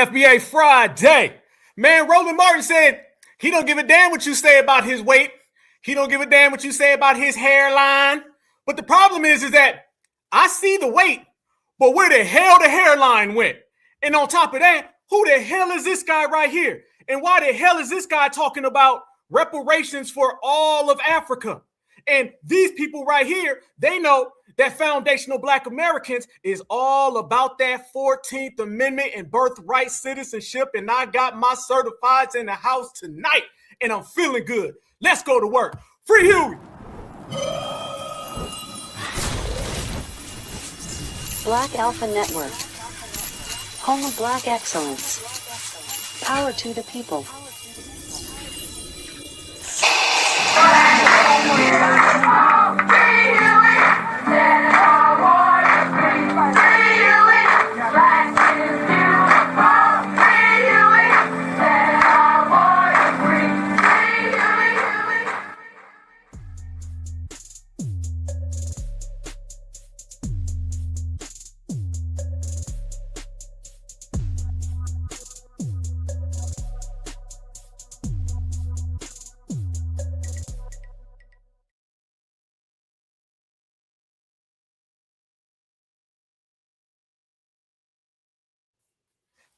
FBA Friday. Man, Roland Martin said he don't give a damn what you say about his weight. He don't give a damn what you say about his hairline. But the problem is that I see the weight, but where the hell the hairline went? And on top of that, who the hell is this guy right here? And why the hell is this guy talking about reparations for all of Africa? And these people right here, they know that foundational Black Americans is all about that 14th Amendment and birthright citizenship. And I got my certifieds in the house tonight, and I'm feeling good. Let's go to work. Free Huey. Black Alpha Network. Home of Black excellence. Power to the people.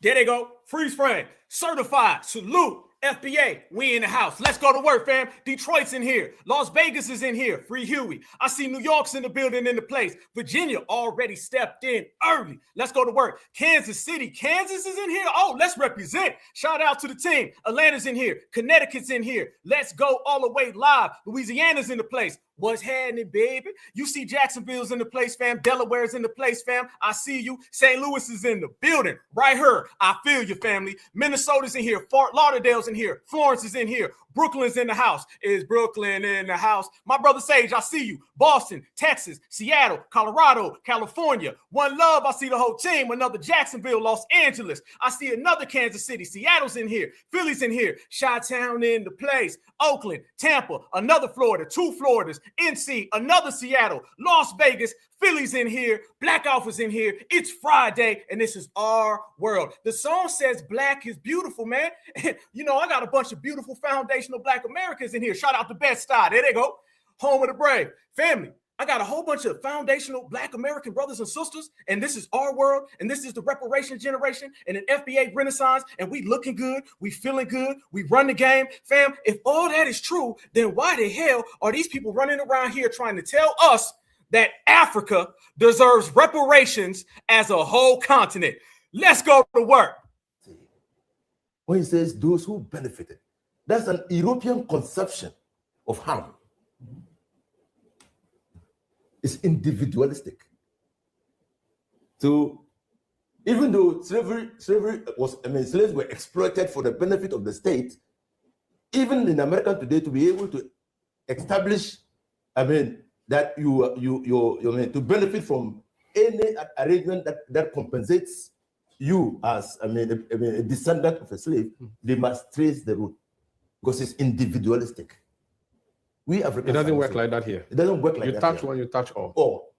There they go. Freeze frame. Certified. Salute. FBA, we in the house. Let's go to work, fam. Detroit's in here. Las Vegas is in here. Free Huey. I see New York's in the building, in the place. Virginia already stepped in early. Let's go to work. Kansas City. Kansas is in here. Oh, let's represent. Shout out to the team. Atlanta's in here. Connecticut's in here. Let's go all the way live. Louisiana's in the place. What's happening, baby? You see Jacksonville's in the place, fam. Delaware's in the place, fam. I see you. St. Louis is in the building. Right here. I feel you, family. Minnesota's in here. Fort Lauderdale's in here. Florence is in here. Brooklyn's in the house. Is Brooklyn in the house? My brother Sage, I see you. Boston, Texas, Seattle, Colorado, California. One Love, I see the whole team. Another Jacksonville, Los Angeles. I see another Kansas City. Seattle's in here. Philly's in here. Chi-Town in the place. Oakland, Tampa, another Florida, two Floridas, NC, another Seattle, Las Vegas, Philly's in here, Black Alpha's in here. It's Friday, and this is our world. The song says black is beautiful, man. You know, I got a bunch of beautiful foundational Black Americans in here. Shout out to Bed-Stuy. There they go. Home of the brave. Family, I got a whole bunch of foundational Black American brothers and sisters, and this is our world, and this is the reparation generation, and an FBA renaissance, and we looking good, we feeling good, we run the game. Fam, if all that is true, then why the hell are these people running around here trying to tell us that Africa deserves reparations as a whole continent? Let's go to work. When he says those who benefited, that's an European conception of harm. It's individualistic. So even though slaves were exploited for the benefit of the state, even in America today, to be able to establish, that to benefit from any arrangement that compensates you as a descendant of a slave, they must trace the root because it's individualistic. We Africans. It doesn't work like that here. It doesn't work like that. You touch here. one, you touch all. All.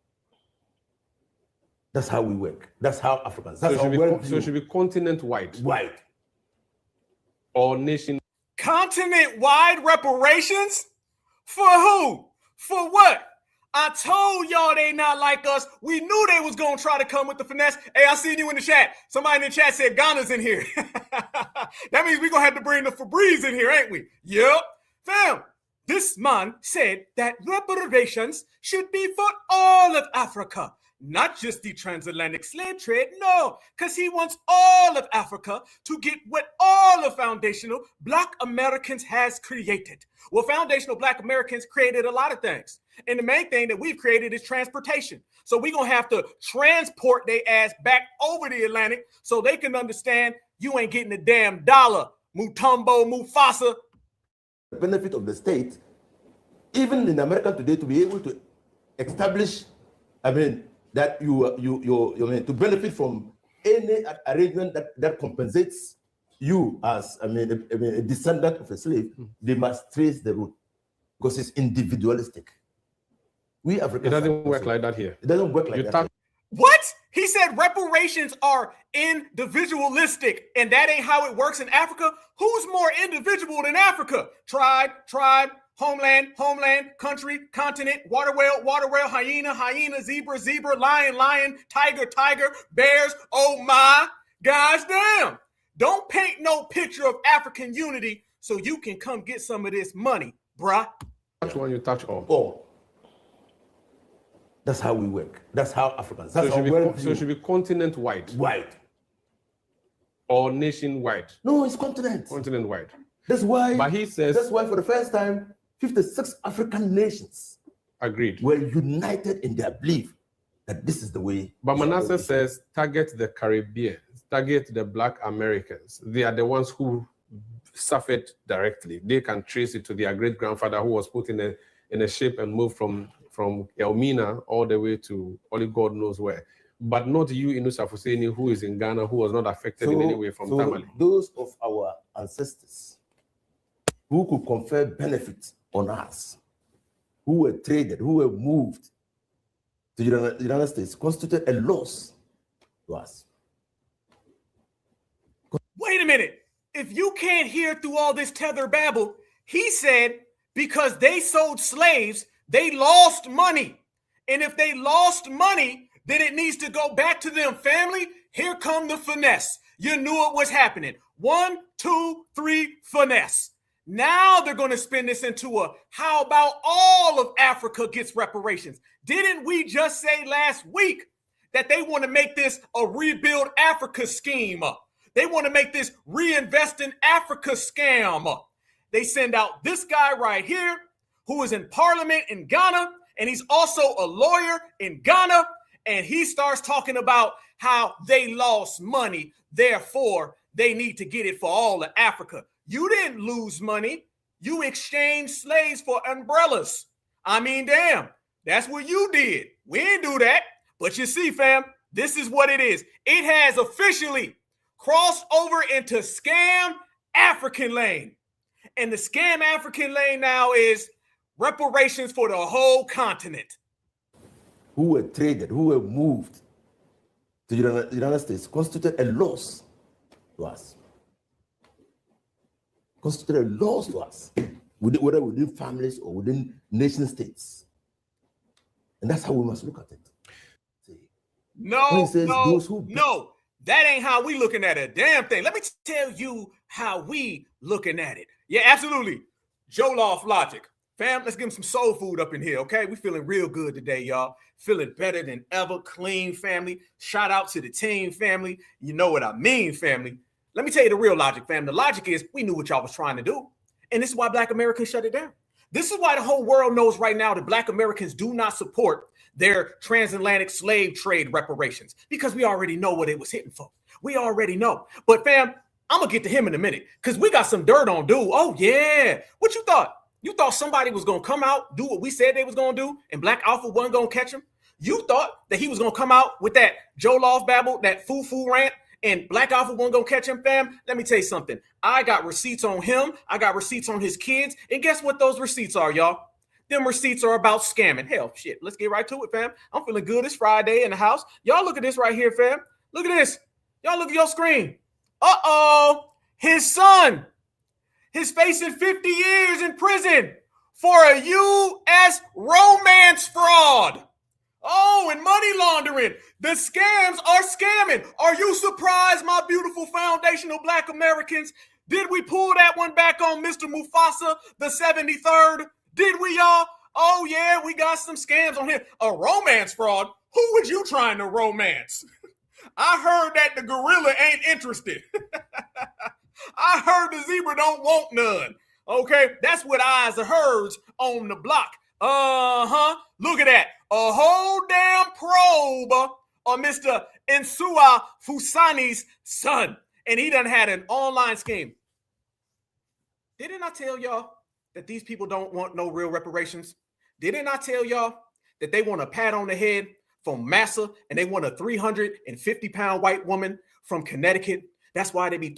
That's how we work. That's how Africans. That's so it should be continent-wide. Wide. Or nation. Continent-wide reparations? For who? For what? I told y'all they not like us. We knew they was going to try to come with the finesse. Hey, I seen you in the chat. Somebody in the chat said Ghana's in here. That means we're going to have to bring the Febreze in here, ain't we? Yep. Fam, this man said that reparations should be for all of Africa, not just the transatlantic slave trade. No, because he wants all of Africa to get what all of foundational Black Americans has created. Well, foundational Black Americans created a lot of things. And the main thing that we've created is transportation. So we're going to have to transport their ass back over the Atlantic so they can understand you ain't getting a damn dollar. Mutombo, Mufasa. The benefit of the state, even in America today, to be able to establish, that to benefit from any arrangement that compensates you as a descendant of a slave, they must trace the root because it's individualistic. We Africans. It doesn't work like that here. It doesn't work like that. What? He said reparations are individualistic, and that ain't how it works in Africa. Who's more individual than Africa? Tribe, homeland, country, continent, water whale, hyena, zebra, lion, tiger, bears. Oh my gosh, damn. Don't paint no picture of African unity so you can come get some of this money, bruh. Touch one, you touch all. Oh. That's how we work. That's how Africans. So That's it should be continent-wide. Wide. Or nation-wide. No, it's continent. Continent-wide. That's why. But he says. That's why, for the first time, 56 African nations agreed. Were united in their belief that this is the way. But Manasseh says, target the Caribbean, target the Black Americans. They are the ones who suffered directly. They can trace it to their great-grandfather who was put in a ship and moved from Elmina all the way to only God knows where. But not you, Inusa Fuseni, who is in Ghana, who was not affected in any way from Tamale. Those of our ancestors who could confer benefits on us, who were traded, who were moved to the United States, constituted a loss to us. Wait a minute. If you can't hear through all this tether babble, he said because they sold slaves, they lost money. And if they lost money, then it needs to go back to them. Family, here come the finesse. You knew it was happening. 1, 2, 3, finesse. Now they're going to spin this into a, how about all of Africa gets reparations? Didn't we just say last week that they want to make this a rebuild Africa scheme? They want to make this reinvest in Africa scam. They send out this guy right here who is in parliament in Ghana, and he's also a lawyer in Ghana, and he starts talking about how they lost money, therefore they need to get it for all of Africa. You didn't lose money. You exchanged slaves for umbrellas. I mean, damn, that's what you did. We didn't do that. But you see, fam, this is what it is. It has officially crossed over into scam African lane. And the scam African lane now is reparations for the whole continent. Who were traded, who were moved to the United States, constituted a loss to us. Constituted a loss to us, whether within families or within nation states. And that's how we must look at it. No, that ain't how we looking at a damn thing. Let me tell you how we looking at it. Yeah, absolutely. Jollof logic. Fam, let's give him some soul food up in here, okay? We feeling real good today, y'all. Feeling better than ever. Clean, family. Shout out to the team, family. You know what I mean, family. Let me tell you the real logic, fam. The logic is we knew what y'all was trying to do. And this is why Black Americans shut it down. This is why the whole world knows right now that Black Americans do not support their transatlantic slave trade reparations, because we already know what it was hitting for. We already know. But fam, I'm going to get to him in a minute because we got some dirt on dude. Oh, yeah. What you thought? You thought somebody was going to come out, do what we said they was going to do, and Black Alpha wasn't going to catch him? You thought that he was going to come out with that Jollof babble, that foo-foo rant, and Black Alpha wasn't going to catch him, fam? Let me tell you something. I got receipts on him. I got receipts on his kids. And guess what those receipts are, y'all? Them receipts are about scamming. Hell, shit. Let's get right to it, fam. I'm feeling good. It's Friday in the house. Y'all look at this right here, fam. Look at this. Y'all look at your screen. Uh-oh. His son is facing 50 years in prison for a U.S. romance fraud. Oh, and money laundering. The scams are scamming. Are you surprised, my beautiful foundational Black Americans? Did we pull that one back on Mr. Mufasa, the 73rd? Did we, y'all? Oh, yeah, we got some scams on here. A romance fraud? Who was you trying to romance? I heard that the gorilla ain't interested. I heard the zebra don't want none. Okay, that's what eyes are herds on the block. Look at that. A whole damn probe on Mr. Nsua Fusani's son. And he done had an online scheme. Didn't I tell y'all that these people don't want no real reparations? Didn't I tell y'all that they want a pat on the head from Massa and they want a 350-pound white woman from Connecticut? That's why they be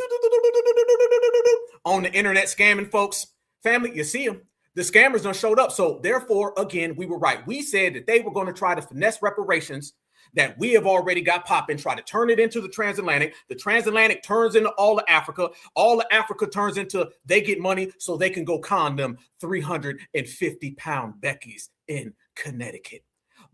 on the internet scamming folks. Family, you see them. The scammers done showed up. So therefore, again, we were right. We said that they were going to try to finesse reparations. that we have already got popping, try to turn it into the transatlantic. The transatlantic turns into all of Africa. All of Africa turns into they get money so they can go con them 350-pound Beckies in Connecticut.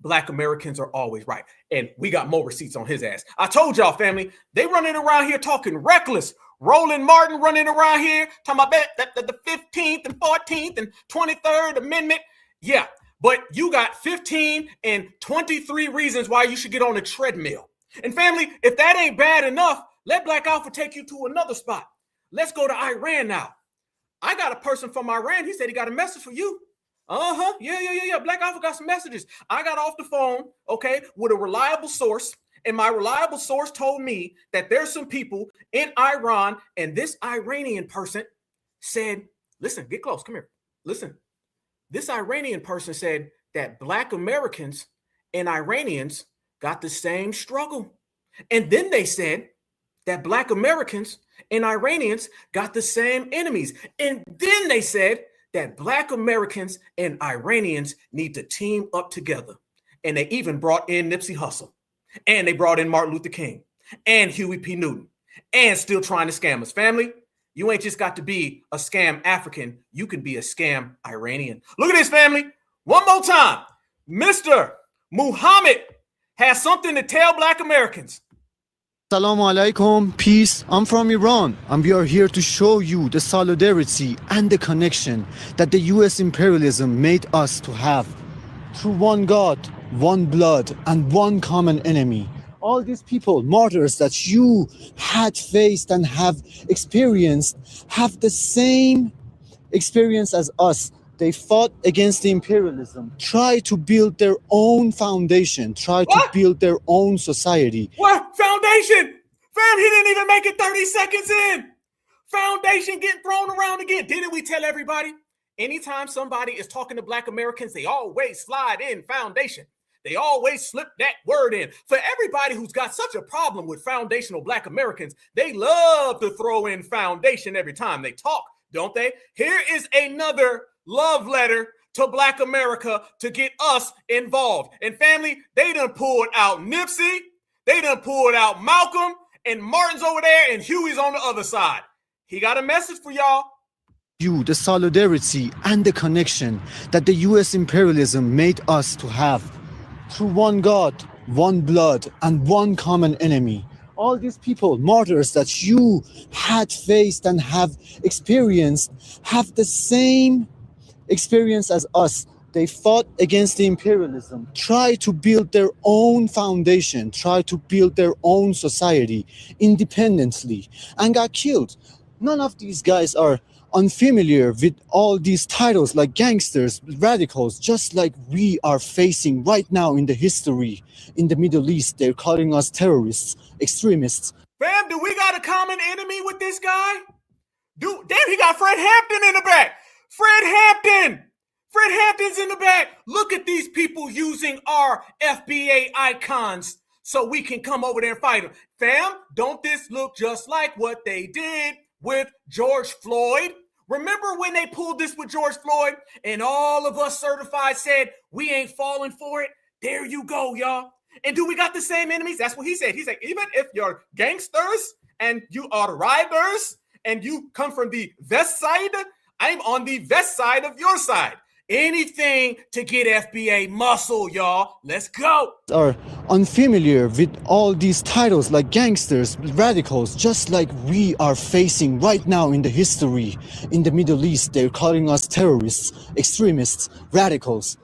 Black Americans are always right. And we got more receipts on his ass. I told y'all, family, they running around here talking reckless. Roland Martin running around here talking about the 15th and 14th and 23rd Amendment. Yeah, but you got 15 and 23 reasons why you should get on a treadmill. And family, if that ain't bad enough, let Black Alpha take you to another spot. Let's go to Iran now. I got a person from Iran. He said he got a message for you. Yeah. Black Alpha got some messages. I got off the phone, okay, with a reliable source. And my reliable source told me that there's some people in Iran, and this Iranian person said, listen, get close, come here. Listen, this Iranian person said that Black Americans and Iranians got the same struggle. And then they said that Black Americans and Iranians got the same enemies. And then they said that Black Americans and Iranians need to team up together. And they even brought in Nipsey Hussle. And they brought in Martin Luther King and Huey P. Newton and still trying to scam us. Family, you ain't just got to be a scam African. You can be a scam Iranian. Look at this, family. One more time. Mr. Muhammad has something to tell Black Americans. Assalamu alaikum, peace. I'm from Iran, and we are here to show you the solidarity and the connection that the US imperialism made us to have. Through one God, one blood, and one common enemy. All these people, martyrs that you had faced and have experienced, have the same experience as us. They fought against the imperialism, try to build their own foundation, try to build their own society. What? Foundation? Fam, he didn't even make it 30 seconds in. Foundation getting thrown around again. Didn't we tell everybody? Anytime somebody is talking to Black Americans, they always slide in foundation. They always slip that word in. For everybody who's got such a problem with foundational Black Americans, they love to throw in foundation every time they talk, don't they? Here is another love letter to Black America to get us involved. And family, they done pulled out Nipsey, they done pulled out Malcolm, and Martin's over there, and Huey's on the other side. He got a message for y'all. You, the solidarity and the connection that the US imperialism made us to have. Through one God, one blood, and one common enemy. All these people, martyrs that you had faced and have experienced, have the same experience as us. They fought against the imperialism, try to build their own foundation, try to build their own society independently, and got killed. None of these guys are unfamiliar with all these titles like gangsters, radicals, just like we are facing right now in the history in the Middle East. They're calling us terrorists, extremists. Fam, do we got a common enemy with this guy? Damn, he got Fred Hampton in the back. Fred Hampton's in the back. Look at these people using our FBA icons so we can come over there and fight them. Fam, don't this look just like what they did with George Floyd? Remember when they pulled this with George Floyd and all of us certified said we ain't falling for it? There you go, y'all. And do we got the same enemies? That's what he said. He said, even if you're gangsters and you are riders and you come from the west side, I'm on the west side of your side. Anything to get FBA muscle, y'all. Let's go. Are unfamiliar with all these titles like gangsters, radicals, just like we are facing right now in the history in the Middle East. They're calling us terrorists, extremists, radicals.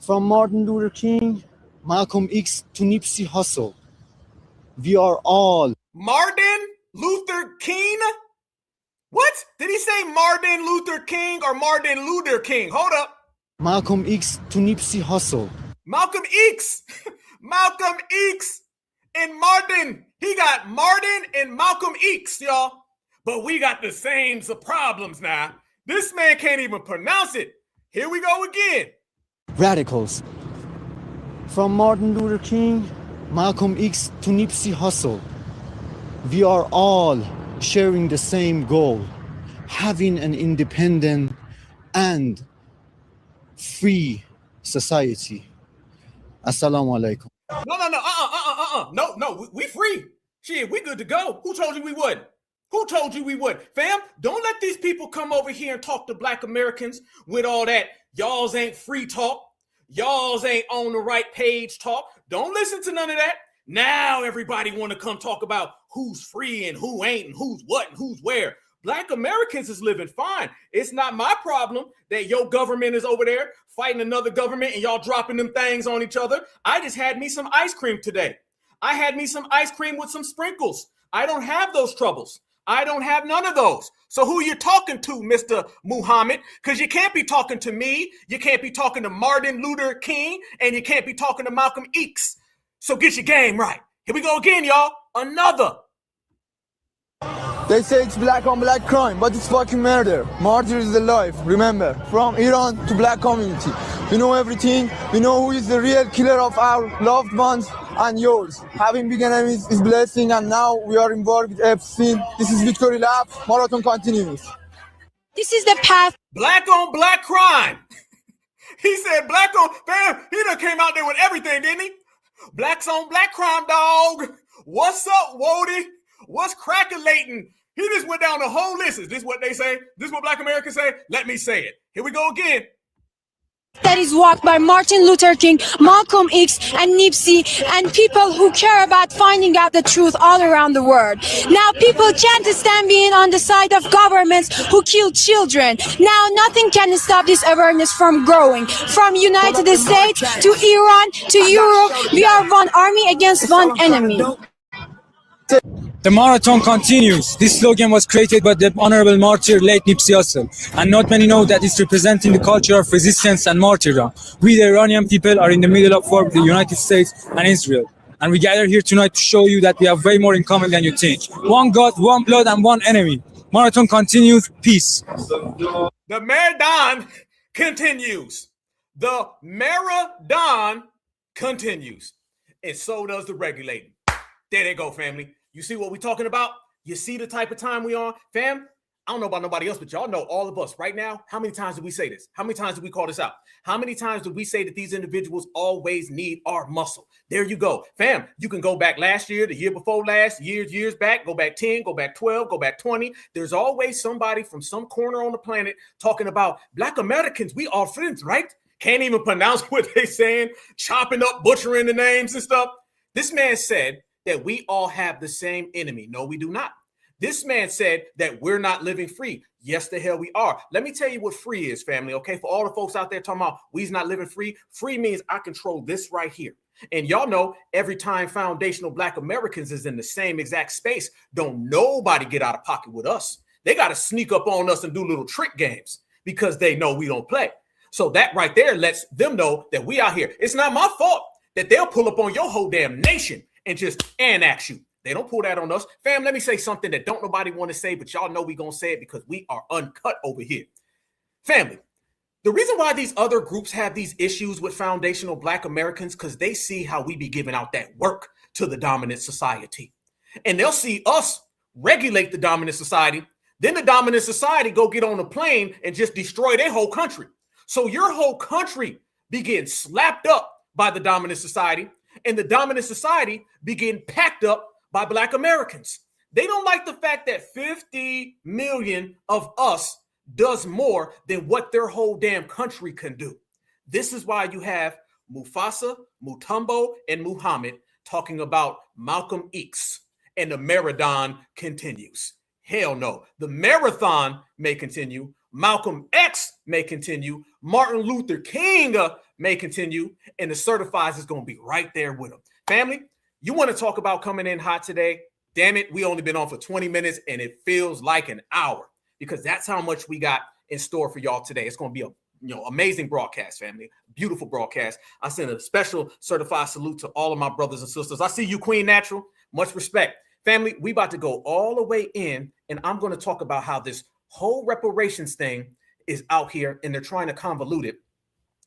From Martin Luther King, Malcolm X to Nipsey Hussle, we are all Martin Luther King? What? Did he say Martin Luther King or Martin Luther King? Hold up. Malcolm X to Nipsey Hussle. Malcolm X. Malcolm X and Martin. He got Martin and Malcolm X, y'all. But we got the same problems now. This man can't even pronounce it. Here we go again. Radicals. From Martin Luther King, Malcolm X to Nipsey Hussle, we are all sharing the same goal, having an independent and free society. Assalamu alaikum. No, we free. Shit, we good to go. Who told you we wouldn't? Who told you we would? Fam, don't let these people come over here and talk to Black Americans with all that y'all's ain't free talk. Y'all's ain't on the right page talk. Don't listen to none of that. Now everybody want to come talk about who's free and who ain't and who's what and who's where. Black Americans is living fine. It's not my problem that your government is over there fighting another government and y'all dropping them things on each other. I just had me some ice cream today. I had me some ice cream with some sprinkles. I don't have those troubles. I don't have none of those. So who you talking to, Mr. Muhammad? Because you can't be talking to me. You can't be talking to Martin Luther King, and you can't be talking to Malcolm X. So get your game right. Here we go again, y'all. Another. They say it's black on black crime, but it's fucking murder. Martyr is alive, remember. From Iran to black community. We know everything. We know who is the real killer of our loved ones and yours. Having big enemies is blessing, and now we are involved with Epstein. This is Victory Lab. Marathon continues. This is the path. Black on black crime. He said black on, fam, he done came out there with everything, didn't he? Blacks on black crime, dog. What's up, Wody? What's crackulating? He just went down the whole list. Is this what they say? This what Black Americans say? Let me say it. Here we go again. That is walked by Martin Luther King, Malcolm X, and Nipsey, and people who care about finding out the truth all around the world. Now people can't stand being on the side of governments who kill children. Now nothing can stop this awareness from growing. From United States to Iran to Europe, we are one army against one enemy. The marathon continues. This slogan was created by the honorable martyr late Nipsey Hussle, and not many know that it's representing the culture of resistance and martyrdom. We, the Iranian people, are in the middle of war with the United States and Israel, and we gather here tonight to show you that we have way more in common than you think. One God, one blood, and one enemy. Marathon continues. Peace. The marathon continues. The marathon continues. And so does the regulating. There they go, family. You see what we're talking about? You see the type of time we on? Fam, I don't know about nobody else, but y'all know all of us right now. How many times did we say this? How many times did we call this out? How many times did we say that these individuals always need our muscle? There you go. Fam, you can go back last year, the year before last, years back, go back 10, go back 12, go back 20. There's always somebody from some corner on the planet talking about Black Americans. We are friends, right? Can't even pronounce what they're saying, chopping up, butchering the names and stuff. This man said that we all have the same enemy. No, we do not. This man said that we're not living free. Yes, the hell we are. Let me tell you what free is, family, okay? For all the folks out there talking about we's not living free, free means I control this right here. And y'all know every time foundational Black Americans is in the same exact space, don't nobody get out of pocket with us. They got to sneak up on us and do little trick games because they know we don't play. So that right there lets them know that we out here. It's not my fault that they'll pull up on your whole damn nation and just annex you. They don't pull that on us. Fam, let me say something that don't nobody want to say, but y'all know we gonna say it because we are uncut over here. Family, the reason why these other groups have these issues with foundational Black Americans, because they see how we be giving out that work to the dominant society. And they'll see us regulate the dominant society. Then the dominant society go get on a plane and just destroy their whole country. So your whole country begins slapped up by the dominant society, and the dominant society begin packed up by Black Americans. They don't like the fact that 50 million of us does more than what their whole damn country can do. This is why you have Mufasa, Mutombo, and Muhammad talking about Malcolm X, and the marathon continues. Hell no. The marathon may continue. Malcolm X may continue. Martin Luther King may continue. And the certifies is going to be right there with them. Family, you want to talk about coming in hot today? Damn it, we only been on for 20 minutes and it feels like an hour because that's how much we got in store for y'all today. It's going to be a amazing broadcast, family. Beautiful broadcast. I send a special certified salute to all of my brothers and sisters. I see you, Queen Natural. Much respect. Family, we about to go all the way in, and I'm going to talk about how this whole reparations thing is out here, and they're trying to convolute it,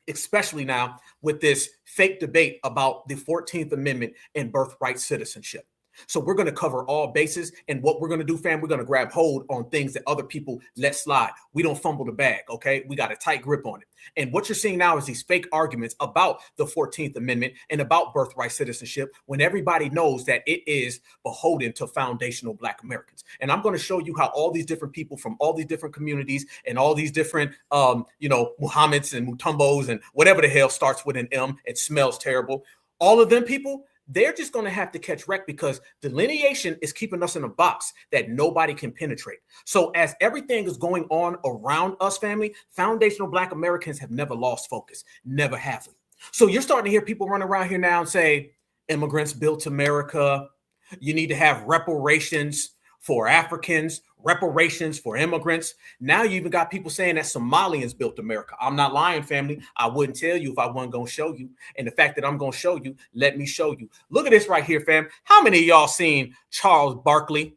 especially now with this fake debate about the 14th Amendment and birthright citizenship. So we're going to cover all bases. And what we're going to do, fam, we're going to grab hold on things that other people let slide. We don't fumble the bag, okay? We got a tight grip on it. And what you're seeing now is these fake arguments about the 14th Amendment and about birthright citizenship when everybody knows that it is beholden to foundational Black Americans. And I'm going to show you how all these different people from all these different communities and all these different, Muhammads and Mutumbos and whatever the hell starts with an M, it smells terrible. All of them people, they're just going to have to catch wreck because delineation is keeping us in a box that nobody can penetrate. So as everything is going on around us, family, foundational Black Americans have never lost focus. Never have we. So you're starting to hear people run around here now and say, immigrants built America. You need to have reparations for Africans, reparations for immigrants. Now you even got people saying that Somalians built America. I'm not lying, family. I wouldn't tell you if I wasn't going to show you. And the fact that I'm going to show you, let me show you. Look at this right here, fam. How many of y'all seen Charles Barkley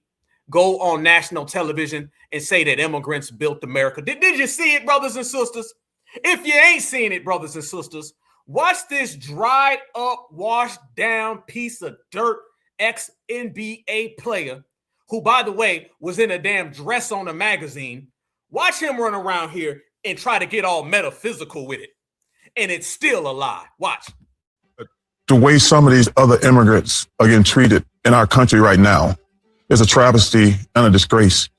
go on national television and say that immigrants built America? Did you see it, brothers and sisters? If you ain't seen it, brothers and sisters, watch this dried up, washed down piece of dirt ex-NBA player who, by the way, was in a damn dress on a magazine. Watch him run around here and try to get all metaphysical with it. And it's still a lie. Watch. The way some of these other immigrants are getting treated in our country right now is a travesty and a disgrace.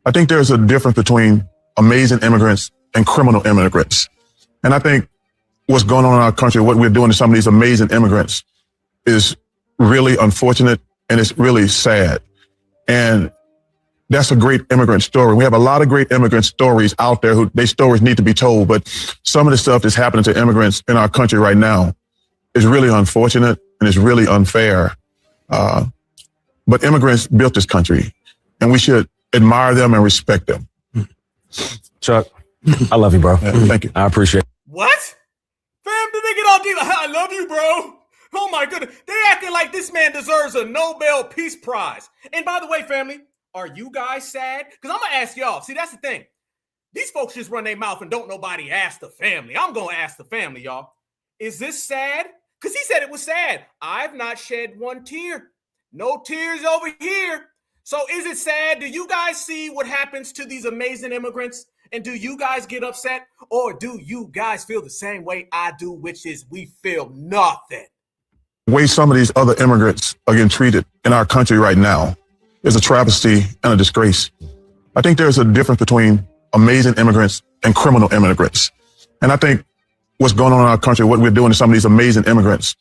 I think there's a difference between amazing immigrants and criminal immigrants. And I think what's going on in our country, what we're doing to some of these amazing immigrants is really unfortunate and it's really sad. And that's a great immigrant story. We have a lot of great immigrant stories out there their stories need to be told. But some of the stuff that's happening to immigrants in our country right now is really unfortunate and it's really unfair. But immigrants built this country and we should admire them and respect them. Chuck, I love you, bro. Yeah, thank you. I appreciate it. What? Fam, did they get all deep? I love you, bro. Oh my goodness. They're acting like this man deserves a Nobel Peace Prize. And by the way, family, are you guys sad? Because I'm going to ask y'all. See, that's the thing. These folks just run their mouth and don't nobody ask the family. I'm going to ask the family, y'all. Is this sad? Because he said it was sad. I've not shed one tear. No tears over here. So is it sad? Do you guys see what happens to these amazing immigrants? And do you guys get upset? Or do you guys feel the same way I do, which is we feel nothing? The way some of these other immigrants are getting treated in our country right now is a travesty and a disgrace. I think there's a difference between amazing immigrants and criminal immigrants. And I think what's going on in our country, what we're doing to some of these amazing immigrants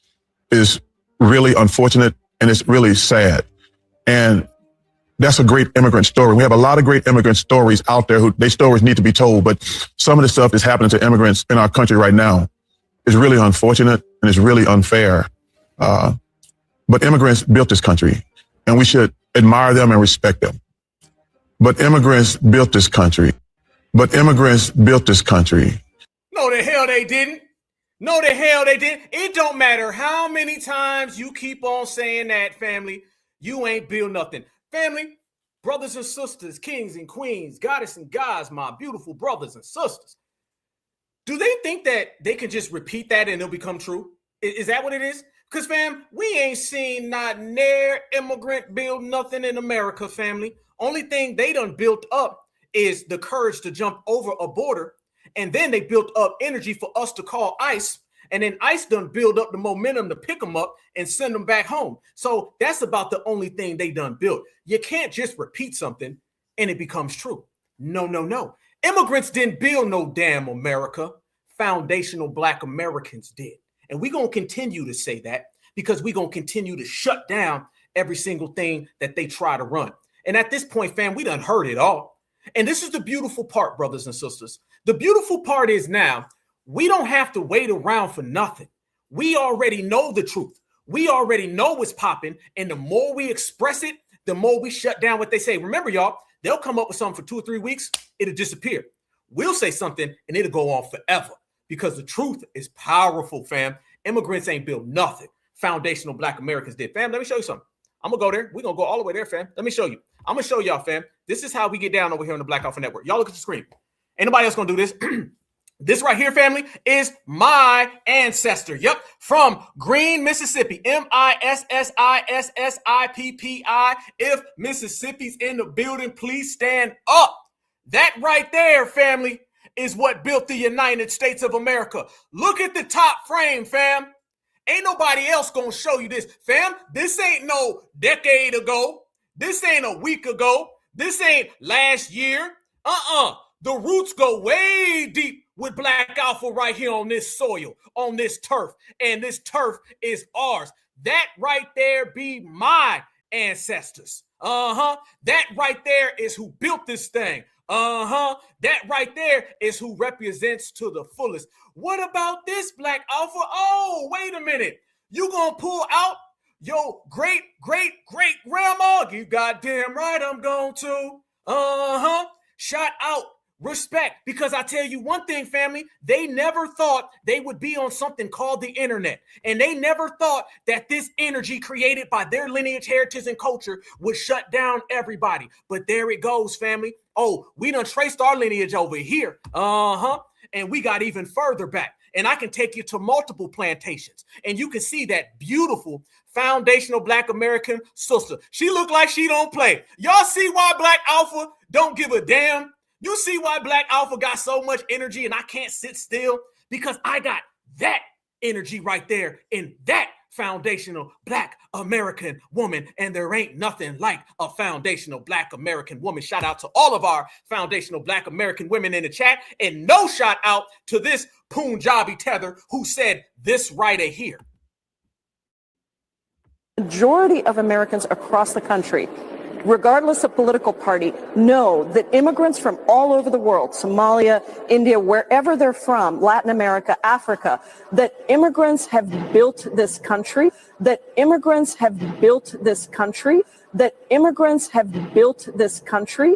is really unfortunate and it's really sad. And that's a great immigrant story. We have a lot of great immigrant stories out there their stories need to be told. But some of the stuff that's happening to immigrants in our country right now is really unfortunate and it's really unfair. But immigrants built this country and we should admire them and respect them. But immigrants built this country. But immigrants built this country. No, the hell they didn't. No, the hell they didn't. It don't matter how many times you keep on saying that, family, you ain't built nothing. Family, brothers and sisters, kings and queens, goddess and gods, my beautiful brothers and sisters. Do they think that they can just repeat that and it'll become true? Is that what it is? Because, fam, we ain't seen not near immigrant build nothing in America, family. Only thing they done built up is the courage to jump over a border. And then they built up energy for us to call ICE. And then ICE done build up the momentum to pick them up and send them back home. So that's about the only thing they done built. You can't just repeat something and it becomes true. No, no, no. Immigrants didn't build no damn America. Foundational Black Americans did. And we're going to continue to say that because we're going to continue to shut down every single thing that they try to run. And at this point, fam, we done heard it all. And this is the beautiful part, brothers and sisters. The beautiful part is now we don't have to wait around for nothing. We already know the truth. We already know what's popping. And the more we express it, the more we shut down what they say. Remember, y'all, they'll come up with something for 2 or 3 weeks. It'll disappear. We'll say something and it'll go on forever. Because the truth is powerful, fam. Immigrants ain't built nothing. Foundational Black Americans did. Fam, let me show you something. I'm going to go there. We're going to go all the way there, fam. Let me show you. I'm going to show y'all, fam. This is how we get down over here on the Black Alpha Network. Y'all look at the screen. Ain't nobody else going to do this. This right here, family, is my ancestor. Yep, from Green, Mississippi. Mississippi. If Mississippi's in the building, please stand up. That right there, family, is what built the United States of America. Look at the top frame, fam. Ain't nobody else gonna show you this, fam. This ain't no decade ago. This ain't a week ago. This ain't last year. The roots go way deep with Black Alpha right here on this soil, on this turf. And this turf is ours. That right there be my ancestors. That right there is who built this thing. That right there is who represents to the fullest. What about this, Black Alpha? Oh, wait a minute. You gonna pull out your great grandma? You goddamn right I'm going to. Shout out. Respect, because I tell you one thing, family, they never thought they would be on something called the internet. And they never thought that this energy created by their lineage, heritage, and culture would shut down everybody. But there it goes, family. Oh, we done traced our lineage over here. And we got even further back. And I can take you to multiple plantations. And you can see that beautiful foundational Black American sister. She look like she don't play. Y'all see why Black Alpha don't give a damn? You see why Black Alpha got so much energy and I can't sit still? Because I got that energy right there in that foundational Black American woman. And there ain't nothing like a foundational Black American woman. Shout out to all of our foundational Black American women in the chat. And no shout out to this Punjabi tether who said this right here. Majority of Americans across the country, regardless of political party, know that immigrants from all over the world, Somalia, India, wherever they're from, Latin America, Africa, that immigrants have built this country, that immigrants have built this country, that immigrants have built this country,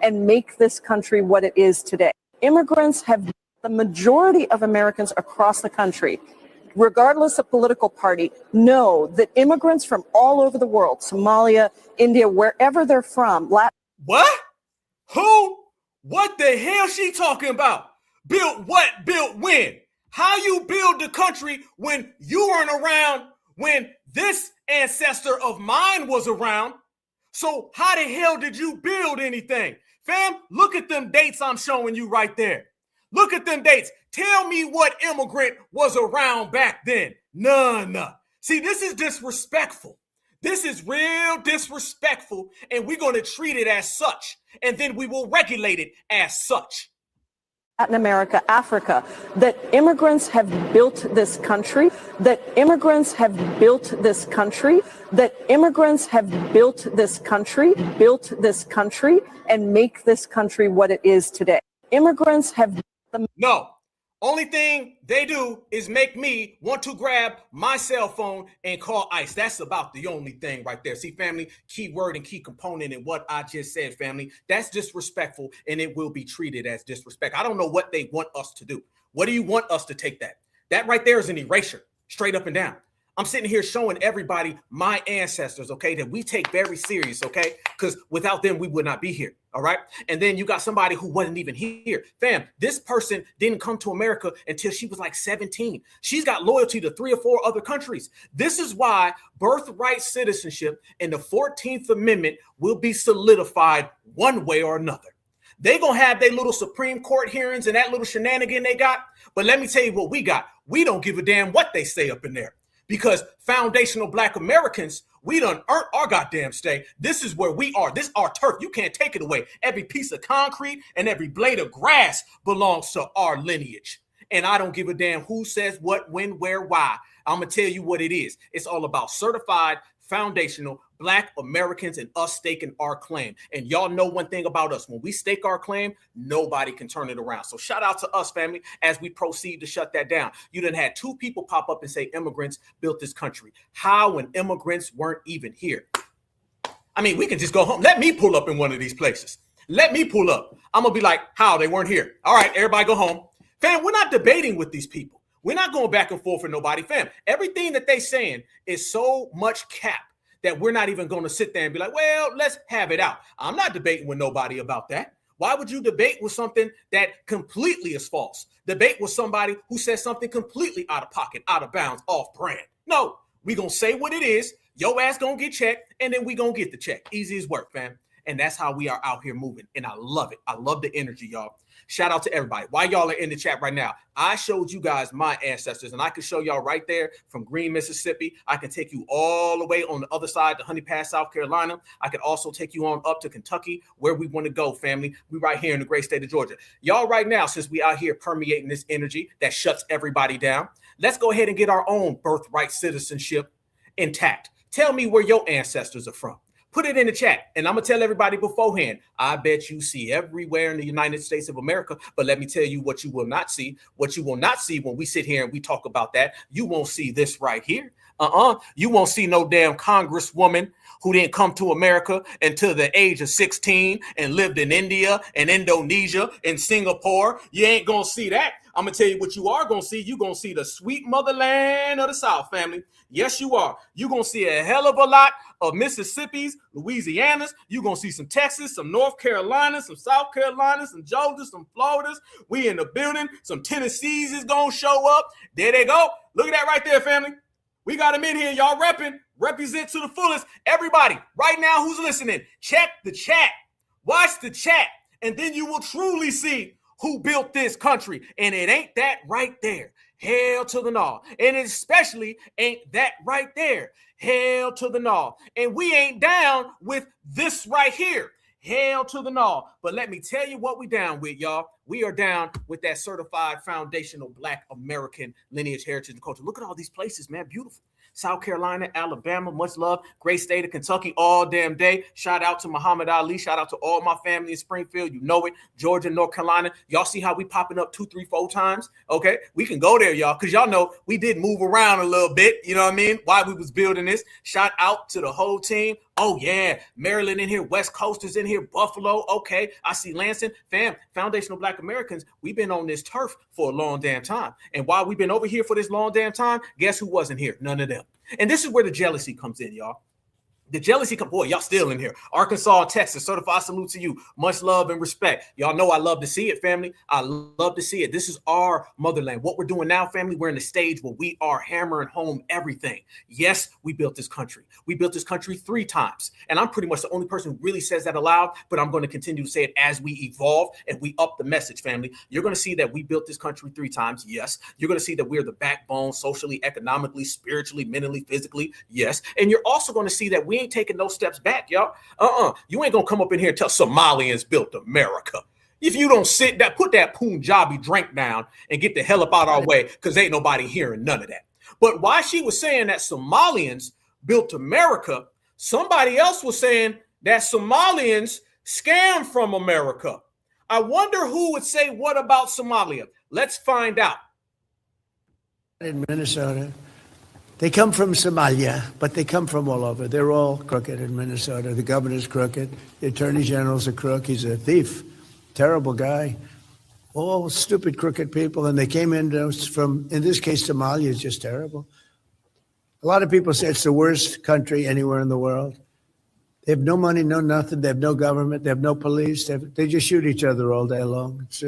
and make this country what it is today. Immigrants have, the majority of Americans across the country, regardless of political party, know that immigrants from all over the world, Somalia, India, wherever they're from, What? Who? What the hell she talking about? Built what? Built when? How you build the country when you weren't around, when this ancestor of mine was around? So how the hell did you build anything? Fam, look at them dates I'm showing you right there. Look at them dates. Tell me what immigrant was around back then. None. See, this is disrespectful. This is real disrespectful, and we're going to treat it as such, and then we will regulate it as such. Latin America, Africa, that immigrants have built this country, that immigrants have built this country, that immigrants have built this country, and make this country what it is today. Immigrants have... No. Only thing they do is make me want to grab my cell phone and call ICE. That's about the only thing right there. See, family, key word and key component in what I just said, family. That's disrespectful, and it will be treated as disrespect. I don't know what they want us to do. What do you want us to take that? That right there is an erasure, straight up and down. I'm sitting here showing everybody my ancestors, okay, that we take very serious, okay? Because without them, we would not be here, all right? And then you got somebody who wasn't even here. Fam, this person didn't come to America until she was like 17. She's got loyalty to 3 or 4 other countries. This is why birthright citizenship and the 14th Amendment will be solidified one way or another. They're going to have their little Supreme Court hearings and that little shenanigan they got. But let me tell you what we got. We don't give a damn what they say up in there. Because foundational Black Americans, we done earned our goddamn stay. This is where we are. This is our turf. You can't take it away. Every piece of concrete and every blade of grass belongs to our lineage. And I don't give a damn who says what, when, where, why. I'm going to tell you what it is. It's all about certified, foundational Black Americans and us staking our claim. And y'all know one thing about us. When we stake our claim, nobody can turn it around. So shout out to us, family, as we proceed to shut that down. You done had 2 people pop up and say immigrants built this country. How when immigrants weren't even here? I mean, we can just go home. Let me pull up in one of these places. Let me pull up. I'm going to be like, how? They weren't here. All right, everybody go home. Fam, we're not debating with these people. We're not going back and forth with nobody. Fam, everything that they saying is so much cap that we're not even going to sit there and be like, well, let's have it out. I'm not debating with nobody about that. Why would you debate with something that completely is false? Debate with somebody who says something completely out of pocket, out of bounds, off brand. No, we gonna say what it is. Your ass gonna get checked, and then we gonna get the check. Easy as work, fam. And that's how we are out here moving. And I love it. I love the energy, y'all. Shout out to everybody. While y'all are in the chat right now, I showed you guys my ancestors, and I can show y'all right there from Green, Mississippi. I can take you all the way on the other side to Honey Pass, South Carolina. I can also take you on up to Kentucky, where we want to go, family. We right here in the great state of Georgia. Y'all right now, since we out here permeating this energy that shuts everybody down, let's go ahead and get our own birthright citizenship intact. Tell me where your ancestors are from. Put it in the chat, and I'm going to tell everybody beforehand, I bet you see everywhere in the United States of America, but let me tell you what you will not see. What you will not see when we sit here and we talk about that, you won't see this right here. You won't see no damn congresswoman who didn't come to America until the age of 16 and lived in India and Indonesia and Singapore. You ain't going to see that. I'm going to tell you what you are going to see. You're going to see the sweet motherland of the South, family. Yes, you are. You're going to see a hell of a lot of Mississippi's, Louisiana's. You're going to see some Texas, some North Carolina, some South Carolina, some Georgia, some Floridas. We in the building. Some Tennessee's is going to show up. There they go. Look at that right there, family. We got them in here. Y'all represent to the fullest. Everybody right now who's listening, check the chat. Watch the chat. And then you will truly see who built this country. And it ain't that right there. Hell to the no. And it especially ain't that right there. Hell to the no. And we ain't down with this right here. Hell to the no. But let me tell you what we down with, y'all. We are down with that certified foundational Black American lineage, heritage, and culture. Look at all these places, man. Beautiful. South Carolina, Alabama, much love. Great state of Kentucky all damn day. Shout out to Muhammad Ali. Shout out to all my family in Springfield. You know it. Georgia, North Carolina. Y'all see how we popping up 2, 3, 4 times? Okay, we can go there, y'all, because y'all know we did move around a little bit. You know what I mean? While we was building this. Shout out to the whole team. Oh, yeah. Maryland in here. West Coasters in here. Buffalo. Okay. I see Lansing. Fam, Foundational Black Americans, we've been on this turf for a long damn time. And while we've been over here for this long damn time, guess who wasn't here? None of them. And this is where the jealousy comes in, y'all. The jealousy come, boy, y'all still in here. Arkansas, Texas, certified salute to you. Much love and respect. Y'all know I love to see it, family. I love to see it. This is our motherland. What we're doing now, family, we're in the stage where we are hammering home everything. Yes, we built this country. We built this country 3 times. And I'm pretty much the only person who really says that aloud, but I'm going to continue to say it as we evolve and we up the message, family. You're going to see that we built this country 3 times. Yes. You're going to see that we're the backbone socially, economically, spiritually, mentally, physically. Yes. And you're also going to see that we ain't taking no steps back, y'all. You ain't gonna come up in here and tell Somalians built America. If you don't sit down, put that Punjabi drink down and get the hell up out our way, because ain't nobody hearing none of that. But while she was saying that Somalians built America, somebody else was saying that Somalians scammed from America. I wonder who would say what about Somalia. Let's find out. In Minnesota. They come from Somalia, but they come from all over. They're all crooked in Minnesota. The governor's crooked. The attorney general's a crook. He's a thief. Terrible guy. All stupid, crooked people. And they came in from, in this case, Somalia is just terrible. A lot of people say it's the worst country anywhere in the world. They have no money, no nothing. They have no government. They have no police. They just shoot each other all day long. It's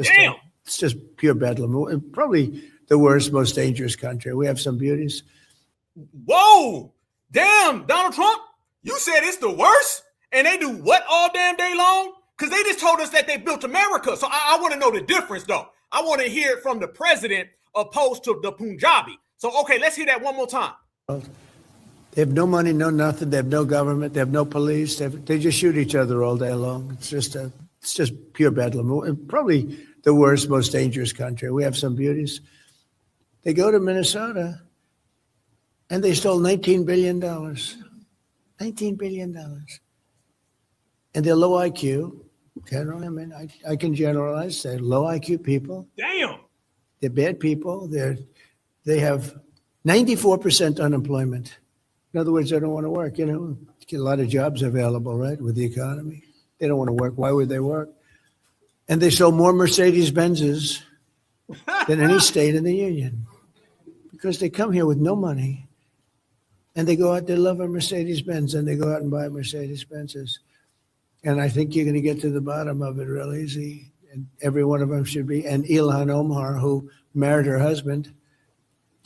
just pure bedlam. Probably the worst, most dangerous country. We have some beauties. Whoa, damn, Donald Trump, you said it's the worst? And they do what all damn day long? Because they just told us that they built America. So I want to know the difference, though. I want to hear it from the president opposed to the Punjabi. So, okay, let's hear that one more time. They have no money, no nothing. They have no government. They have no police. They just shoot each other all day long. It's just pure bedlam. Probably the worst, most dangerous country. We have some beauties. They go to Minnesota. And they stole $19 billion. $19 billion. And they're low IQ. I mean, I can generalize. They're low IQ people. Damn. They're bad people. They have 94% unemployment. In other words, they don't want to work. You know, get a lot of jobs available, right, with the economy. They don't want to work. Why would they work? And they sold more Mercedes-Benzes than any state in the union. Because they come here with no money. And they go out, they love a Mercedes-Benz, and they go out and buy Mercedes-Benzes. And I think you're going to get to the bottom of it real easy. And every one of them should be. And Ilhan Omar, who married her husband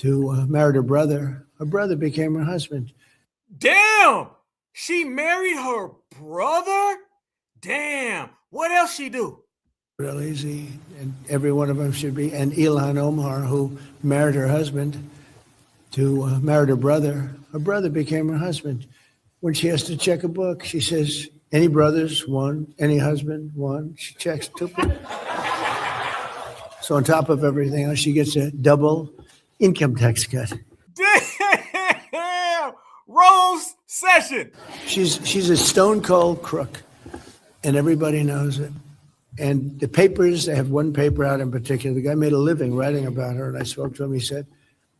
married her brother. Her brother became her husband. Damn! She married her brother? Damn. What else she do? Real easy. And every one of them should be. And Ilhan Omar, who married her husband married her brother became her husband. When she has to check a book, she says, any brothers? One. Any husband? One. She checks 2 people. So on top of everything else, she gets a double income tax cut. Damn! Rose Session. She's a stone cold crook, and everybody knows it. And the papers, they have one paper out in particular. The guy made a living writing about her, and I spoke to him. He said,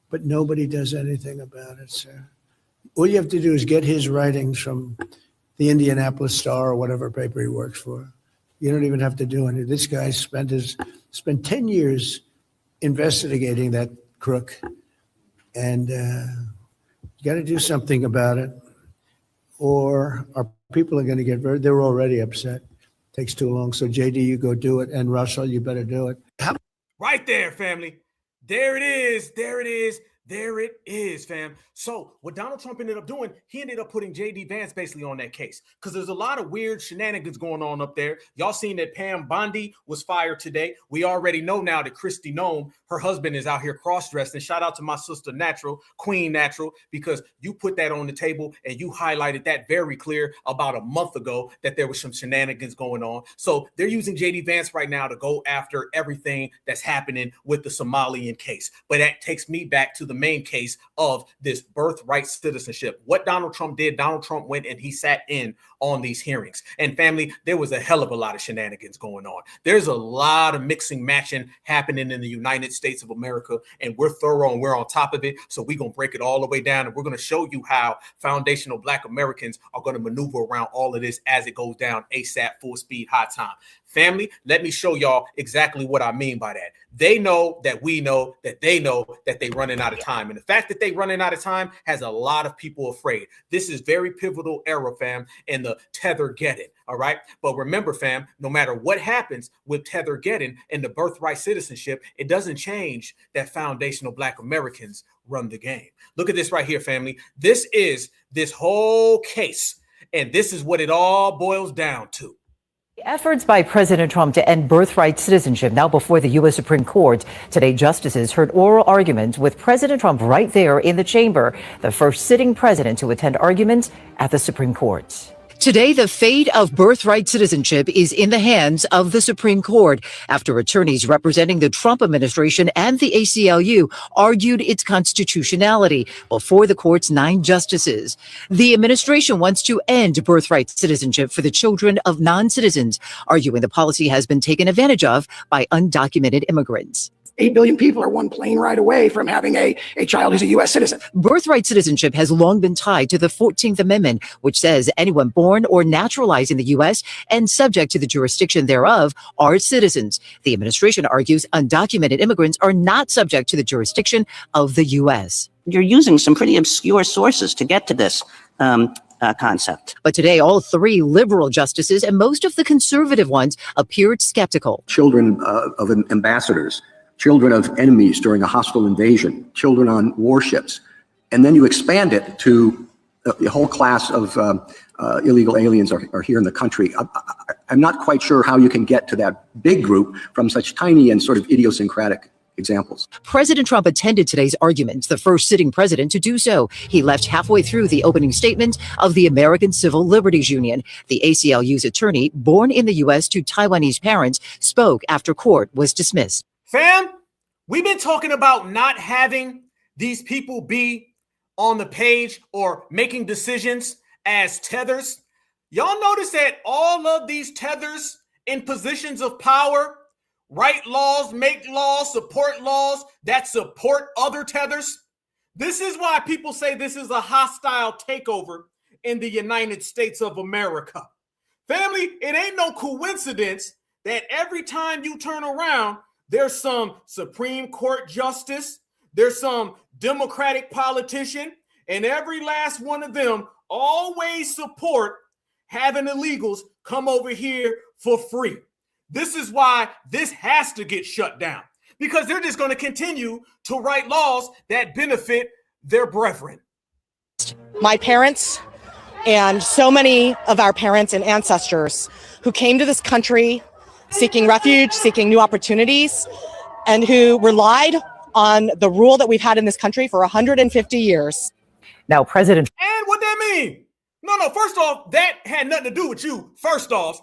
but nobody does anything about it, sir. All you have to do is get his writings from the Indianapolis Star or whatever paper he works for. You don't even have to do anything. This guy spent 10 years investigating that crook, and you got to do something about it, or our people are going to get they're already upset. Takes too long. So JD, you go do it, and Russell, you better do it. Right there, family. There it is. There it is. There it is, fam. So what Donald Trump ended up doing, he ended up putting J.D. Vance basically on that case because there's a lot of weird shenanigans going on up there. Y'all seen that Pam Bondi was fired today. We already know now that Kristi Noem, her husband, is out here cross-dressed. And shout out to my sister Natural, Queen Natural, because you put that on the table and you highlighted that very clear about a month ago that there was some shenanigans going on. So they're using J.D. Vance right now to go after everything that's happening with the Somalian case. But that takes me back to the main case of this birthright citizenship. What Donald Trump did, Donald Trump went and he sat in on these hearings. And family, there was a hell of a lot of shenanigans going on. There's a lot of mixing, matching happening in the United States of America, and we're thorough and we're on top of it. So we're going to break it all the way down, and we're going to show you how foundational Black Americans are going to maneuver around all of this as it goes down ASAP, full speed, high time. Family, let me show y'all exactly what I mean by that. They know that we know that they know that they running out of time. And the fact that they running out of time has a lot of people afraid. This is very pivotal era, fam, in the Tether-Geddon, all right? But remember, fam, no matter what happens with Tether-Geddon and the birthright citizenship, it doesn't change that foundational Black Americans run the game. Look at this right here, family. This is this whole case, and this is what it all boils down to. Efforts by President Trump to end birthright citizenship now before the U.S. Supreme Court. Today, justices heard oral arguments with President Trump right there in the chamber, the first sitting president to attend arguments at the Supreme Court. Today, the fate of birthright citizenship is in the hands of the Supreme Court after attorneys representing the Trump administration and the ACLU argued its constitutionality before the court's 9 justices. The administration wants to end birthright citizenship for the children of non-citizens, arguing the policy has been taken advantage of by undocumented immigrants. 8 billion people are one plane ride away from having a child who's a U.S. citizen. Birthright citizenship has long been tied to the 14th Amendment, which says anyone born or naturalized in the U.S. and subject to the jurisdiction thereof are citizens. The administration argues undocumented immigrants are not subject to the jurisdiction of the U.S. You're using some pretty obscure sources to get to this concept. But today, all 3 liberal justices and most of the conservative ones appeared skeptical. Children of ambassadors, children of enemies during a hostile invasion, children on warships, and then you expand it to the whole class of illegal aliens are here in the country. I'm not quite sure how you can get to that big group from such tiny and sort of idiosyncratic examples. President Trump attended today's arguments, the first sitting president to do so. He left halfway through the opening statement of the American Civil Liberties Union. The ACLU's attorney, born in the U.S. to Taiwanese parents, spoke after court was dismissed. Fam, we've been talking about not having these people be on the page or making decisions as tethers. Y'all notice that all of these tethers in positions of power write laws, make laws, support laws that support other tethers? This is why people say this is a hostile takeover in the United States of America. Family, it ain't no coincidence that every time you turn around, there's some Supreme Court justice, there's some Democratic politician, and every last one of them always support having illegals come over here for free. This is why this has to get shut down, because they're just going to continue to write laws that benefit their brethren. My parents and so many of our parents and ancestors who came to this country seeking refuge, seeking new opportunities, and who relied on the rule that we've had in this country for 150 years. Now, President. And what that mean? No, first off, that had nothing to do with you, first off.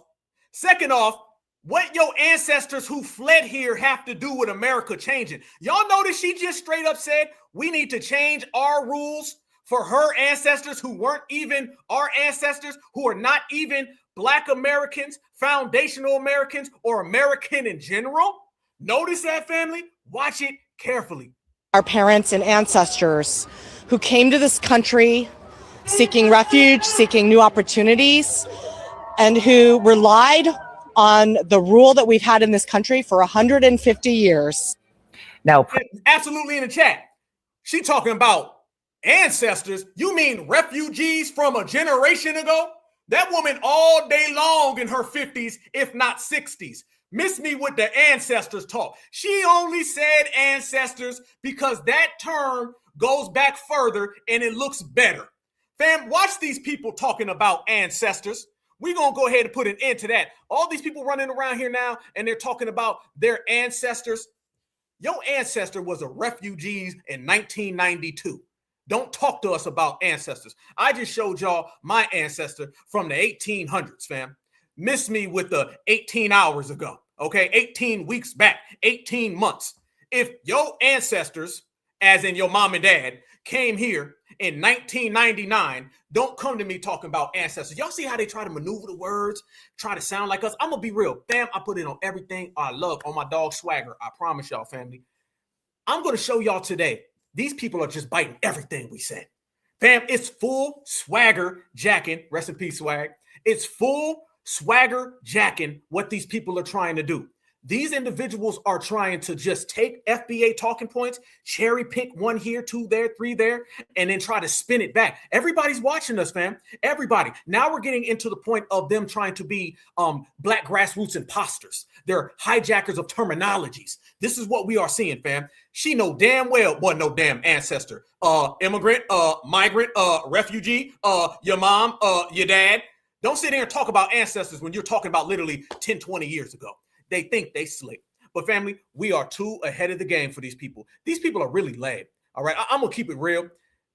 Second off, what your ancestors who fled here have to do with America changing? Y'all notice she just straight up said we need to change our rules for her ancestors who weren't even our ancestors, who are not even Black Americans, foundational Americans, or American in general? Notice that, family? Watch it carefully. Our parents and ancestors who came to this country seeking refuge, seeking new opportunities, and who relied on the rule that we've had in this country for 150 years. Now, absolutely in the chat. She talking about ancestors. You mean refugees from a generation ago? That woman all day long in her 50s, if not 60s. Miss me with the ancestors talk. She only said ancestors because that term goes back further and it looks better. Fam, watch these people talking about ancestors. We're going to go ahead and put an end to that. All these people running around here now and they're talking about their ancestors. Your ancestor was a refugee in 1992. Don't talk to us about ancestors. I just showed y'all my ancestor from the 1800s, fam. Miss me with the 18 hours ago, okay? 18 weeks back, 18 months. If your ancestors, as in your mom and dad, came here in 1999, don't come to me talking about ancestors. Y'all see how they try to maneuver the words, try to sound like us? I'm going to be real. Fam, I put it on everything I love, on my dog Swagger. I promise y'all, family. I'm going to show y'all today. These people are just biting everything we said. Fam, it's full Swagger jacking. Rest in peace, Swag. It's full Swagger jacking what these people are trying to do. These individuals are trying to just take FBA talking points, cherry pick one here, two there, three there, and then try to spin it back. Everybody's watching us, fam. Everybody. Now we're getting into the point of them trying to be Black grassroots imposters. They're hijackers of terminologies. This is what we are seeing, fam. She know damn well wasn't no damn ancestor. Immigrant, migrant, refugee, your mom, your dad. Don't sit there and talk about ancestors when you're talking about literally 10, 20 years ago. They think they slick. But family, we are too ahead of the game for these people. These people are really lame. All right, I'm going to keep it real.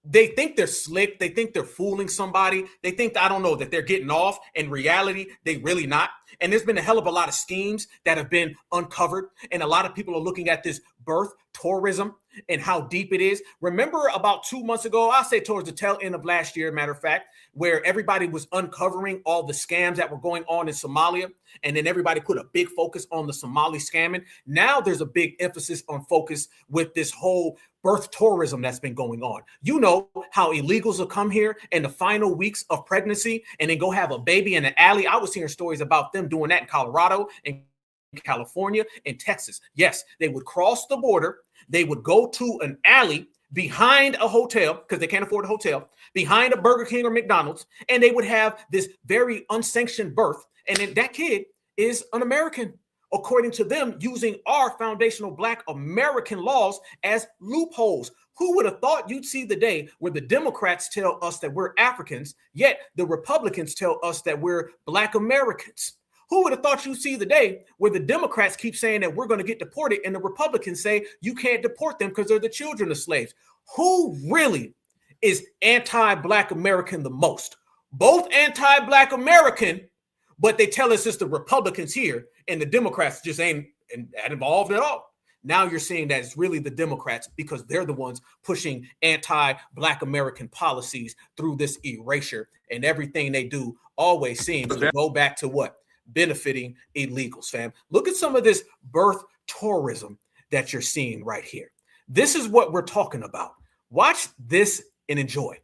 They think they're slick. They think they're fooling somebody. They think, I don't know, that they're getting off. In reality, they really not. And there's been a hell of a lot of schemes that have been uncovered. And a lot of people are looking at this birth tourism and how deep it is. Remember about 2 months ago, I say towards the tail end of last year, matter of fact, where everybody was uncovering all the scams that were going on in Somalia. And then everybody put a big focus on the Somali scamming. Now there's a big emphasis on focus with this whole birth tourism that's been going on. You know how illegals will come here in the final weeks of pregnancy and then go have a baby in an alley. I was hearing stories about them doing that in Colorado and California and Texas. Yes, they would cross the border. They would go to an alley behind a hotel because they can't afford a hotel, behind a Burger King or McDonald's, and they would have this very unsanctioned birth. And then that kid is an American, according to them, using our foundational Black American laws as loopholes. Who would have thought you'd see the day where the Democrats tell us that we're Africans, yet the Republicans tell us that we're Black Americans? Who would have thought you'd see the day where the Democrats keep saying that we're going to get deported and the Republicans say you can't deport them because they're the children of slaves? Who really is anti-Black American the most? Both anti-Black American, but they tell us it's the Republicans here and the Democrats just ain't involved at all. Now you're seeing that it's really the Democrats because they're the ones pushing anti-Black American policies through this erasure, and everything they do always seems to go back to what? Benefiting illegals, fam. Look at some of this birth tourism that you're seeing right here. This is what we're talking about. Watch this and enjoy.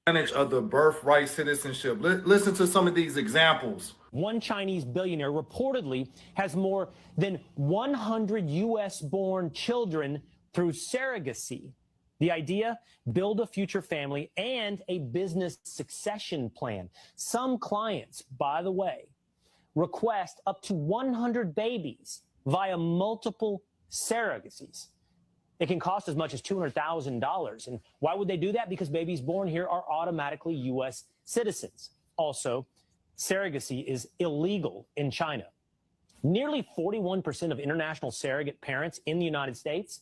Of the birthright citizenship. Listen to some of these examples. One Chinese billionaire reportedly has more than 100 U.S.-born children through surrogacy. The idea, build a future family and a business succession plan. Some clients, by the way, request up to 100 babies via multiple surrogacies. It can cost as much as $200,000. And why would they do that? Because babies born here are automatically U.S. citizens. Also, surrogacy is illegal in China. Nearly 41% of international surrogate parents in the United States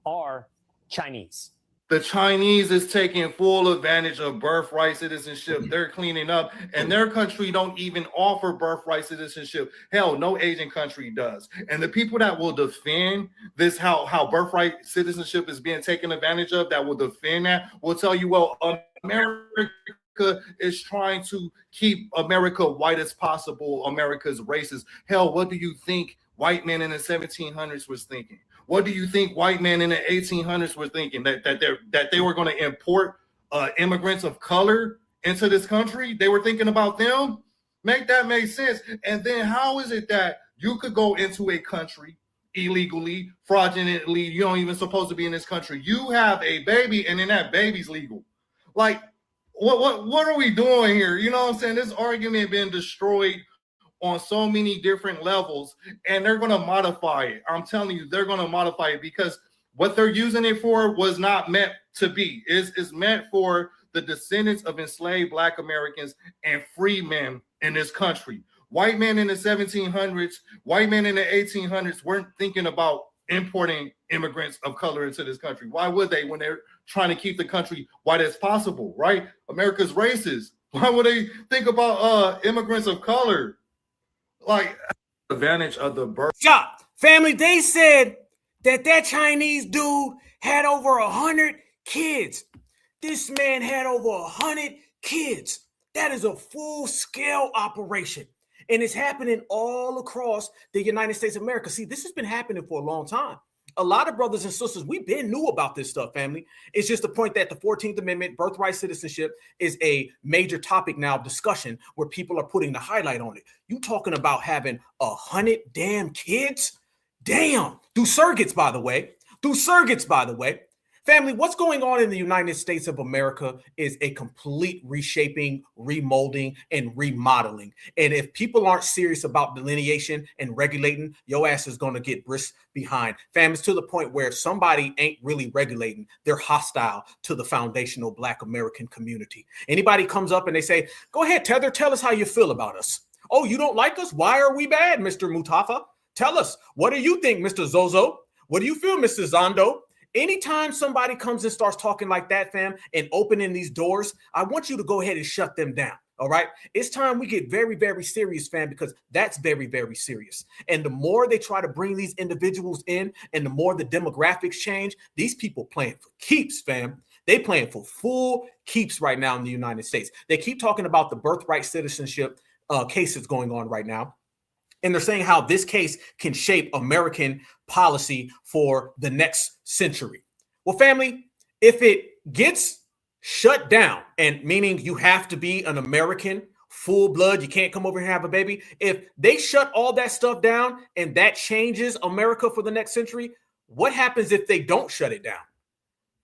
are Chinese. The Chinese is taking full advantage of birthright citizenship. They're cleaning up, and their country don't even offer birthright citizenship. Hell, no Asian country does. And the people that will defend this, how birthright citizenship is being taken advantage of, that will defend that, will tell you, well, America is trying to keep America white as possible. America's racist. Hell, what do you think white men in the 1700s was thinking? What do you think white men in the 1800s were thinking? That they were going to import immigrants of color into this country? They were thinking about them? Make that make sense. And then how is it that you could go into a country illegally, fraudulently, you don't even supposed to be in this country. You have a baby and then that baby's legal. Like, what are we doing here? You know what I'm saying? This argument been destroyed on so many different levels, and they're going to modify it. I'm telling you, they're going to modify it because what they're using it for was not meant to be. It's meant for the descendants of enslaved Black Americans and free men in this country. White men in the 1700s, white men in the 1800s weren't thinking about importing immigrants of color into this country. Why would they when they're trying to keep the country white as possible, right? America's racist. Why would they think about immigrants of color? Like, advantage of the birth. Stop. Family, they said that Chinese dude had over 100 kids. This man had over 100 kids. That is a full-scale operation. And it's happening all across the United States of America. See, this has been happening for a long time. A lot of brothers and sisters, we've been knew about this stuff, family. It's just the point that the 14th Amendment, birthright citizenship, is a major topic now of discussion where people are putting the highlight on it. You talking about having 100 damn kids? Damn. Through surrogates, by the way. Family, what's going on in the United States of America is a complete reshaping, remolding, and remodeling. And if people aren't serious about delineation and regulating, your ass is going to get brisk behind. Fam, it's to the point where if somebody ain't really regulating, they're hostile to the foundational Black American community. Anybody comes up and they say, go ahead, Tether, tell us how you feel about us. Oh, you don't like us? Why are we bad, Mr. Mutafa? Tell us, what do you think, Mr. Zozo? What do you feel, Mr. Zondo? Anytime somebody comes and starts talking like that, fam, and opening these doors, I want you to go ahead and shut them down. All right. It's time we get very, very serious, fam, because that's very, very serious. And the more they try to bring these individuals in and the more the demographics change, these people playing for keeps, fam. They playing for full keeps right now in the United States. They keep talking about the birthright citizenship cases going on right now. And they're saying how this case can shape American policy for the next century. Well, family, if it gets shut down, and meaning you have to be an American, full blood, you can't come over here and have a baby. If they shut all that stuff down and that changes America for the next century, what happens if they don't shut it down?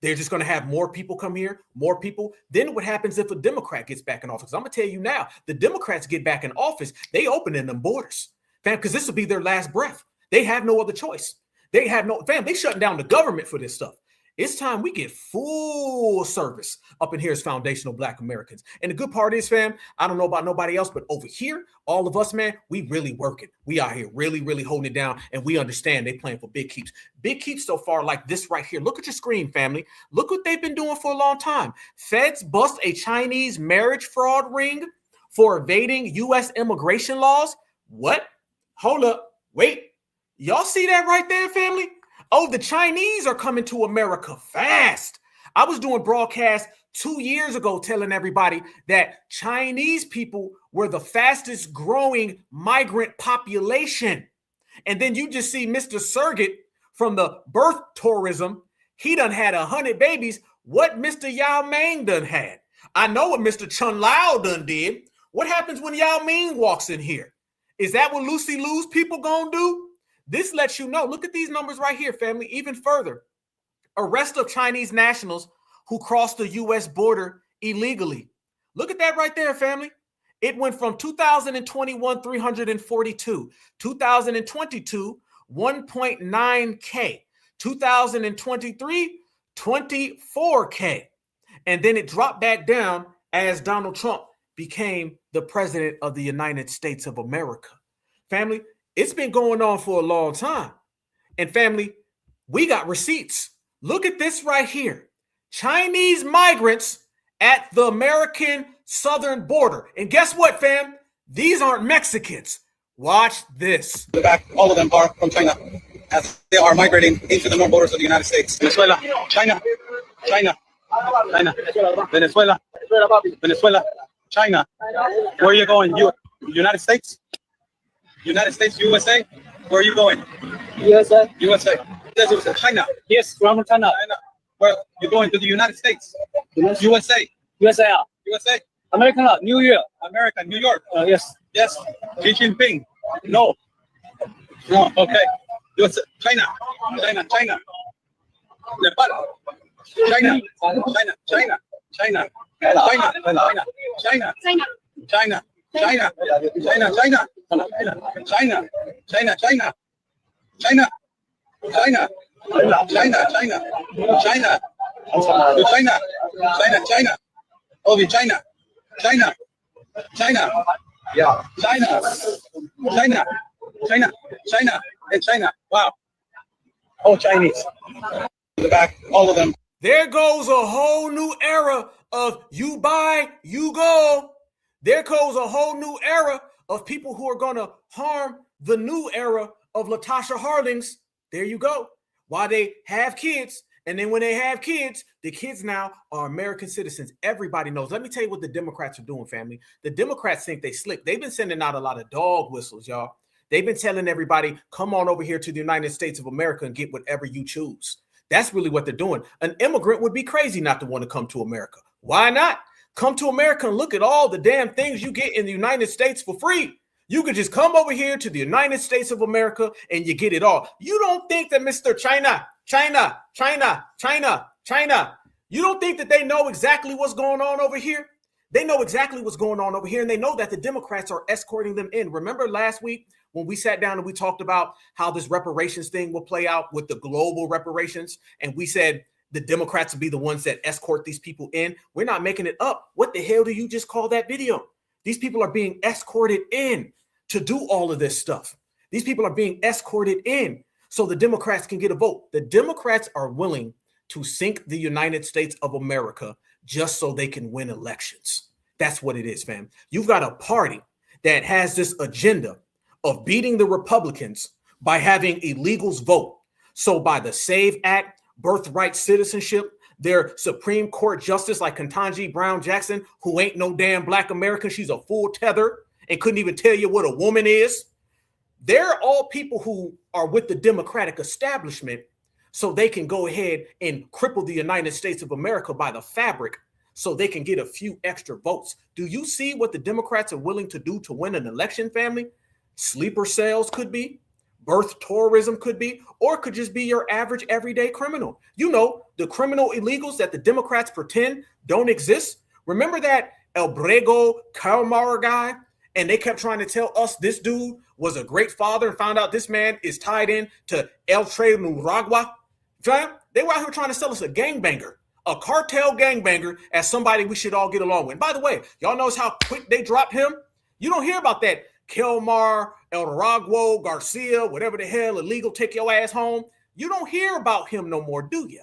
They're just going to have more people come here, more people. Then what happens if a Democrat gets back in office? I'm going to tell you now, the Democrats get back in office, they opening them borders. Fam, because this will be their last breath. They have no other choice. They shutting down the government for this stuff. It's time we get full service up in here as foundational Black Americans. And the good part is, fam, I don't know about nobody else, but over here, all of us, man, we really working. We out here really, really holding it down, and we understand they playing for big keeps. Big keeps so far like this right here. Look at your screen, family. Look what they've been doing for a long time. Feds bust a Chinese marriage fraud ring for evading U.S. immigration laws. What? Hold up. Wait. Y'all see that right there, family? Oh, the Chinese are coming to America fast. I was doing broadcasts 2 years ago telling everybody that Chinese people were the fastest growing migrant population. And then you just see Mr. Surrogate from the birth tourism. He done had 100 babies. What Mr. Yao Ming done had. I know what Mr. Chun Lao done did. What happens when Yao Ming walks in here? Is that what Lucy Lou's people gonna do? This lets you know. Look at these numbers right here, family. Even further, arrest of Chinese nationals who crossed the U.S. border illegally. Look at that right there, family. It went from 2021, 342, 2022, 1.9K, 2023, 24K. And then it dropped back down as Donald Trump became the president of the United States of America. Family, it's been going on for a long time. And family, we got receipts. Look at this right here. Chinese migrants at the American southern border. And guess what, fam? These aren't Mexicans. Watch this. All of them are from China, as they are migrating into the north borders of the United States. Venezuela, China, China, China, Venezuela, Venezuela, China. Where are you going? United States? United States, USA? Where are you going? USA. USA. China. Yes, from China. China. Where you going to the United States? USA. USA. USA. America, New York. America, New York. Yes. Yes. Xi Jinping. No. No. Okay. USA. China. China. China. Nepal. China. China. China. China. China. China. China. China. China. China. China. China. China. China. China. China. China. China, China, China, China, China, China, over China, China, China, yeah, China, China, China, China, and China. Wow, all Chinese. The back, all of them. There goes a whole new era of you buy, you go. There goes a whole new era of people who are going to harm the new era of Latasha Harlings. There you go. While they have kids, and then when they have kids, the kids now are American citizens. Everybody knows. Let me tell you what the Democrats are doing, family. The Democrats think they slick. They've been sending out a lot of dog whistles, y'all. They've been telling everybody, come on over here to the United States of America and get whatever you choose. That's really what they're doing. An immigrant would be crazy not to want to come to America. Why not? Come to America and look at all the damn things you get in the United States for free. You could just come over here to the United States of America and you get it all. You don't think that Mr. China, you don't think that they know exactly what's going on over here? They know exactly what's going on over here, and they know that the Democrats are escorting them in. Remember last week when we sat down and we talked about how this reparations thing will play out with the global reparations, and we said the Democrats will be the ones that escort these people in? We're not making it up. What the hell do you just call that video? These people are being escorted in to do all of this stuff. These people are being escorted in so the Democrats can get a vote. The Democrats are willing to sink the United States of America just so they can win elections. That's what it is, fam. You've got a party that has this agenda of beating the Republicans by having illegals vote. So by the SAVE Act, Birthright Citizenship, their Supreme Court justice like Ketanji Brown Jackson, who ain't no damn black American. She's a full tether and couldn't even tell you what a woman is. They're all people who are with the Democratic establishment so they can go ahead and cripple the United States of America by the fabric so they can get a few extra votes. Do you see what the Democrats are willing to do to win an election, family? Sleeper cells could be. Birth tourism could be, or it could just be your average everyday criminal. You know, the criminal illegals that the Democrats pretend don't exist. Remember that El Brego Kalmar guy? And they kept trying to tell us this dude was a great father and found out this man is tied in to El Tre Nuragua. They were out here trying to sell us a gangbanger, a cartel gangbanger as somebody we should all get along with. And by the way, y'all notice how quick they dropped him? You don't hear about that Kelmar, El Raguo, Garcia, whatever the hell, illegal, take your ass home. You don't hear about him no more, do you?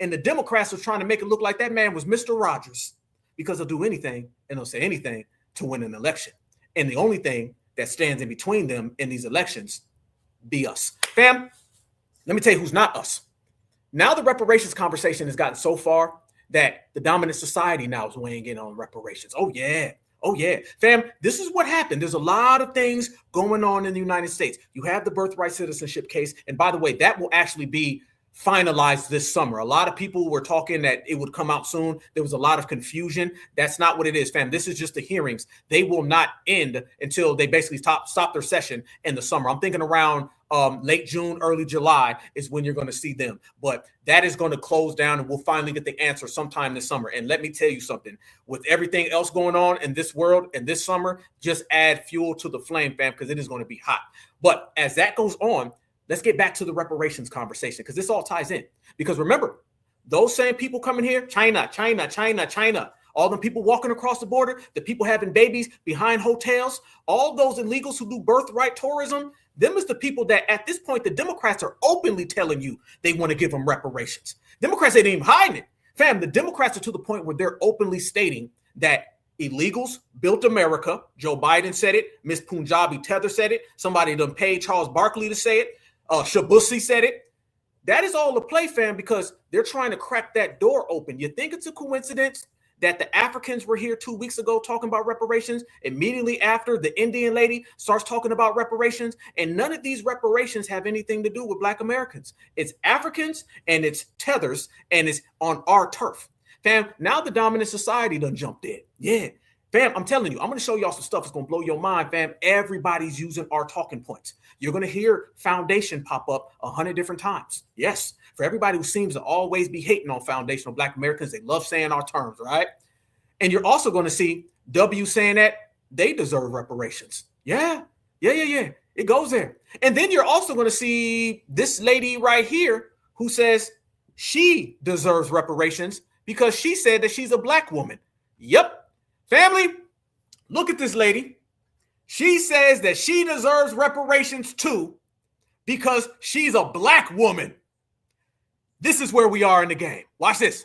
And the Democrats are trying to make it look like that man was Mr. Rogers because he'll do anything and he'll say anything to win an election. And the only thing that stands in between them in these elections be us. Fam, let me tell you who's not us. Now the reparations conversation has gotten so far that the dominant society now is weighing in on reparations. Oh, yeah. Oh, yeah. Fam, this is what happened. There's a lot of things going on in the United States. You have the birthright citizenship case. And by the way, that will actually be finalized this summer. A lot of people were talking that it would come out soon. There was a lot of confusion. That's not what it is, fam. This is just the hearings. They will not end until they basically stop their session in the summer. I'm thinking around late June, early July is when you're going to see them. But that is going to close down, and we'll finally get the answer sometime this summer. And let me tell you something, with everything else going on in this world and this summer, just add fuel to the flame, fam, because it is going to be hot. But as that goes on, let's get back to the reparations conversation, because this all ties in. Because remember, those same people coming here, China, all the people walking across the border, the people having babies behind hotels, all those illegals who do birthright tourism, them is the people that at this point, the Democrats are openly telling you they want to give them reparations. Democrats ain't even hiding it. Fam, the Democrats are to the point where they're openly stating that illegals built America. Joe Biden said it. Miss Punjabi Tether said it. Somebody done paid Charles Barkley to say it. Shabusi said it. That is all a play, fam, because they're trying to crack that door open. You think it's a coincidence that the Africans were here 2 weeks ago talking about reparations? Immediately after, the Indian lady starts talking about reparations, and none of these reparations have anything to do with Black Americans. It's Africans and it's tethers, and it's on our turf. Fam, now the dominant society done jumped in. Yeah. Fam, I'm telling you, I'm going to show y'all some stuff that's going to blow your mind, fam. Everybody's using our talking points. You're going to hear foundation pop up 100 different times. Yes. For everybody who seems to always be hating on foundational Black Americans, they love saying our terms, right? And you're also going to see W saying that they deserve reparations. Yeah. It goes there. And then you're also going to see this lady right here who says she deserves reparations because she said that she's a Black woman. Yep. Family, look at this lady. She says that she deserves reparations too because she's a Black woman. This is where we are in the game. Watch this.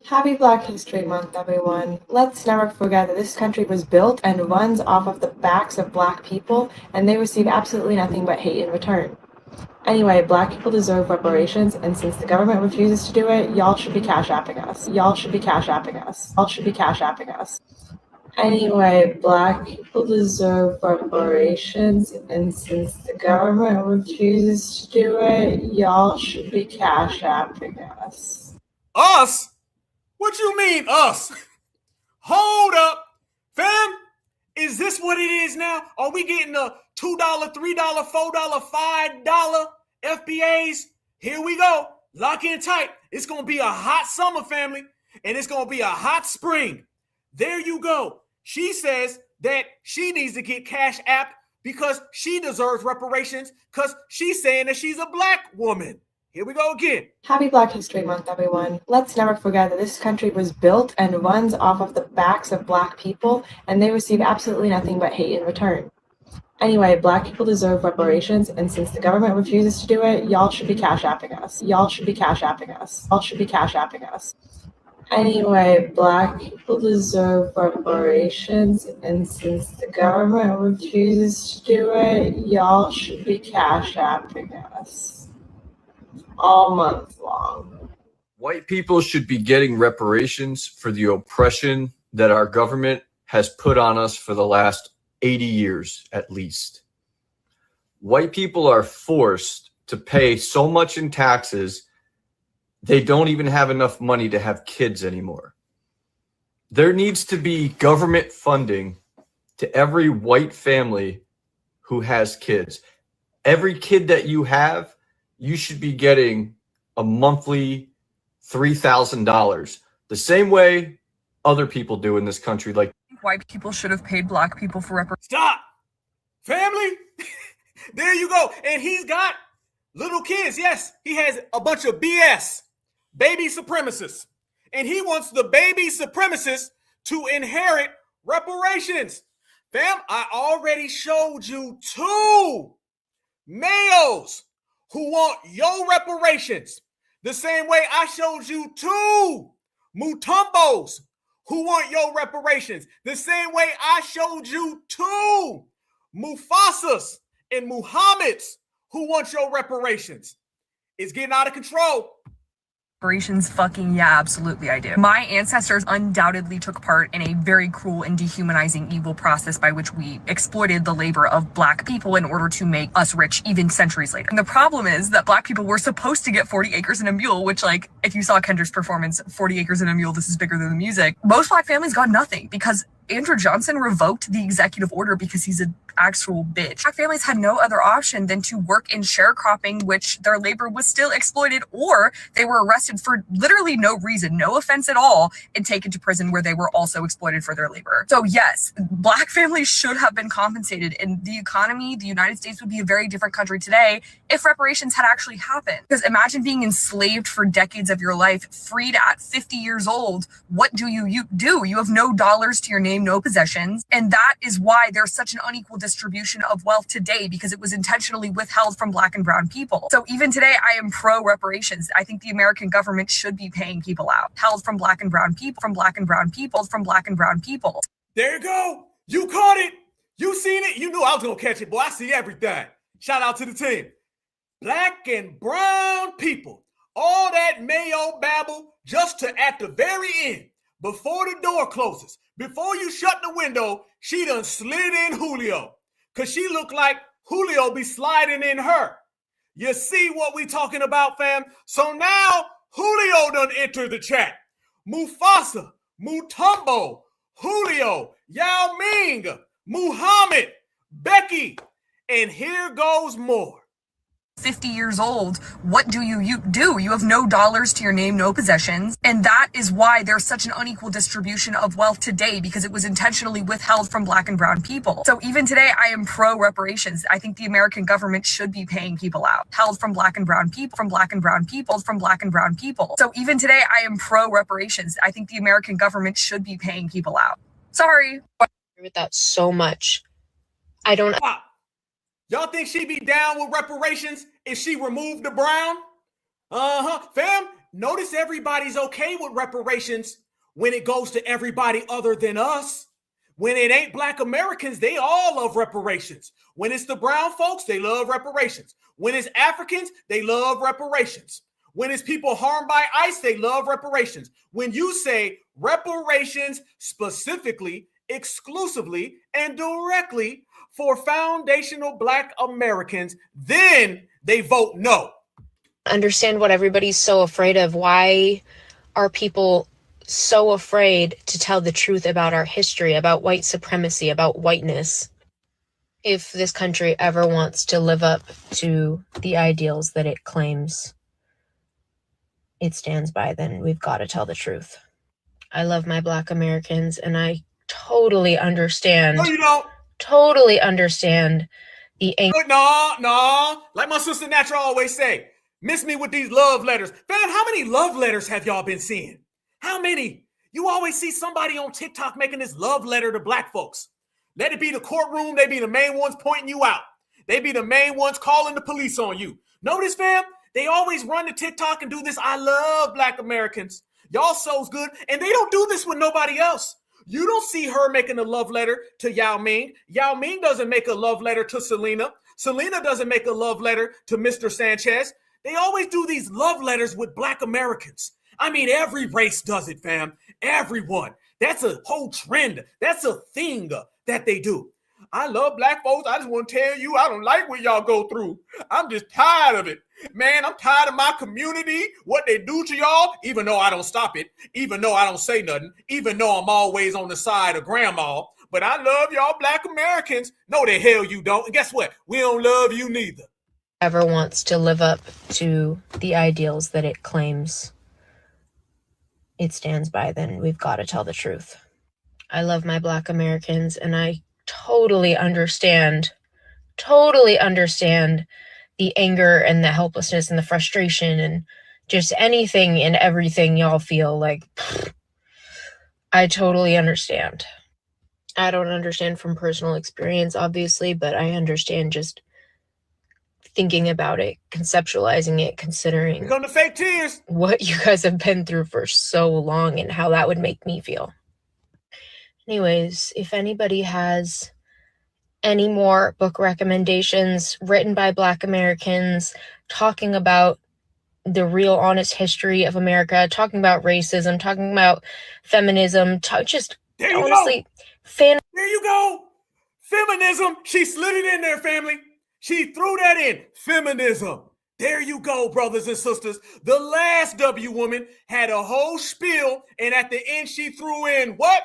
Happy Black History Month, everyone. Let's never forget that this country was built and runs off of the backs of Black people, and they receive absolutely nothing but hate in return. Anyway, Black people deserve reparations, and since the government refuses to do it, y'all should be cash apping us. Y'all should be cash apping us. Y'all should be cash apping us. Anyway, Black people deserve reparations, and since the government refuses to do it, y'all should be cash apping us. Us? What you mean, us? Hold up. Fam, is this what it is now? Are we getting the $2, $3, $4, $5 FBAs? Here we go. Lock in tight. It's going to be a hot summer, family, and it's going to be a hot spring. There you go. She says that she needs to get cash apped because she deserves reparations because she's saying that she's a Black woman. Here we go again. Happy Black History Month, everyone. Let's never forget that this country was built and runs off of the backs of Black people, and they receive absolutely nothing but hate in return. Anyway, Black people deserve reparations, and since the government refuses to do it, y'all should be cash apping us. Y'all should be cash apping us. Y'all should be cash apping us. Anyway, Black people deserve reparations, and since the government refuses to do it, y'all should be cash apping us. All month long. White people should be getting reparations for the oppression that our government has put on us for the last 80 years at least. White people are forced to pay so much in taxes, they don't even have enough money to have kids anymore. There needs to be government funding to every white family who has kids. Every kid that you have, you should be getting a monthly $3,000, the same way other people do in this country. Like white people should have paid Black people for reparations. Stop, family. There you go. And he's got little kids. Yes, he has a bunch of BS, baby supremacists, and he wants the baby supremacists to inherit reparations. Fam, I already showed you 2 males who want your reparations. The same way I showed you 2 Mutombos who want your reparations. The same way I showed you 2 Mufasas and Muhammads who want your reparations. It's getting out of control. Reparations, fucking yeah, absolutely I do. My ancestors undoubtedly took part in a very cruel and dehumanizing evil process by which we exploited the labor of Black people in order to make us rich even centuries later. And the problem is that Black people were supposed to get 40 acres and a mule, which, like, if you saw Kendra's performance, 40 acres and a mule, this is bigger than the music. Most Black families got nothing because Andrew Johnson revoked the executive order because he's an actual bitch. Black families had no other option than to work in sharecropping, which their labor was still exploited, or they were arrested for literally no reason, no offense at all, and taken to prison where they were also exploited for their labor. So yes, Black families should have been compensated, and the economy, the United States would be a very different country today if reparations had actually happened. Because imagine being enslaved for decades of your life, freed at 50 years old. What do? You have no dollars to your name, no possessions. And that is why there's such an unequal distribution of wealth today, because it was intentionally withheld from Black and brown people. So even today, I am pro reparations. I think the American government should be paying people out, held from Black and brown people, from Black and brown people, from Black and brown people. There you go. You caught it. You seen it. You knew I was going to catch it, boy. I see everything. Shout out to the team. Black and brown people. All that mayo babble just to at the very end, before the door closes, before you shut the window, she done slid in Julio. Because she looked like Julio be sliding in her. You see what we talking about, fam? So now Julio done entered the chat. Mufasa, Mutombo, Julio, Yao Ming, Muhammad, Becky, and here goes more. 50 years old, what do? You have no dollars to your name, no possessions. And that is why there's such an unequal distribution of wealth today, because it was intentionally withheld from Black and brown people. So even today, I am pro reparations. I think the American government should be paying people out, held from Black and brown people, from Black and brown people, from Black and brown people. So even today, I am pro reparations. I think the American government should be paying people out. Sorry. I agree with that so much. I don't. Y'all think she be down with reparations if she removed the brown? Fam, notice everybody's okay with reparations when it goes to everybody other than us. When it ain't Black Americans, they all love reparations. When it's the brown folks, they love reparations. When it's Africans, they love reparations. When it's people harmed by ICE, they love reparations. When you say reparations specifically, exclusively, and directly for foundational Black Americans, then they vote no. Understand what everybody's so afraid of. Why are people so afraid to tell the truth about our history, about white supremacy, about whiteness? If this country ever wants to live up to the ideals that it claims it stands by, then we've got to tell the truth. I love my Black Americans, and I totally understand. No, you don't. Totally understand the anger. No. Like my sister Natural always say, miss me with these love letters. Fam, how many love letters have y'all been seeing? How many? You always see somebody on TikTok making this love letter to Black folks. Let it be the courtroom. They be the main ones pointing you out. They be the main ones calling the police on you. Notice, fam, they always run to TikTok and do this. I love Black Americans. Y'all so's good. And they don't do this with nobody else. You don't see her making a love letter to Yao Ming. Yao Ming doesn't make a love letter to Selena. Selena doesn't make a love letter to Mr. Sanchez. They always do these love letters with Black Americans. I mean, every race does it, fam. Everyone. That's a whole trend. That's a thing that they do. I love Black folks. I just want to tell you, I don't like what y'all go through. I'm just tired of it. Man, I'm tired of my community, what they do to y'all, even though I don't stop it, even though I don't say nothing, even though I'm always on the side of grandma. But I love y'all Black Americans. No, the hell you don't. And guess what? We don't love you neither. Ever wants to live up to the ideals that it claims it stands by, then we've got to tell the truth. I love my Black Americans, and I totally understand the anger and the helplessness and the frustration and just anything and everything y'all feel like. I totally understand. I don't understand from personal experience, obviously, but I understand just thinking about it, conceptualizing it, considering We're gonna fake tears. What you guys have been through for so long and how that would make me feel. Anyways, if anybody has any more book recommendations written by Black Americans, talking about the real honest history of America, talking about racism, talking about feminism, just there you honestly, go. There you go. Feminism. She slid it in there, family. She threw that in. Feminism. There you go, brothers and sisters. The last W woman had a whole spiel, and at the end she threw in what?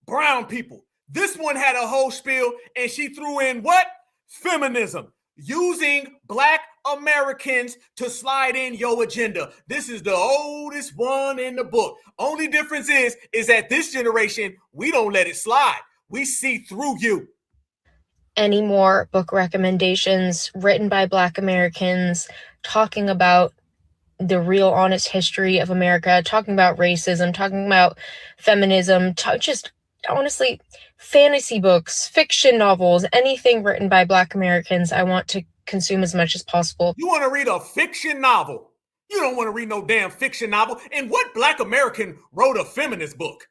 Brown people. This one had a whole spiel, and she threw in what? Feminism. Using Black Americans to slide in your agenda. This is the oldest one in the book. Only difference is that this generation, we don't let it slide. We see through you. Any more book recommendations written by Black Americans talking about the real honest history of America, talking about racism, talking about feminism, just honestly, fantasy books, fiction novels, anything written by Black Americans, I want to consume as much as possible. You want to read a fiction novel? You don't want to read no damn fiction novel. And what Black American wrote a feminist book?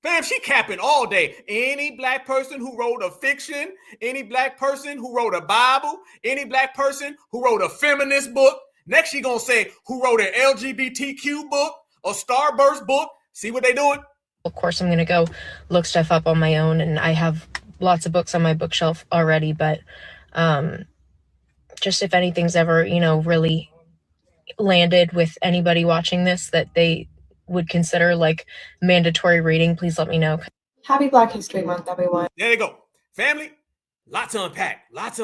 Fam, she capping all day. Any Black person who wrote a fiction, any Black person who wrote a Bible, any Black person who wrote a feminist book. Next, she gonna say who wrote an LGBTQ book, a Starburst book. See what they doing? Of course, I'm going to go look stuff up on my own, and I have lots of books on my bookshelf already, but just if anything's ever, really landed with anybody watching this that they would consider like mandatory reading, please let me know. Happy Black History Month, everyone. There you go. Family, lot to unpack, lot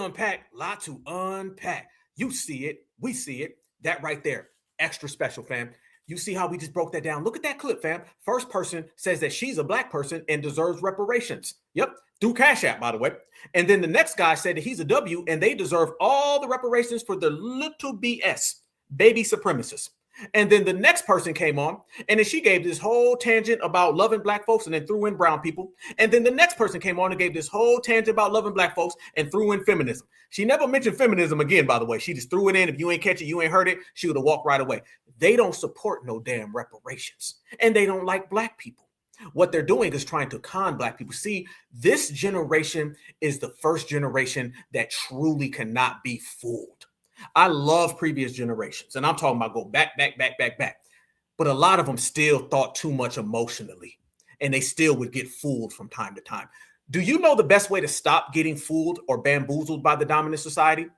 to unpack. You see it, we see it, that right there. Extra special, fam. You see how we just broke that down? Look at that clip, fam. First person says that she's a Black person and deserves reparations. Yep, through Cash App, by the way. And then the next guy said that he's a W and they deserve all the reparations for the little BS, baby supremacists. And then the next person came on and then she gave this whole tangent about loving Black folks and then threw in brown people. And then the next person came on and gave this whole tangent about loving Black folks and threw in feminism. She never mentioned feminism again, by the way. She just threw it in. If you ain't catch it, you ain't heard it, she would have walked right away. They don't support no damn reparations and they don't like Black people. What they're doing is trying to con Black people. See, this generation is the first generation that truly cannot be fooled. I love previous generations, and I'm talking about go back. But a lot of them still thought too much emotionally, and they still would get fooled from time to time. Do you know the best way to stop getting fooled or bamboozled by the dominant society?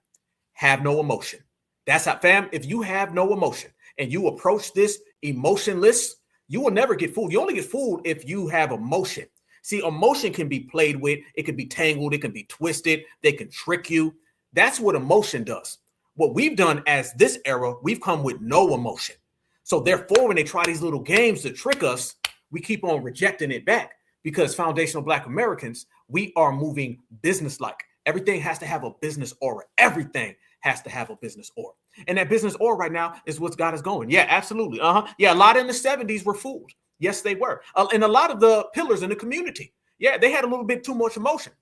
Have no emotion. That's how, fam, if you have no emotion and you approach this emotionless, you will never get fooled. You only get fooled if you have emotion. See, emotion can be played with. It can be tangled. It can be twisted. They can trick you. That's what emotion does. What we've done as this era, we've come with no emotion. So therefore, when they try these little games to trick us, we keep on rejecting it back because foundational Black Americans, we are moving business-like. Everything has to have a business aura. Everything has to have a business aura. And that business aura right now is what's got us going. Yeah, absolutely. Yeah, a lot in the 70s were fooled. Yes, they were. And a lot of the pillars in the community, yeah, they had a little bit too much emotion.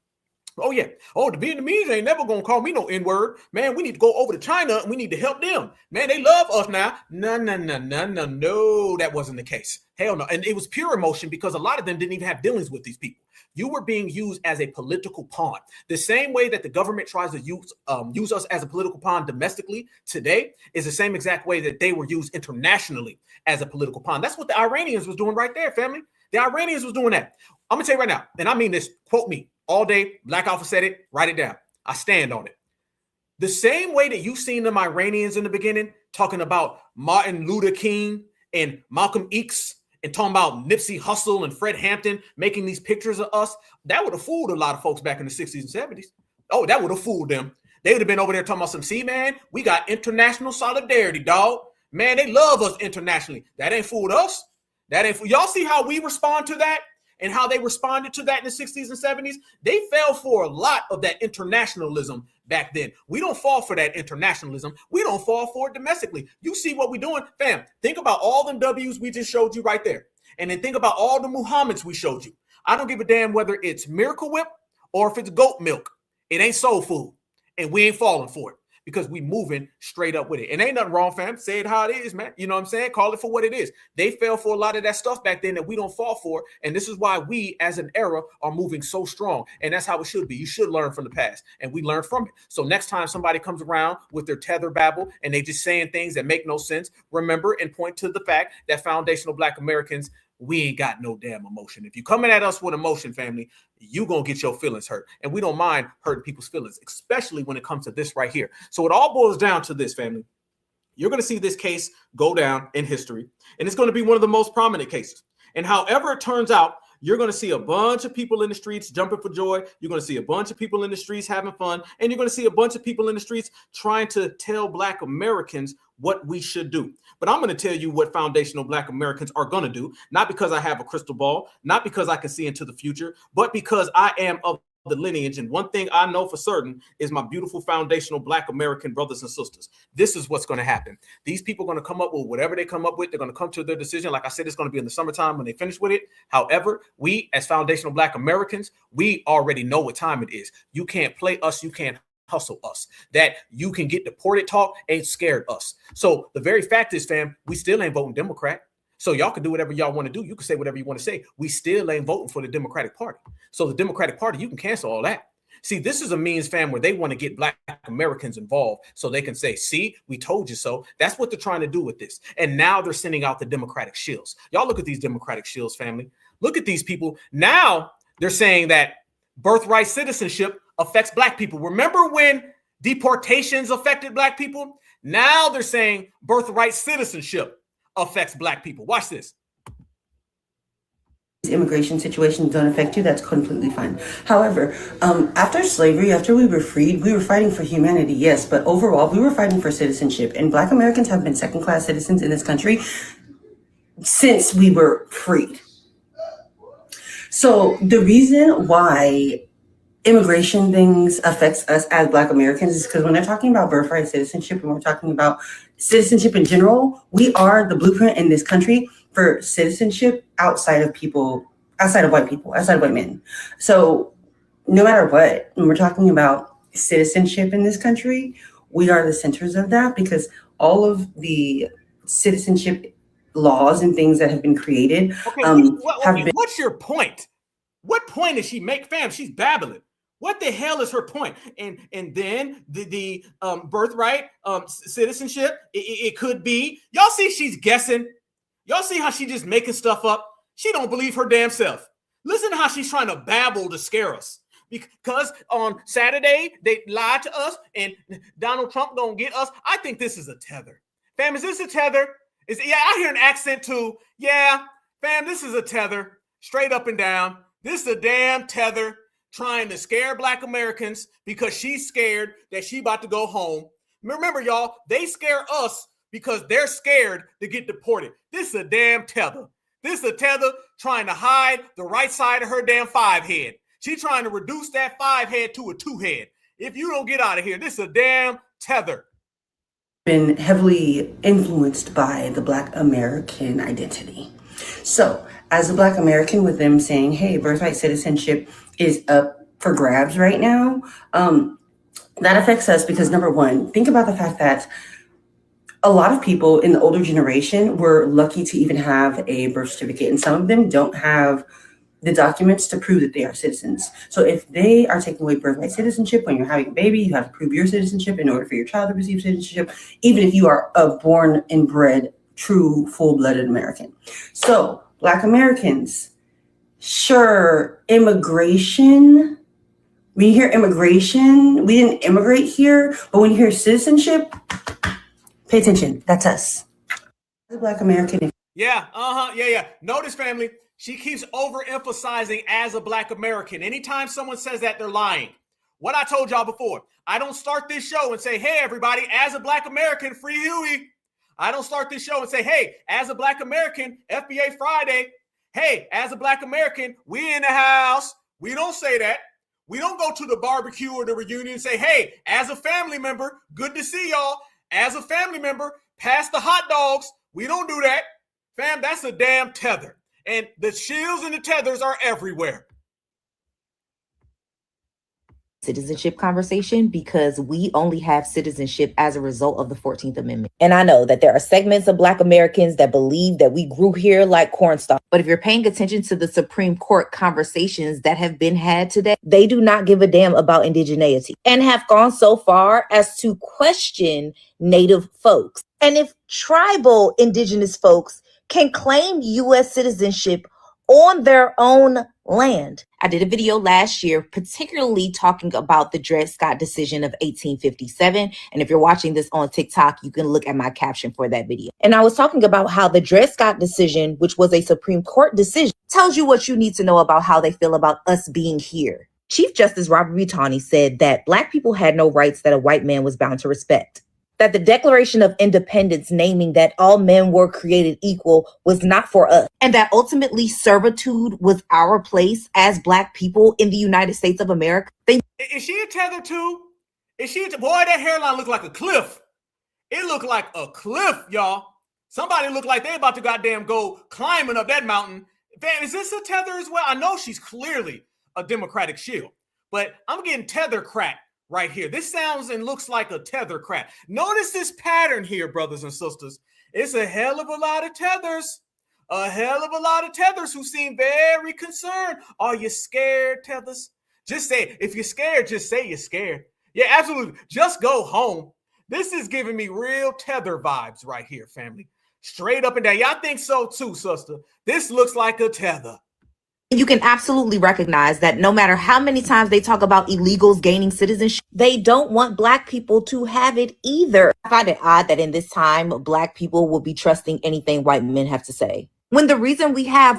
Oh, yeah. Oh, the Vietnamese ain't never going to call me no N-word. Man, we need to go over to China and we need to help them. Man, they love us now. No, that wasn't the case. Hell no. And it was pure emotion because a lot of them didn't even have dealings with these people. You were being used as a political pawn. The same way that the government tries to use us as a political pawn domestically today is the same exact way that they were used internationally as a political pawn. That's what the Iranians was doing right there, family. The Iranians was doing that. I'm going to tell you right now, and I mean this, quote me, all day, Black Alpha said it, write it down. I stand on it. The same way that you seen them Iranians in the beginning talking about Martin Luther King and Malcolm X and talking about Nipsey Hussle and Fred Hampton making these pictures of us, that would have fooled a lot of folks back in the 60s and 70s. Oh, that would have fooled them. They would have been over there talking about some, see, man, we got international solidarity, dog. Man, they love us internationally. That ain't fooled us. That ain't y'all see how we respond to that? And how they responded to that in the 60s and 70s, they fell for a lot of that internationalism back then. We don't fall for that internationalism. We don't fall for it domestically. You see what we're doing? Fam, think about all them W's we just showed you right there. And then think about all the Muhammads we showed you. I don't give a damn whether it's Miracle Whip or if it's goat milk. It ain't soul food. And we ain't falling for it because we moving straight up with it. And ain't nothing wrong, fam. Say it how it is, man. You know what I'm saying? Call it for what it is. They fell for a lot of that stuff back then that we don't fall for. And this is why we, as an era, are moving so strong. And that's how it should be. You should learn from the past. And we learn from it. So next time somebody comes around with their tether babble and they just saying things that make no sense, remember and point to the fact that foundational Black Americans, we ain't got no damn emotion. If you coming at us with emotion, family, you gonna get your feelings hurt. And we don't mind hurting people's feelings, especially when it comes to this right here. So it all boils down to this, family. You're gonna see this case go down in history, and it's gonna be one of the most prominent cases. And however it turns out, you're going to see a bunch of people in the streets jumping for joy. You're going to see a bunch of people in the streets having fun. And you're going to see a bunch of people in the streets trying to tell Black Americans what we should do. But I'm going to tell you what foundational Black Americans are going to do, not because I have a crystal ball, not because I can see into the future, but because I am of the lineage. And one thing I know for certain is my beautiful foundational Black American brothers and sisters. This is what's going to happen. These people are going to come up with whatever they come up with. They're going to come to their decision. Like I said, it's going to be in the summertime when they finish with it. However, we as foundational Black Americans, we already know what time it is. You can't play us. You can't hustle us. That you can get deported talk ain't scared us. So the very fact is, fam, we still ain't voting Democrat. So y'all can do whatever y'all want to do. You can say whatever you want to say. We still ain't voting for the Democratic Party. So the Democratic Party, you can cancel all that. See, this is a means, fam, where they want to get Black Americans involved so they can say, see, we told you so. That's what they're trying to do with this. And now they're sending out the Democratic shills. Y'all look at these Democratic shills, family. Look at these people. Now they're saying that birthright citizenship affects Black people. Remember when deportations affected Black people? Now they're saying birthright citizenship affects Black people. Watch this. Immigration situations don't affect you, that's completely fine. However, after slavery, after we were freed, we were fighting for humanity, yes, but overall, we were fighting for citizenship. And Black Americans have been second-class citizens in this country since we were freed. So the reason why immigration things affects us as Black Americans is because when they're talking about birthright citizenship and we're talking about citizenship in general, we are the blueprint in this country for citizenship outside of white people, outside of white men. So no matter what, when we're talking about citizenship in this country, we are the centers of that because all of the citizenship laws and things that have been created what's your point? What point does she make, fam? She's babbling. What the hell is her point? And then the birthright citizenship, it could be. Y'all see she's guessing. Y'all see how she just making stuff up? She don't believe her damn self. Listen to how she's trying to babble to scare us. Because on Saturday, they lied to us and Donald Trump gonna get us. I think this is a tether. Fam, is this a tether? I hear an accent too. Yeah, fam, this is a tether. Straight up and down. This is a damn tether trying to scare Black Americans because she's scared that she about to go home. Remember, y'all, they scare us because they're scared to get deported. This is a damn tether. This is a tether trying to hide the right side of her damn 5 head. She trying to reduce that 5 head to a 2 head. If you don't get out of here, this is a damn tether. Been heavily influenced by the Black American identity. So as a Black American, with them saying, hey, birthright citizenship is up for grabs right now, that affects us because number one, think about the fact that a lot of people in the older generation were lucky to even have a birth certificate, and some of them don't have the documents to prove that they are citizens. So if they are taking away birthright citizenship when you're having a baby, you have to prove your citizenship in order for your child to receive citizenship, even if you are a born and bred, true, full-blooded American. So Black Americans, sure, immigration, when you hear immigration, we didn't immigrate here, but when you hear citizenship, pay attention. That's us. As a Black American. Yeah. Notice, family, she keeps overemphasizing as a Black American. Anytime someone says that, they're lying. What I told y'all before, I don't start this show and say, hey, everybody, as a Black American, free Huey. I don't start this show and say, hey, as a Black American, FBA Friday. Hey, as a Black American, we in the house. We don't say that. We don't go to the barbecue or the reunion and say, hey, as a family member, good to see y'all. As a family member, pass the hot dogs. We don't do that. Fam, that's a damn tether. And the shields and the tethers are everywhere. Citizenship conversation because we only have citizenship as a result of the 14th Amendment. And I know that there are segments of Black Americans that believe that we grew here like cornstalk. But if you're paying attention to the Supreme Court conversations that have been had today, they do not give a damn about indigeneity and have gone so far as to question Native folks. And if tribal indigenous folks can claim U.S. citizenship on their own land. I did a video last year, particularly talking about the Dred Scott decision of 1857. And if you're watching this on TikTok, you can look at my caption for that video. And I was talking about how the Dred Scott decision, which was a Supreme Court decision, tells you what you need to know about how they feel about us being here. Chief Justice Robert B. Taney said that Black people had no rights that a white man was bound to respect. That the Declaration of Independence naming that all men were created equal was not for us. And that ultimately servitude was our place as Black people in the United States of America. Is she a tether too? Boy, that hairline looked like a cliff. It looked like a cliff, y'all. Somebody looked like they about to goddamn go climbing up that mountain. Man, is this a tether as well? I know she's clearly a Democratic shield, but I'm getting tether crack right here. This sounds and looks like a tether crack. Notice this pattern here, brothers and sisters. It's a hell of a lot of tethers. A hell of a lot of tethers who seem very concerned. Are you scared, tethers? Just say, if you're scared, just say you're scared. Yeah, absolutely. Just go home. This is giving me real tether vibes right here, family. Straight up and down. Y'all think so too, sister. This looks like a tether. You can absolutely recognize that no matter how many times they talk about illegals gaining citizenship, they don't want Black people to have it either. I find it odd that in this time, Black people will be trusting anything white men have to say. When the reason we have...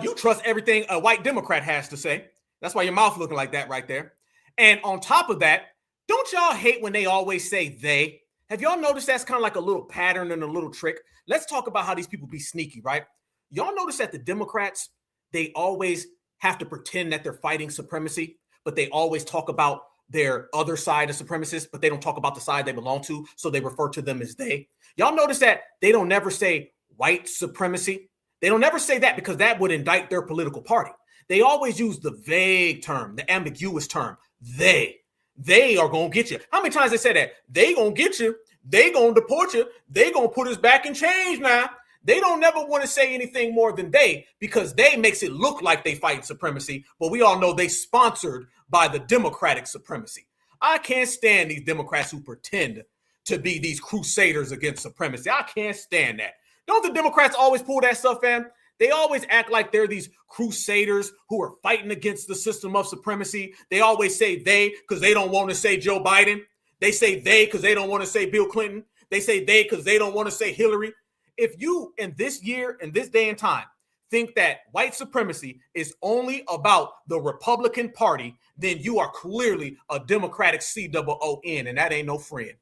you trust everything a white Democrat has to say. That's why your mouth looking like that right there. And on top of that, don't y'all hate when they always say they? Have y'all noticed that's kind of like a little pattern and a little trick? Let's talk about how these people be sneaky, right? Y'all notice that the Democrats, they always have to pretend that they're fighting supremacy, but they always talk about their other side of supremacists, but they don't talk about the side they belong to, so they refer to them as they. Y'all notice that they don't never say white supremacy. They don't never say that because that would indict their political party. They always use the vague term, the ambiguous term, they. They are going to get you. How many times they say that? They going to get you. They going to deport you. They going to put us back in chains now. They don't never want to say anything more than they, because they makes it look like they fight supremacy, but we all know they sponsored by the Democratic supremacy. I can't stand these Democrats who pretend to be these crusaders against supremacy. I can't stand that. Don't the Democrats always pull that stuff, fam? They always act like they're these crusaders who are fighting against the system of supremacy. They always say they because they don't want to say Joe Biden. They say they because they don't want to say Bill Clinton. They say they because they don't want to say Hillary. If you in this year, in this day and time, think that white supremacy is only about the Republican Party, then you are clearly a Democratic COON, and that ain't no friend.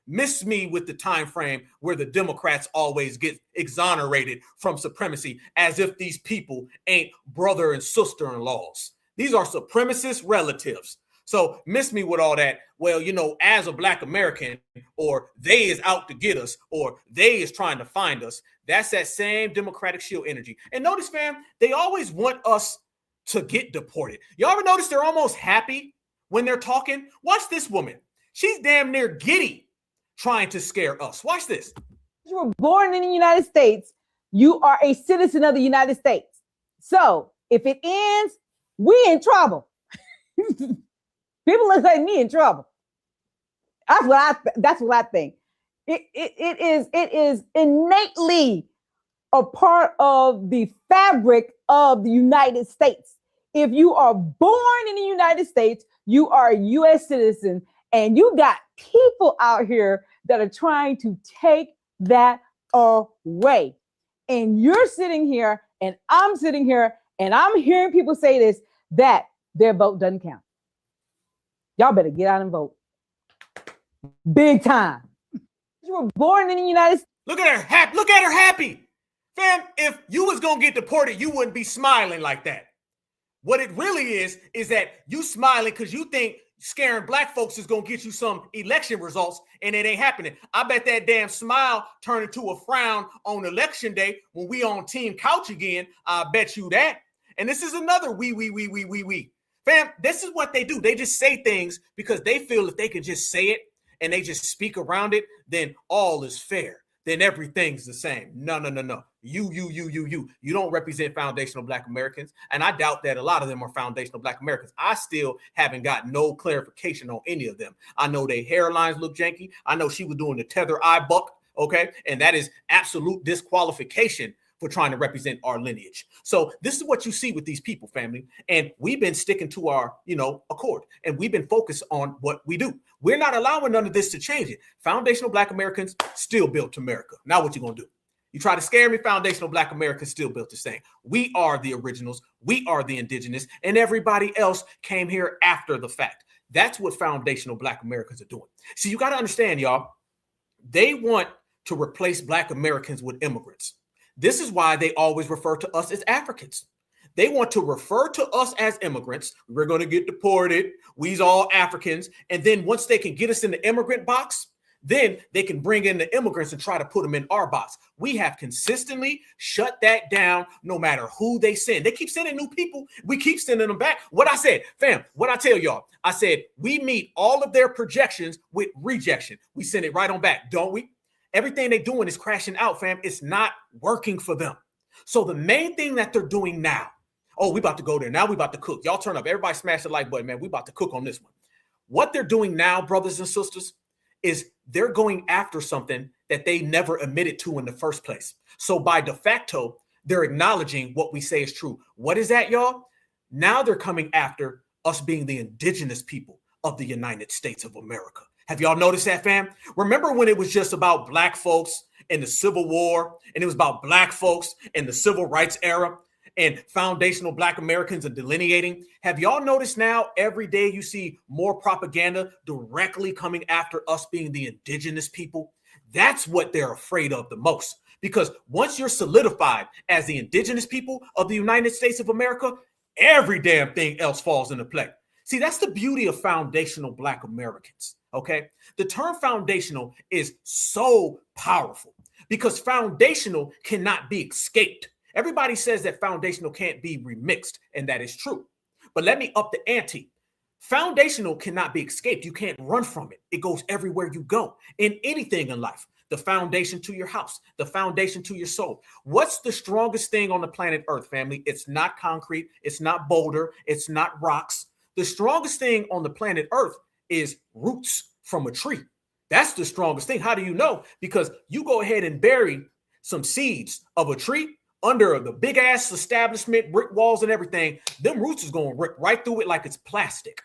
Miss me with the time frame where the Democrats always get exonerated from supremacy as if these people ain't brother and sister-in-laws. These are supremacist relatives. So miss me with all that. Well, you know, as a Black American, or they is out to get us, or they is trying to find us. That's that same Democratic shield energy. And notice, fam, they always want us to get deported. You ever notice they're almost happy when they're talking? Watch this woman. She's damn near giddy trying to scare us. Watch this. You were born in the United States. You are a citizen of the United States. So if it ends, we in trouble. People look like me in trouble. That's what I think. It is innately a part of the fabric of the United States. If you are born in the United States, you are a U.S. citizen, and you got people out here that are trying to take that away. And you're sitting here, and I'm sitting here, and I'm hearing people say this, that their vote doesn't count. Y'all better get out and vote. Big time. You were born in the United States. Look at her happy. Look at her happy. Fam, if you was going to get deported, you wouldn't be smiling like that. What it really is that you smiling because you think scaring Black folks is going to get you some election results, and it ain't happening. I bet that damn smile turned into a frown on election day when we on Team Couch again. I bet you that. And this is another we. Fam, this is what they do. They just say things because they feel if they can just say it and they just speak around it, then all is fair. Then everything's the same. No. You don't represent foundational Black Americans. And I doubt that a lot of them are foundational Black Americans. I still haven't got no clarification on any of them. I know their hairlines look janky. I know she was doing the tether eye buck. Okay. And that is absolute disqualification for trying to represent our lineage. So this is what you see with these people, family. And we've been sticking to our, accord. And we've been focused on what we do. We're not allowing none of this to change it. Foundational Black Americans still built America. Now what you gonna do? You try to scare me, foundational Black Americans still built the same. We are the originals. We are the indigenous. And everybody else came here after the fact. That's what foundational Black Americans are doing. See, you got to understand, y'all, they want to replace Black Americans with immigrants. This is why they always refer to us as Africans. They want to refer to us as immigrants. We're going to get deported. We's all Africans. And then once they can get us in the immigrant box, then they can bring in the immigrants and try to put them in our box. We have consistently shut that down no matter who they send. They keep sending new people. We keep sending them back. What I said, fam, what I tell y'all, I said, we meet all of their projections with rejection. We send it right on back, don't we? Everything they're doing is crashing out, fam. It's not working for them. So the main thing that they're doing now, oh, we about to go there. Now we about to cook. Y'all turn up. Everybody smash the like button, man. We about to cook on this one. What they're doing now, brothers and sisters, is they're going after something that they never admitted to in the first place. So by de facto, they're acknowledging what we say is true. What is that, y'all? Now they're coming after us being the indigenous people of the United States of America. Have y'all noticed that, fam? Remember when it was just about Black folks in the Civil War, and it was about Black folks in the Civil Rights era, and foundational Black Americans are delineating? Have y'all noticed now every day you see more propaganda directly coming after us being the indigenous people? That's what they're afraid of the most. Because once you're solidified as the indigenous people of the United States of America, every damn thing else falls into play. See, that's the beauty of foundational Black Americans, okay? The term foundational is so powerful because foundational cannot be escaped. Everybody says that foundational can't be remixed, and that is true. But let me up the ante. Foundational cannot be escaped. You can't run from it. It goes everywhere you go in anything in life. The foundation to your house, the foundation to your soul. What's the strongest thing on the planet Earth, family? It's not concrete. It's not boulder. It's not rocks. The strongest thing on the planet Earth is roots from a tree. That's the strongest thing. How do you know? Because you go ahead and bury some seeds of a tree under the big ass establishment, brick walls and everything, them roots is going to rip right through it like it's plastic.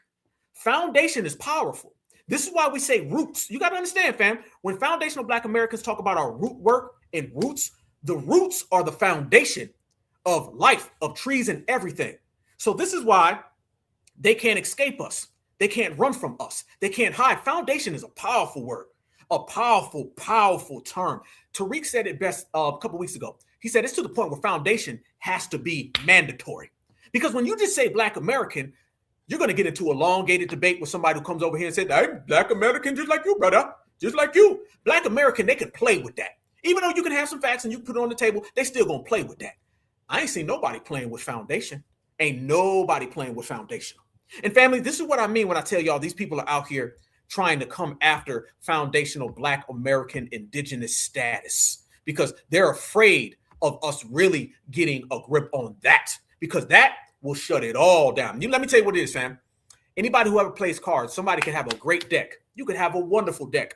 Foundation is powerful. This is why we say roots. You got to understand, fam, when foundational Black Americans talk about our root work and roots, the roots are the foundation of life, of trees and everything. So this is why they can't escape us. They can't run from us. They can't hide. Foundation is a powerful word, a powerful, powerful term. Tariq said it best a couple weeks ago. He said it's to the point where foundation has to be mandatory. Because when you just say Black American, you're going to get into a elongated debate with somebody who comes over here and says, I'm Black American just like you, brother. Just like you. Black American, they can play with that. Even though you can have some facts and you put it on the table, they still going to play with that. I ain't seen nobody playing with foundation. Ain't nobody playing with foundational. And family, this is what I mean when I tell y'all these people are out here trying to come after foundational Black American indigenous status because they're afraid of us really getting a grip on that, because that will shut it all down. Let me tell you what it is, fam. Anybody who ever plays cards, somebody can have a great deck. You could have a wonderful deck.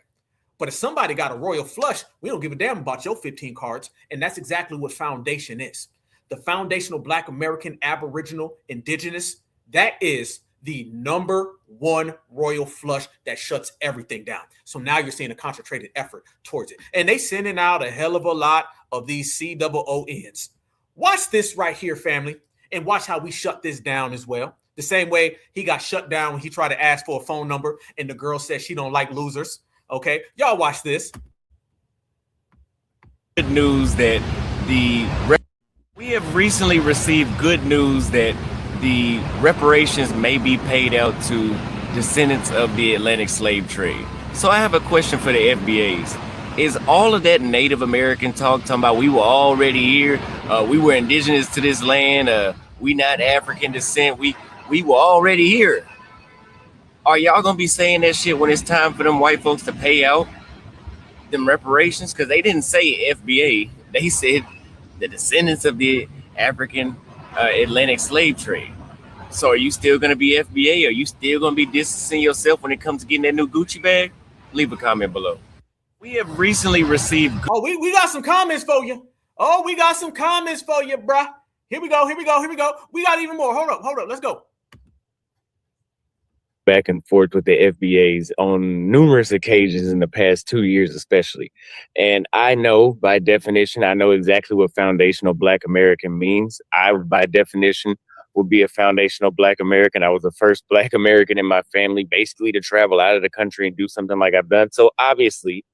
But if somebody got a royal flush, we don't give a damn about your 15 cards. And that's exactly what foundation is. The foundational Black American, Aboriginal, Indigenous, that is the number one royal flush that shuts everything down. So now you're seeing a concentrated effort towards it. And they sending out a hell of a lot of these COONs. Watch this right here, family, and watch how we shut this down as well. The same way he got shut down when he tried to ask for a phone number and the girl said she don't like losers. Okay, y'all watch this. Good news that we have recently received good news that the reparations may be paid out to descendants of the Atlantic slave trade. So I have a question for the FBAs. Is all of that Native American talking about we were already here, we were indigenous to this land, we not African descent, we were already here? Are y'all gonna be saying that shit when it's time for them white folks to pay out them reparations? Because they didn't say FBA, they said the descendants of the African Atlantic slave trade. So are you still going to be FBA? Are you still going to be distancing yourself when it comes to getting that new Gucci bag? Leave a comment below. We have recently received... Oh, we got some comments for you. Oh, we got some comments for you, bruh. Here we go. We got even more. Hold up. Let's go. Back and forth with the FBAs on numerous occasions in the past 2 years, especially. And I know by definition, I know exactly what foundational Black American means. I, by definition, will be a foundational Black American. I was the first Black American in my family, basically, to travel out of the country and do something like I've done. So obviously,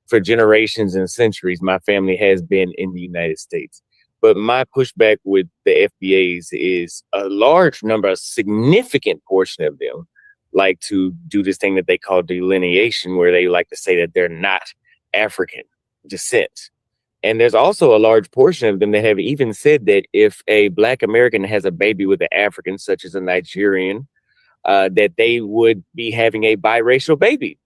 for generations and centuries, my family has been in the United States. But my pushback with the FBAs is a large number, a significant portion of them like to do this thing that they call delineation, where they like to say that they're not African descent. And there's also a large portion of them that have even said that if a Black American has a baby with an African, such as a Nigerian, that they would be having a biracial baby.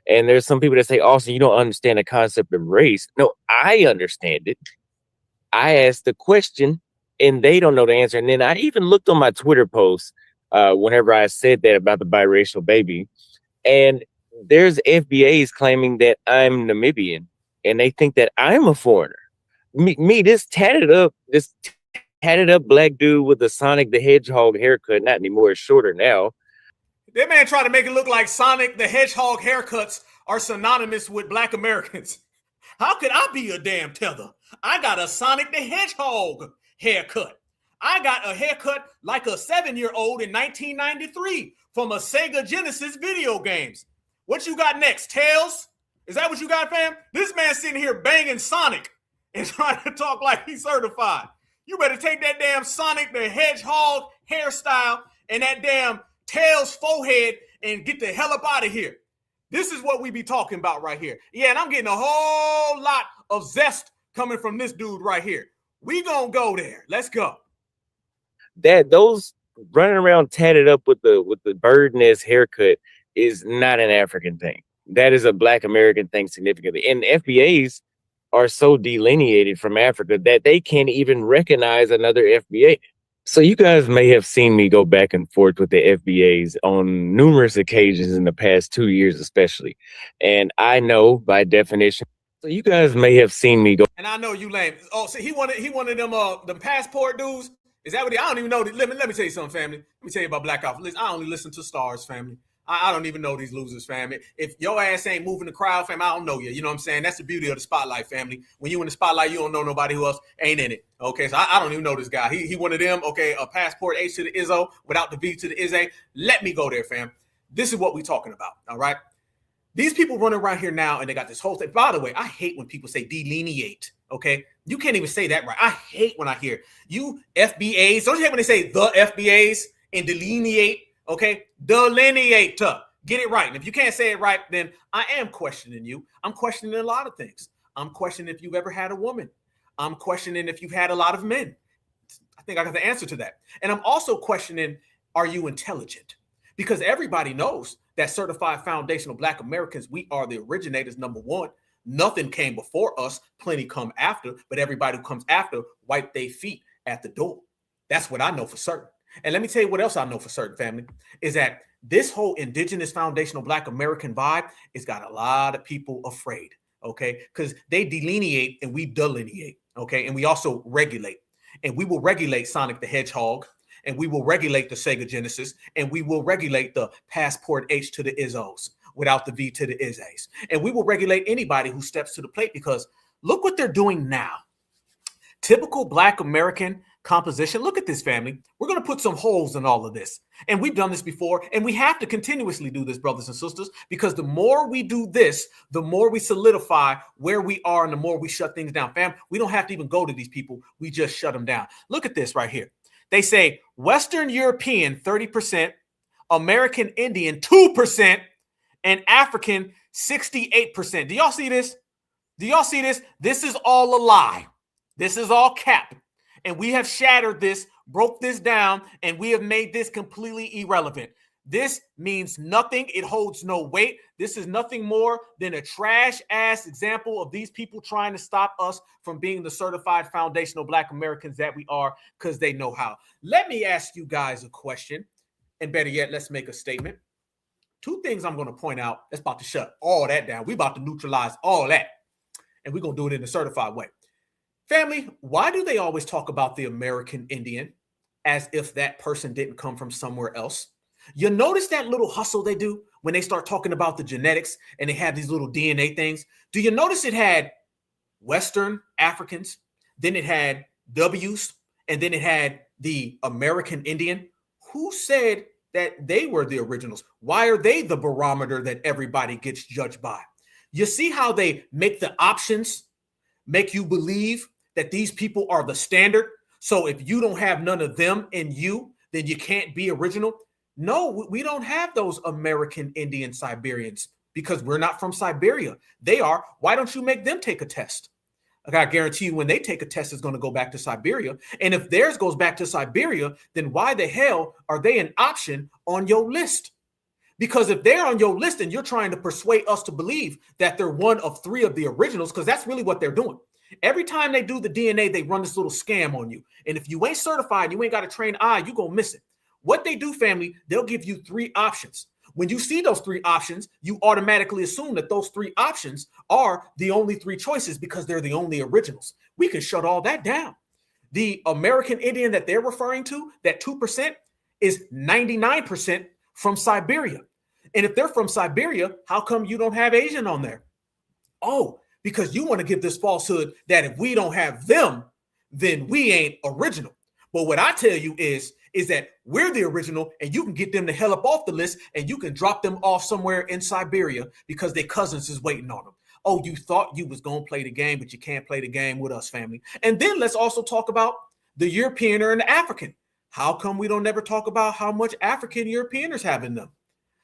And there's some people that say, also, you don't understand the concept of race. No, I understand it. I asked the question and they don't know the answer. And then I even looked on my Twitter posts whenever I said that about the biracial baby, and there's FBAs claiming that I'm Namibian and they think that I'm a foreigner. This tatted up Black dude with the Sonic the Hedgehog haircut, not anymore, it's shorter now. That man tried to make it look like Sonic the Hedgehog haircuts are synonymous with Black Americans. How could I be a damn tether? I got a Sonic the Hedgehog haircut. I got a haircut like a 7-year-old in 1993 from a Sega Genesis video games. What you got next, Tails? Is that what you got, fam? This man sitting here banging Sonic and trying to talk like he's certified. You better take that damn Sonic the Hedgehog hairstyle and that damn Tails forehead and get the hell up out of here. This is what we be talking about right here. Yeah, and I'm getting a whole lot of zest coming from this dude right here. We gonna go there. Let's go. That those running around tatted up with the bird nest haircut is not an African thing. That is a Black American thing significantly. And FBAs are so delineated from Africa that they can't even recognize another FBA. So you guys may have seen me go back and forth with the FBAs on numerous occasions in the past 2 years, especially. And I know by definition, so you guys may have seen me go. And I know you lame. Oh, so he wanted them passport dudes. Is that what I don't even know. Let me tell you something, family. Let me tell you about Black Ops. Listen, I only listen to stars, family. I don't even know these losers, family. If your ass ain't moving the crowd, fam, I don't know you. You know what I'm saying? That's the beauty of the spotlight, family. When you in the spotlight, you don't know nobody who else ain't in it. Okay, so I don't even know this guy. He one of them. Okay, a passport H to the Izzo without the V to the Izzy. Let me go there, fam. This is what we talking about, all right? These people running around here now, and they got this whole thing. By the way, I hate when people say delineate, okay? You can't even say that right. I hate when I hear you FBAs. Don't you hate when they say the FBAs and delineate, okay? Delineate. Get it right. And if you can't say it right, then I am questioning you. I'm questioning a lot of things. I'm questioning if you've ever had a woman. I'm questioning if you've had a lot of men. I think I got the answer to that. And I'm also questioning, are you intelligent? Because everybody knows that certified foundational Black Americans, we are the originators, number one. Nothing came before us, plenty come after, but everybody who comes after wipe their feet at the door. That's what I know for certain. And let me tell you what else I know for certain, family, is that this whole indigenous foundational Black American vibe has got a lot of people afraid, okay? Because they delineate and we delineate, okay? And we also regulate. And we will regulate Sonic the Hedgehog, and we will regulate the Sega Genesis, and we will regulate the passport H to the Izzos without the V to the Izzays. And we will regulate anybody who steps to the plate, because look what they're doing now. Typical Black American composition. Look at this, family. We're going to put some holes in all of this. And we've done this before, and we have to continuously do this, brothers and sisters, because the more we do this, the more we solidify where we are and the more we shut things down. Fam, we don't have to even go to these people. We just shut them down. Look at this right here. They say Western European, 30%, American Indian, 2%, and African, 68%. Do y'all see this? Do y'all see this? This is all a lie. This is all cap. And we have shattered this, broke this down, and we have made this completely irrelevant. This means nothing. It holds no weight. This is nothing more than a trash-ass example of these people trying to stop us from being the certified foundational Black Americans that we are, because they know how. Let me ask you guys a question, and better yet, let's make a statement. Two things I'm going to point out that's about to shut all that down. We're about to neutralize all that, and we're going to do it in a certified way. Family, why do they always talk about the American Indian as if that person didn't come from somewhere else? You notice that little hustle they do when they start talking about the genetics and they have these little DNA things? Do you notice it had Western Africans, then it had W's, and then it had the American Indian? Who said that they were the originals? Why are they the barometer that everybody gets judged by? You see how they make the options make you believe that these people are the standard? So if you don't have none of them in you, then you can't be original. No, we don't have those American Indian Siberians because we're not from Siberia. They are. Why don't you make them take a test? I guarantee you when they take a test, it's going to go back to Siberia. And if theirs goes back to Siberia, then why the hell are they an option on your list? Because if they're on your list and you're trying to persuade us to believe that they're one of three of the originals, because that's really what they're doing. Every time they do the DNA, they run this little scam on you. And if you ain't certified, you ain't got a trained eye, you're going to miss it. What they do, family, they'll give you three options. When you see those three options, you automatically assume that those three options are the only three choices because they're the only originals. We can shut all that down. The American Indian that they're referring to, that 2%, is 99% from Siberia. And if they're from Siberia, how come you don't have Asian on there? Oh, because you want to give this falsehood that if we don't have them, then we ain't original. But what I tell you is that we're the original, and you can get them the hell up off the list, and you can drop them off somewhere in Siberia because their cousins is waiting on them. Oh, you thought you was going to play the game, but you can't play the game with us, family. And then let's also talk about the Europeaner and the African. How come we don't ever talk about how much African Europeaners have in them?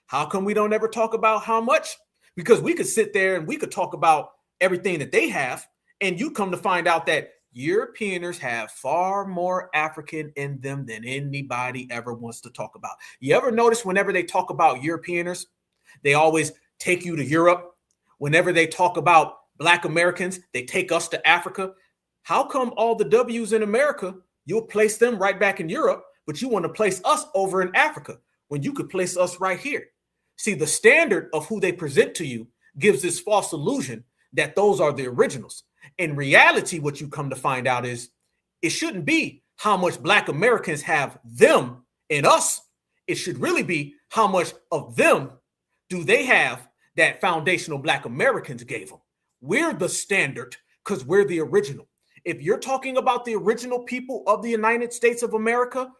How come we don't ever talk about how much? Because we could sit there and we could talk about everything that they have, and you come to find out that Europeaners have far more African in them than anybody ever wants to talk about. You ever notice whenever they talk about Europeaners, they always take you to Europe? Whenever they talk about Black Americans, they take us to Africa. How come all the W's in America, you'll place them right back in Europe, but you want to place us over in Africa when you could place us right here? See, the standard of who they present to you gives this false illusion that those are the originals. In reality, what you come to find out is it shouldn't be how much Black Americans have them in us. It should really be how much of them do they have that foundational Black Americans gave them. We're the standard because we're the original. If you're talking about the original people of the United States of America,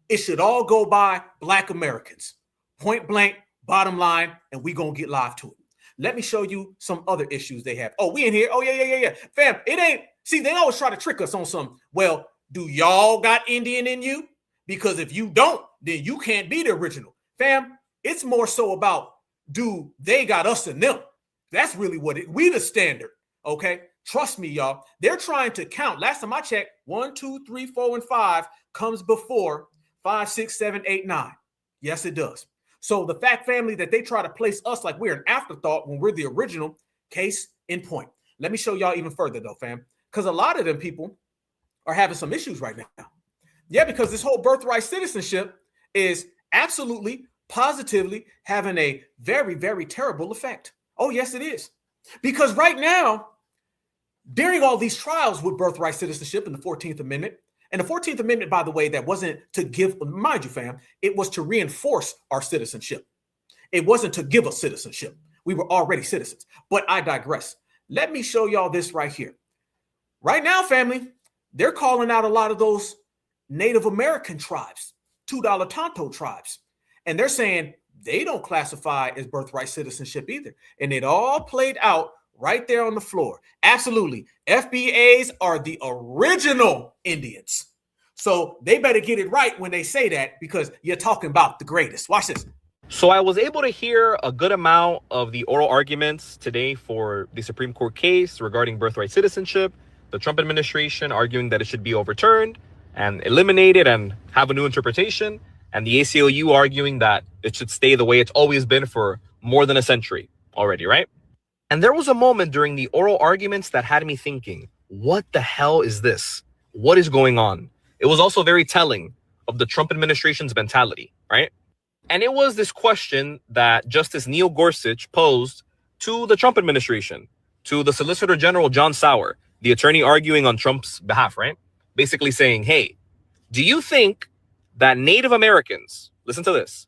it should all go by Black Americans. Point blank, bottom line, and we gonna get live to it. Let me show you some other issues they have. Oh, we in here. Oh, yeah. Fam, it ain't. See, they always try to trick us on some. Well, do y'all got Indian in you? Because if you don't, then you can't be the original. Fam, it's more so about do they got us in them? That's really what we the standard. Okay. Trust me, y'all. They're trying to count. Last time I checked, 1, 2, 3, 4, and 5 comes before 5, 6, 7, 8, 9. Yes, it does. So the fact, family, that they try to place us like we're an afterthought when we're the original, case in point. Let me show y'all even further though, fam, because a lot of them people are having some issues right now. Yeah, because this whole birthright citizenship is absolutely, positively having a very, very terrible effect. Oh, yes, it is. Because right now, during all these trials with birthright citizenship in the 14th Amendment, and the 14th Amendment, by the way, that wasn't to give, mind you, fam, it was to reinforce our citizenship. It wasn't to give us citizenship. We were already citizens. But I digress. Let me show y'all this right here. Right now, family, they're calling out a lot of those Native American tribes, $2 Tonto tribes. And they're saying they don't classify as birthright citizenship either. And it all played out right there on the floor. Absolutely. FBAs are the original Indians. So they better get it right when they say that, because you're talking about the greatest. Watch this. So I was able to hear a good amount of the oral arguments today for the Supreme Court case regarding birthright citizenship, the Trump administration arguing that it should be overturned and eliminated and have a new interpretation, and the ACLU arguing that it should stay the way it's always been for more than a century already, right? And there was a moment during the oral arguments that had me thinking, what the hell is this? What is going on? It was also very telling of the Trump administration's mentality, right? And it was this question that Justice Neil Gorsuch posed to the Trump administration, to the Solicitor General John Sauer, the attorney arguing on Trump's behalf, right? Basically saying, hey, do you think that Native Americans, listen to this,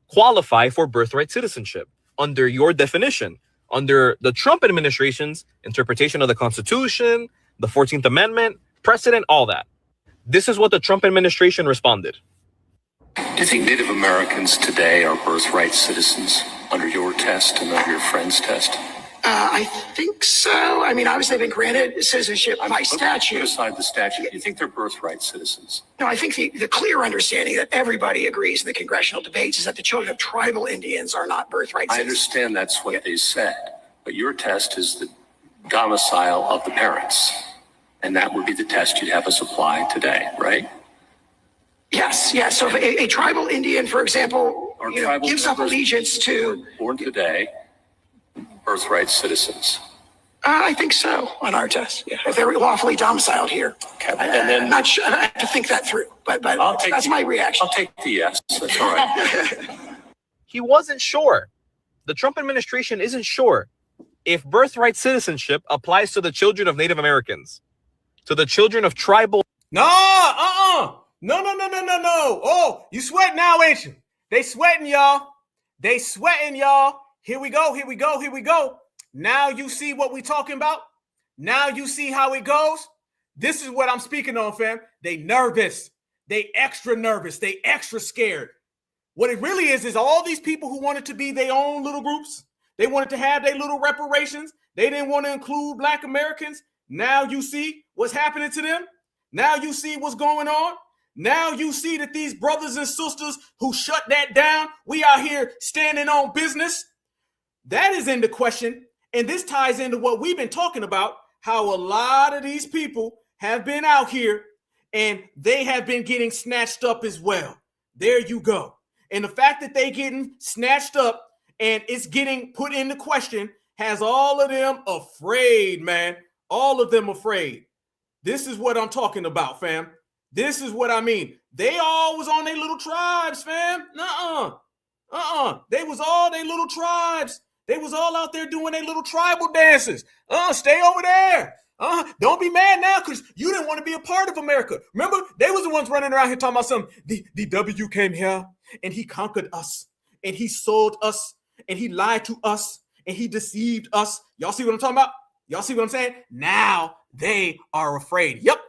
qualify for birthright citizenship under your definition, under the Trump administration's interpretation of the Constitution, the 14th Amendment, precedent, all that? This is what the Trump administration responded. Do you think Native Americans today are birthright citizens under your test and under your friend's test? I think so. I mean, obviously they've been granted citizenship by statute. Put aside the statute. Do you think they're birthright citizens? No, I think the clear understanding that everybody agrees in the congressional debates is that the children of tribal Indians are not birthright I citizens. understand that's what they said, but your test is the domicile of the parents, and that would be the test you'd have us apply today, right? Yes, yes. So if a tribal Indian, for example, gives up allegiance to... Born today, birthright citizens. I think so on our test. Yeah, if they're lawfully domiciled here. Okay, and then I'm not sure. I have to think that through, but that's my reaction. I'll take the yes. That's all right. He wasn't sure. The Trump administration isn't sure if birthright citizenship applies to the children of Native Americans, to the children of tribal. No, No. Oh, you sweating now, ain't you? They sweating, y'all. They sweating, y'all. Here we go. Now you see what we talking about? Now you see how it goes? This is what I'm speaking on, fam. They nervous. They extra nervous. They extra scared. What it really is all these people who wanted to be their own little groups. They wanted to have their little reparations. They didn't want to include Black Americans. Now you see what's happening to them. Now you see what's going on. Now you see that these brothers and sisters who shut that down, we are here standing on business. That is in the question. And this ties into what we've been talking about, how a lot of these people have been out here and they have been getting snatched up as well. There you go. And the fact that they getting snatched up and it's getting put into question has all of them afraid, man. All of them afraid. This is what I'm talking about, fam. This is what I mean. They all was on their little tribes, fam. They was all their little tribes. They was all out there doing their little tribal dances. Stay over there. Don't be mad now because you didn't want to be a part of America. Remember, they was the ones running around here talking about something. The W came here and he conquered us and he sold us and he lied to us and he deceived us. Y'all see what I'm talking about? Y'all see what I'm saying? Now they are afraid. Yep.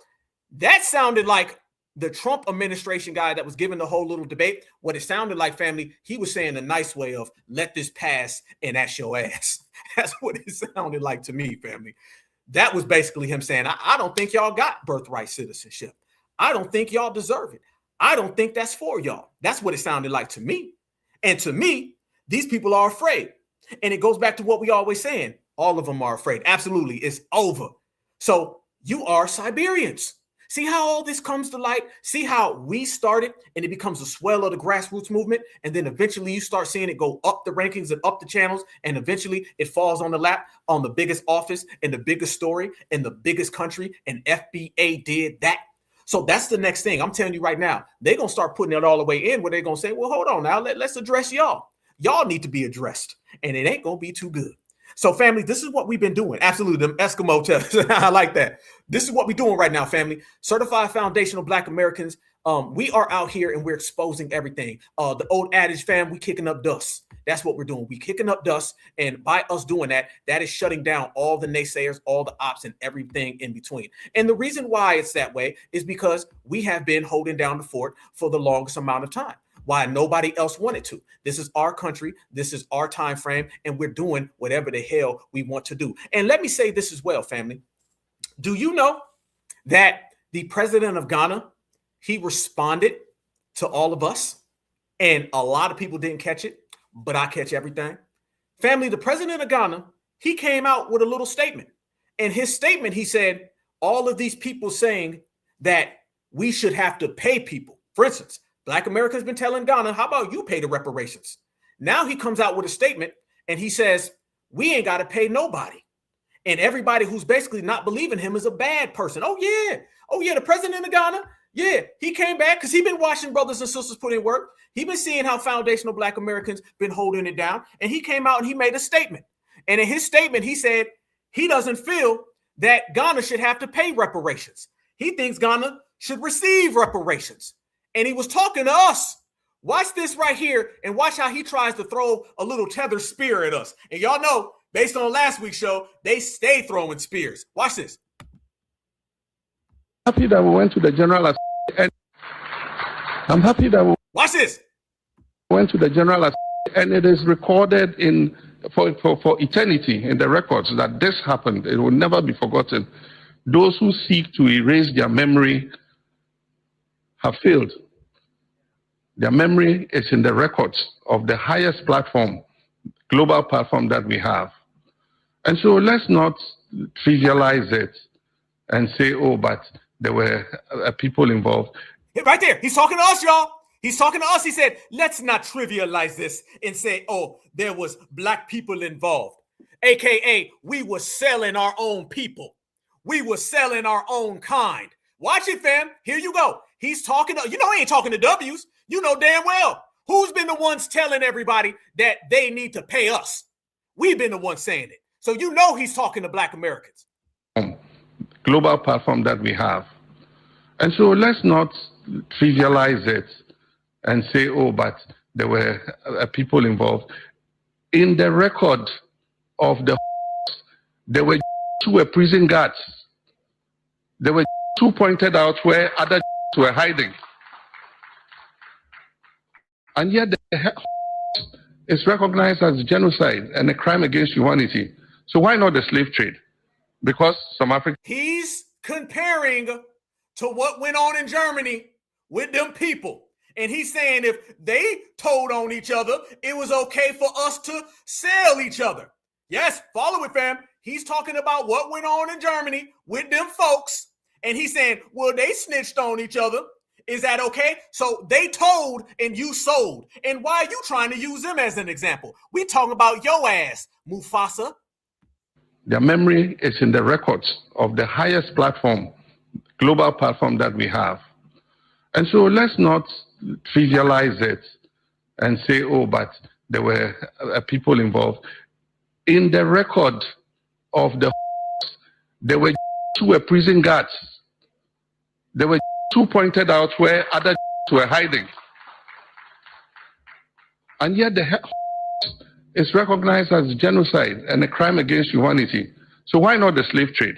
That sounded like the Trump administration guy that was giving the whole little debate. What it sounded like, family, he was saying a nice way of let this pass and that's your ass. That's what it sounded like to me, family. That was basically him saying, I don't think y'all got birthright citizenship. I don't think y'all deserve it. I don't think that's for y'all. That's what it sounded like to me. And to me, these people are afraid. And it goes back to what we always saying. All of them are afraid. Absolutely. It's over. So you are Siberians. See how all this comes to light? See how we started and it becomes a swell of the grassroots movement. And then eventually you start seeing it go up the rankings and up the channels. And eventually it falls on the lap on the biggest office and the biggest story in the biggest country. And FBA did that. So that's the next thing. I'm telling you right now, they're going to start putting it all the way in where they're going to say, well, hold on now. Let's address y'all. Y'all need to be addressed. And it ain't going to be too good. So, family, this is what we've been doing. Absolutely. Them Eskimo tests. I like that. This is what we're doing right now, family. Certified Foundational Black Americans. We are out here and we're exposing everything. The old adage, fam, we kicking up dust. That's what we're doing. We kicking up dust. And by us doing that, that is shutting down all the naysayers, all the ops, and everything in between. And the reason why it's that way is because we have been holding down the fort for the longest amount of time. Why nobody else wanted to. This is our country. This is our time frame. And we're doing whatever the hell we want to do. And let me say this as well, family. Do you know that the president of Ghana, he responded to all of us? And a lot of people didn't catch it, but I catch everything. Family, the president of Ghana, he came out with a little statement. In his statement, he said, all of these people saying that we should have to pay people. For instance, Black America's been telling Ghana, how about you pay the reparations? Now he comes out with a statement and he says, we ain't got to pay nobody. And everybody who's basically not believing him is a bad person. Oh, yeah. The president of Ghana. Yeah, he came back because he's been watching brothers and sisters put in work. He's been seeing how foundational Black Americans been holding it down. And he came out and he made a statement. And in his statement, he said he doesn't feel that Ghana should have to pay reparations. He thinks Ghana should receive reparations. And he was talking to us. Watch this right here and watch how he tries to throw a little tethered spear at us. And y'all know, based on last week's show, they stay throwing spears. Watch this. Happy that we went to the General Assembly, and I'm happy that we watch this. Went to the General Assembly, and it is recorded in for eternity in the records that this happened. It will never be forgotten. Those who seek to erase their memory have failed. Their memory is in the records of the highest platform, global platform that we have. And so let's not trivialize it and say, oh, but there were people involved. Right there. He's talking to us, y'all. He's talking to us. He said, let's not trivialize this and say, oh, there was black people involved. AKA, we were selling our own people. We were selling our own kind. Watch it, fam. Here you go. He's talking to, you know, he ain't talking to W's. You know damn well who's been the ones telling everybody that they need to pay us. We've been the ones saying it. So you know he's talking to black Americans. Global platform that we have. And so let's not trivialize it and say, oh, but there were people involved. In the record of the there were who were prison guards. There were who pointed out where other were hiding. And yet the is recognized as genocide and a crime against humanity. So why not the slave trade? Because some African... He's comparing to what went on in Germany with them people. And he's saying if they told on each other, it was okay for us to sell each other. Yes, follow it, fam. He's talking about what went on in Germany with them folks. And he's saying, well, they snitched on each other. Is that okay? So they told and you sold. And why are you trying to use them as an example? We talking about your ass, Mufasa. Their memory is in the records of the highest platform, global platform that we have. And so let's not trivialize it and say, oh, but there were people involved. In the record of the there were who were prison guards. There were who pointed out where other were hiding. And yet the is recognized as genocide and a crime against humanity. So why not the slave trade?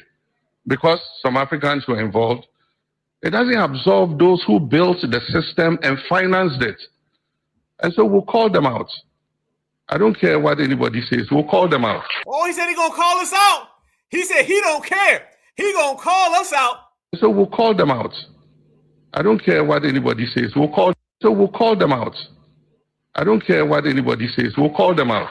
Because some Africans were involved. It doesn't absolve those who built the system and financed it. And so we'll call them out. I don't care what anybody says. We'll call them out. Oh, he said he's going to call us out. He said he don't care. He going to call us out. So we'll call them out. I don't care what anybody says. We'll call them out. I don't care what anybody says. We'll call them out.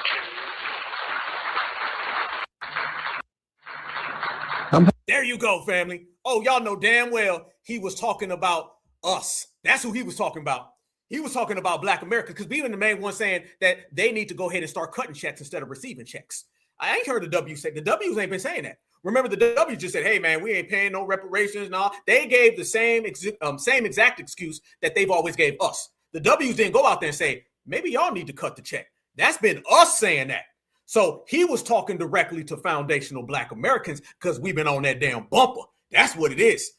There you go, family. Oh, y'all know damn well he was talking about us. That's who he was talking about. He was talking about black Americans because we were the main one saying that they need to go ahead and start cutting checks instead of receiving checks. I ain't heard the W say, the W's ain't been saying that. Remember, the W just said, hey, man, we ain't paying no reparations. No, they gave the same exact excuse that they've always gave us. The W's didn't go out there and say, maybe y'all need to cut the check. That's been us saying that. So he was talking directly to foundational black Americans because we've been on that damn bumper. That's what it is.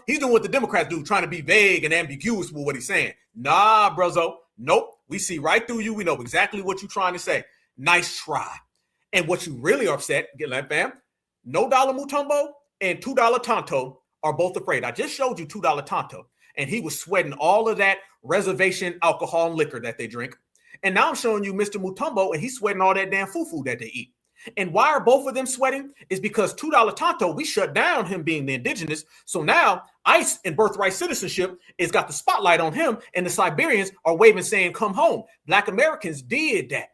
He's doing what the Democrats do, trying to be vague and ambiguous with what he's saying. Nah, bruzzo. Nope. We see right through you. We know exactly what you're trying to say. Nice try. And what you really are upset, get that, fam, $No Mutombo and $2 Tonto are both afraid. I just showed you $2 Tonto, and he was sweating all of that reservation alcohol and liquor that they drink. And now I'm showing you Mr. Mutombo, and he's sweating all that damn fufu that they eat. And why are both of them sweating? Is because $2 Tonto, we shut down him being the indigenous. So now ICE and Birthright Citizenship has got the spotlight on him, and the Siberians are waving saying, come home. Black Americans did that.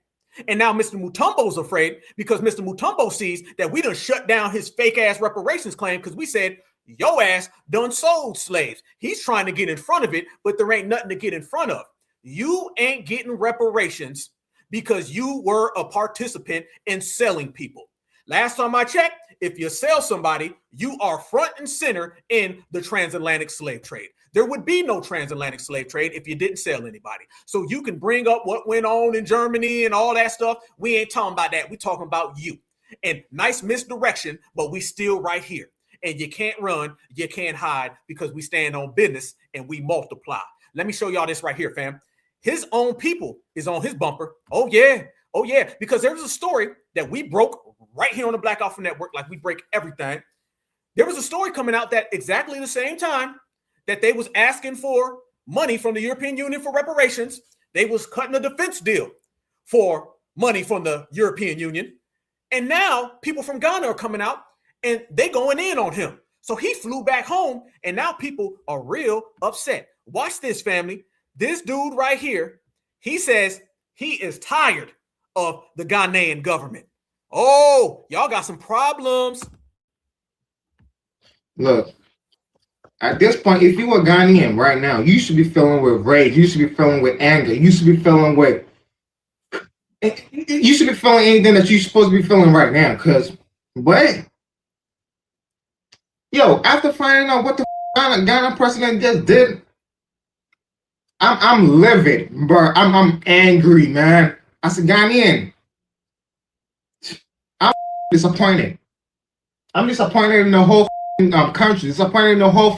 And now Mr. Mutombo's afraid because Mr. Mutombo sees that we done shut down his fake ass reparations claim because we said, yo ass done sold slaves. He's trying to get in front of it, but there ain't nothing to get in front of. You ain't getting reparations because you were a participant in selling people. Last time I checked, if you sell somebody, you are front and center in the transatlantic slave trade. There would be no transatlantic slave trade if you didn't sell anybody. So you can bring up what went on in Germany and all that stuff. We ain't talking about that. We're talking about you. And nice misdirection, but we still right here. And you can't run, you can't hide, because we stand on business and we multiply. Let me show y'all this right here, fam. His own people is on his bumper. Oh yeah, because there was a story that we broke right here on the Black Alpha Network, like we break everything. There was a story coming out that exactly the same time that they was asking for money from the European Union for reparations, they was cutting a defense deal for money from the European Union. And now people from Ghana are coming out and they going in on him. So he flew back home and now people are real upset. Watch this, family. This dude right here, he says he is tired of the Ghanaian government. Oh, y'all got some problems. Look, at this point, if you were Ghanaian right now, you should be feeling with rage. You should be feeling with anger. You should be feeling with... You should be feeling anything that you're supposed to be feeling right now. Because, what? Yo, after finding out what the Ghana president just did, I'm livid, bro. I'm angry, man. As a Ghanaian, I'm disappointed. I'm disappointed in the whole country. Disappointed in the whole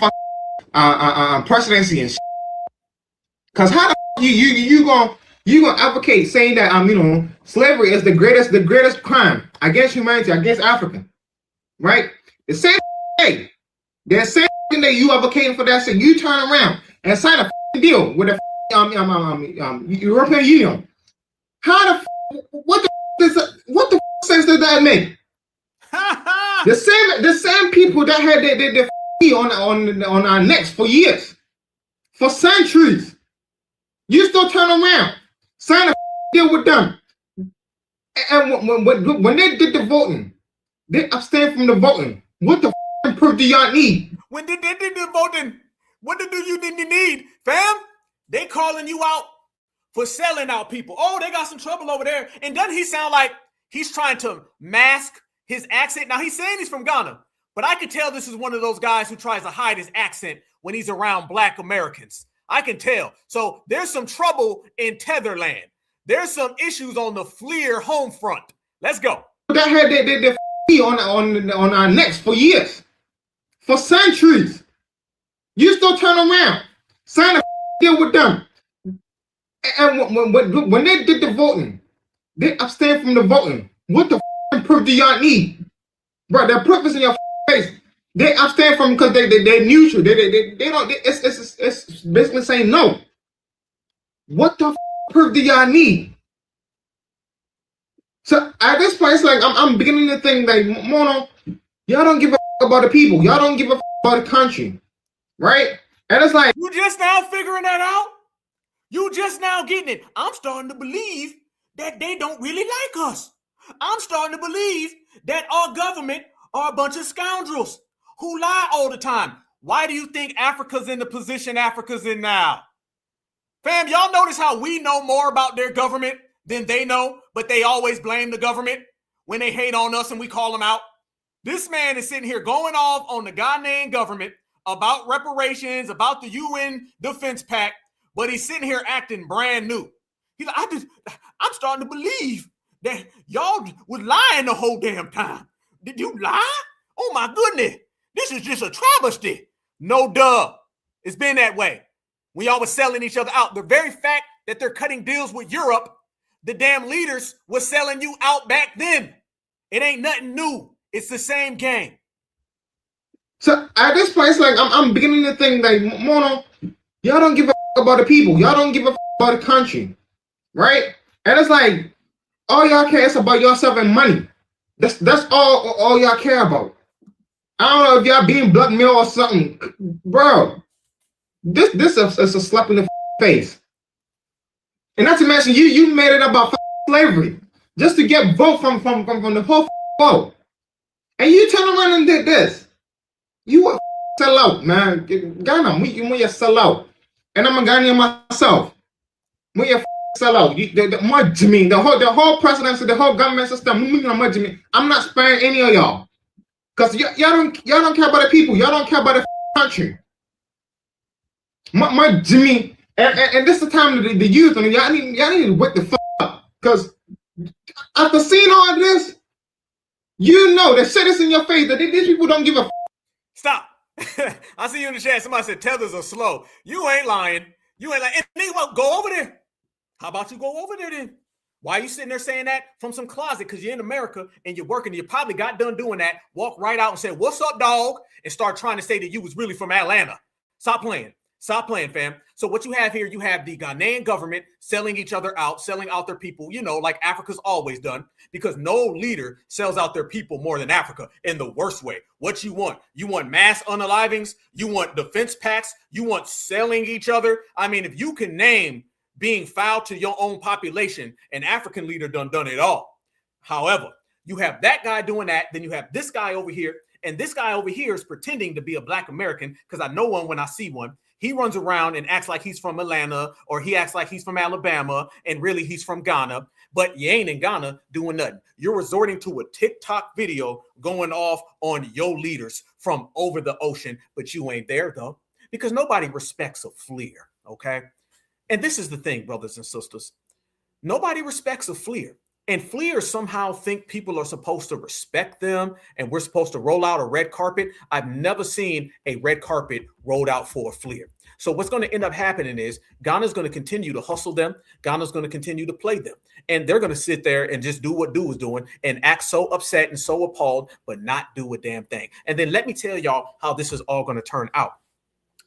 presidency and shit. Cause how the you gonna advocate saying that slavery is the greatest crime against humanity, against Africa, right? The same day, the same day you advocating for that shit, you turn around and sign a deal with the European Union. How the what the sense does that make? the same people that had the on our necks for years, for centuries, you still turn around, sign a deal with them, and when they did the voting, they abstained from the voting. What the proof do y'all need? When they did the voting, what do you need, fam? They calling you out for selling out people. Oh, they got some trouble over there. And doesn't he sound like he's trying to mask his accent? Now, he's saying he's from Ghana, but I can tell this is one of those guys who tries to hide his accent when he's around Black Americans. I can tell. So there's some trouble in Tetherland. There's some issues on the Fleer home front. Let's go. That had the on our necks for years, for centuries. You still turn around, sign a deal with them, and when they did the voting, they abstained from the voting. What the proof do y'all need, bro? The proof is in your face. They abstain from because they're neutral. They don't. It's basically saying no. What the proof do y'all need? So at this point, it's like I'm beginning to think like, Mono, y'all don't give a about the people. Y'all don't give a about the country, right? And it's like, you just now figuring that out. You just now getting it. I'm starting to believe that they don't really like us. I'm starting to believe that our government are a bunch of scoundrels who lie all the time. Why do you think Africa's in the position Africa's in now? Fam, y'all notice how we know more about their government than they know, but they always blame the government when they hate on us and we call them out? This man is sitting here going off on the Ghanaian government about reparations, about the UN Defense Pact, but he's sitting here acting brand new. He's like, I'm starting to believe that y'all was lying the whole damn time. Did you lie? Oh my goodness. This is just a travesty. No duh. It's been that way. When y'all was selling each other out. The very fact that they're cutting deals with Europe, the damn leaders was selling you out back then. It ain't nothing new. It's the same game. So at this point, it's like I'm beginning to think like, Mono, y'all don't give a about the people. Y'all don't give a about the country, right? And it's like, all y'all care is about yourself and money. That's all y'all care about. I don't know if y'all being blackmailed or something, bro. This is a slap in the face. And not to mention, you made it about slavery just to get vote from the whole vote. And you turn around and did this. You a sell out, man. Ghana, when you sell out. And I'm a Ghanaian myself. When you sell out, the whole presidency, the whole government system, I'm not sparing any of y'all. Because y'all don't care about the people. Y'all don't care about the country. Jimmy, and this is the time of the youth, and y'all need to wake the fuck up. Because after seeing all of this, You know that said this in your face that these people don't give a Stop. I see you in the chat. Somebody said tethers are slow. You ain't lying. You ain't lying. And nigga, well, go over there. How about you go over there then? Why are you sitting there saying that from some closet? Because you're in America and you're working. You probably got done doing that. Walk right out and say, "What's up, dog?" And start trying to say that you was really from Atlanta. Stop playing. Stop playing, fam. So what you have here, you have the Ghanaian government selling each other out, selling out their people, you know, like Africa's always done, because no leader sells out their people more than Africa in the worst way. What you want? You want mass unalivings? You want defense pacts? You want selling each other? I mean, if you can name being foul to your own population, an African leader done it all. However, you have that guy doing that, then you have this guy over here, and this guy over here is pretending to be a Black American, because I know one when I see one. He runs around and acts like he's from Atlanta, or he acts like he's from Alabama, and really he's from Ghana, but you ain't in Ghana doing nothing. You're resorting to a TikTok video going off on your leaders from over the ocean, but you ain't there though, because nobody respects a fleer, okay? And this is the thing, brothers and sisters. Nobody respects a fleer. And fleers somehow think people are supposed to respect them and we're supposed to roll out a red carpet. I've never seen a red carpet rolled out for a fleer. So what's going to end up happening is Ghana's going to continue to hustle them. Ghana's going to continue to play them. And they're going to sit there and just do what dude is doing and act so upset and so appalled, but not do a damn thing. And then let me tell y'all how this is all going to turn out.